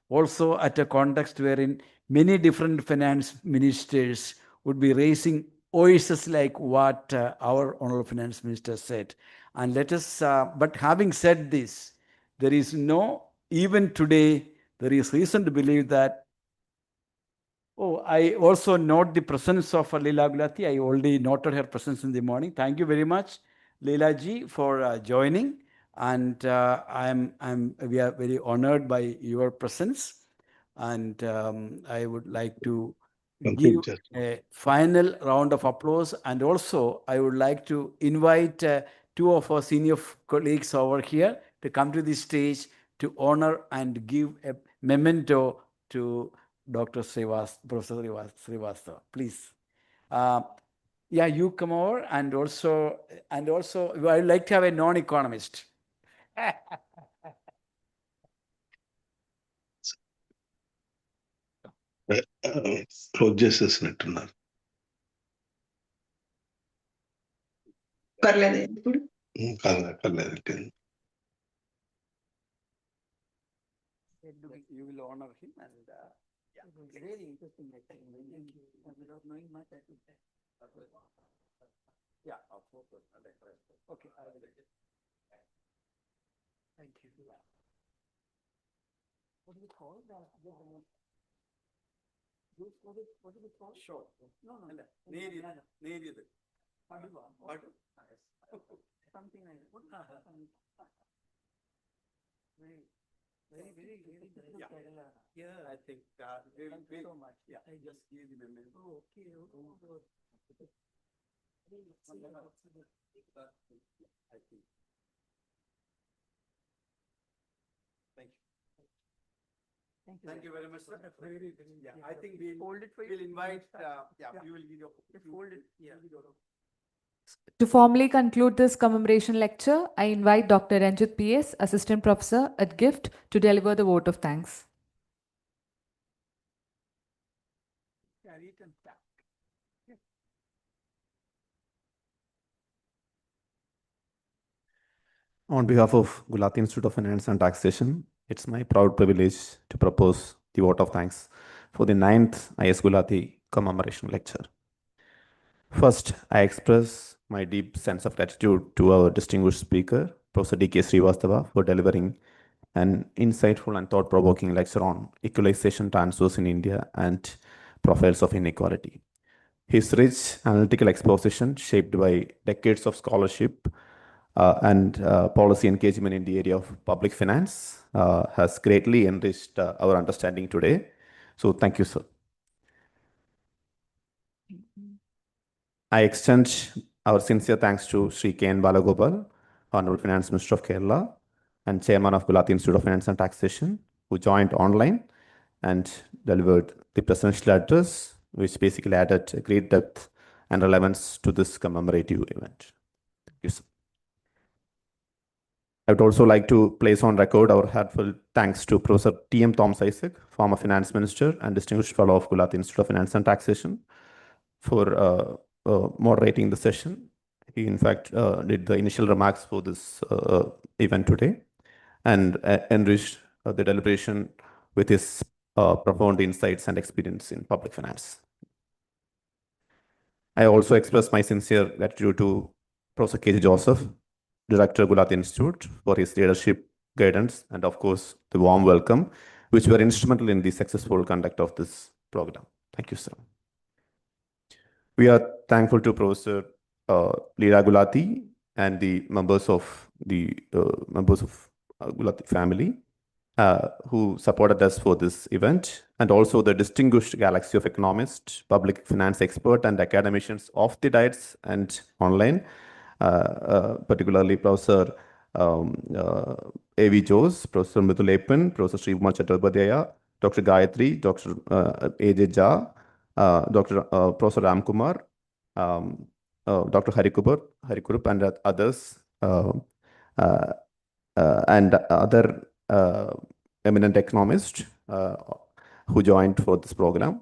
also at a context wherein many different finance ministers would be raising voices like what our honorable finance minister said. And let us, but having said this, there is no, even today, there is reason to believe that. Oh, I also note the presence of Leela Gulati. I already noted her presence in the morning. Thank you very much, Leela ji, for joining. And we are very honored by your presence. And I would like to give a final round of applause. And also, I would like to invite two of our senior colleagues over here to come to the stage to honor and give a memento to Dr. Professor Srivastava. Please. Yeah, you come over, and also I would like to have a non-economist. Rogers అంటున్నారు. పర్లేదు ఇప్పుడు పర్లేదు. You will honor him, and yeah, really interesting. Without knowing much, I think. Yeah, of course. Okay. Thank you. What do you call that? What do you call? Sure. No. Near. What? Something like that. Very good. Yeah, I think thank you so much. Yeah, I just gave the memento. Oh, okay. I think. Thank you. Thank you very much, sir. Yeah, I think we'll invite. You will give your. Hold it. Yeah. To formally conclude this commemoration lecture, I invite Dr. Ranjit PS, Assistant Professor at GIFT, to deliver the vote of thanks. On behalf of Gulati Institute of Finance and Taxation, it's my proud privilege to propose the vote of thanks for the 9th IS Gulati commemoration lecture. First, I express my deep sense of gratitude to our distinguished speaker, Professor D.K. Srivastava, for delivering an insightful and thought-provoking lecture on equalization transfers in India and profiles of inequality. His rich analytical exposition, shaped by decades of scholarship and policy engagement in the area of public finance, has greatly enriched our understanding today. So thank you, sir. I extend our sincere thanks to Sri K.N. Balagopal, Honorable Finance Minister of Kerala and Chairman of Gulati Institute of Finance and Taxation, who joined online and delivered the presidential address, which basically added great depth and relevance to this commemorative event. Thank you, sir. I would also like to place on record our heartfelt thanks to Professor T.M. Thomas Isaac, former Finance Minister and Distinguished Fellow of Gulati Institute of Finance and Taxation, for moderating the session. He, in fact, did the initial remarks for this event today and enriched the deliberation with his profound insights and experience in public finance. I also express my sincere gratitude to Professor K.J. Joseph, Director, Gulati Institute, for his leadership, guidance, and of course, the warm welcome, which were instrumental in the successful conduct of this program. Thank you, sir. We are thankful to Professor Leela Gulati and the members of Gulati family who supported us for this event, and also the distinguished galaxy of economists, public finance expert, and academicians of the diets and online, particularly Professor A.V. Jose, Professor Mithul Eppen, Professor Sri Kumar Chattopadhyaya, Dr. Gayatri, Dr. A.J. Jha, Professor Ram Kumar, Dr. Harikurup and others, and other eminent economists who joined for this program,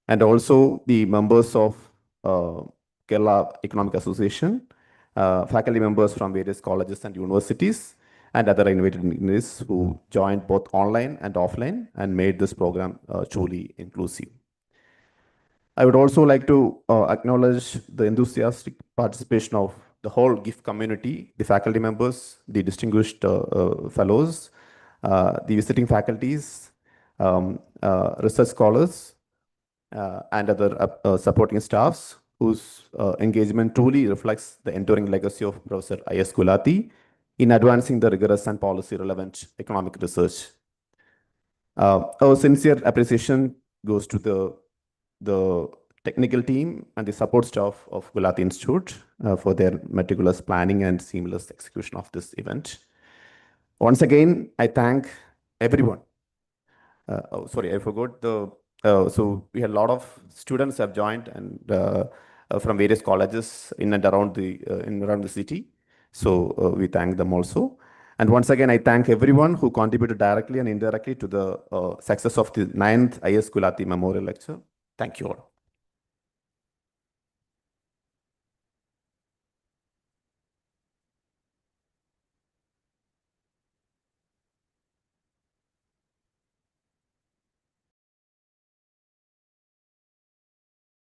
and also the members of Kerala Economic Association, faculty members from various colleges and universities, and other innovative engineers who joined both online and offline and made this program truly inclusive. I would also like to acknowledge the enthusiastic participation of the whole GIFT community, the faculty members, the distinguished fellows, the visiting faculties, research scholars, and other supporting staffs whose engagement truly reflects the enduring legacy of Professor I.S. Gulati in advancing the rigorous and policy-relevant economic research. Our sincere appreciation goes to the technical team and the support staff of Gulati Institute for their meticulous planning and seamless execution of this event. Once again, I thank everyone. Sorry, I forgot the. So we had a lot of students have joined and from various colleges in and around the city. So we thank them also. And once again, I thank everyone who contributed directly and indirectly to the success of the 9th I.S. Gulati Memorial Lecture. Thank you all.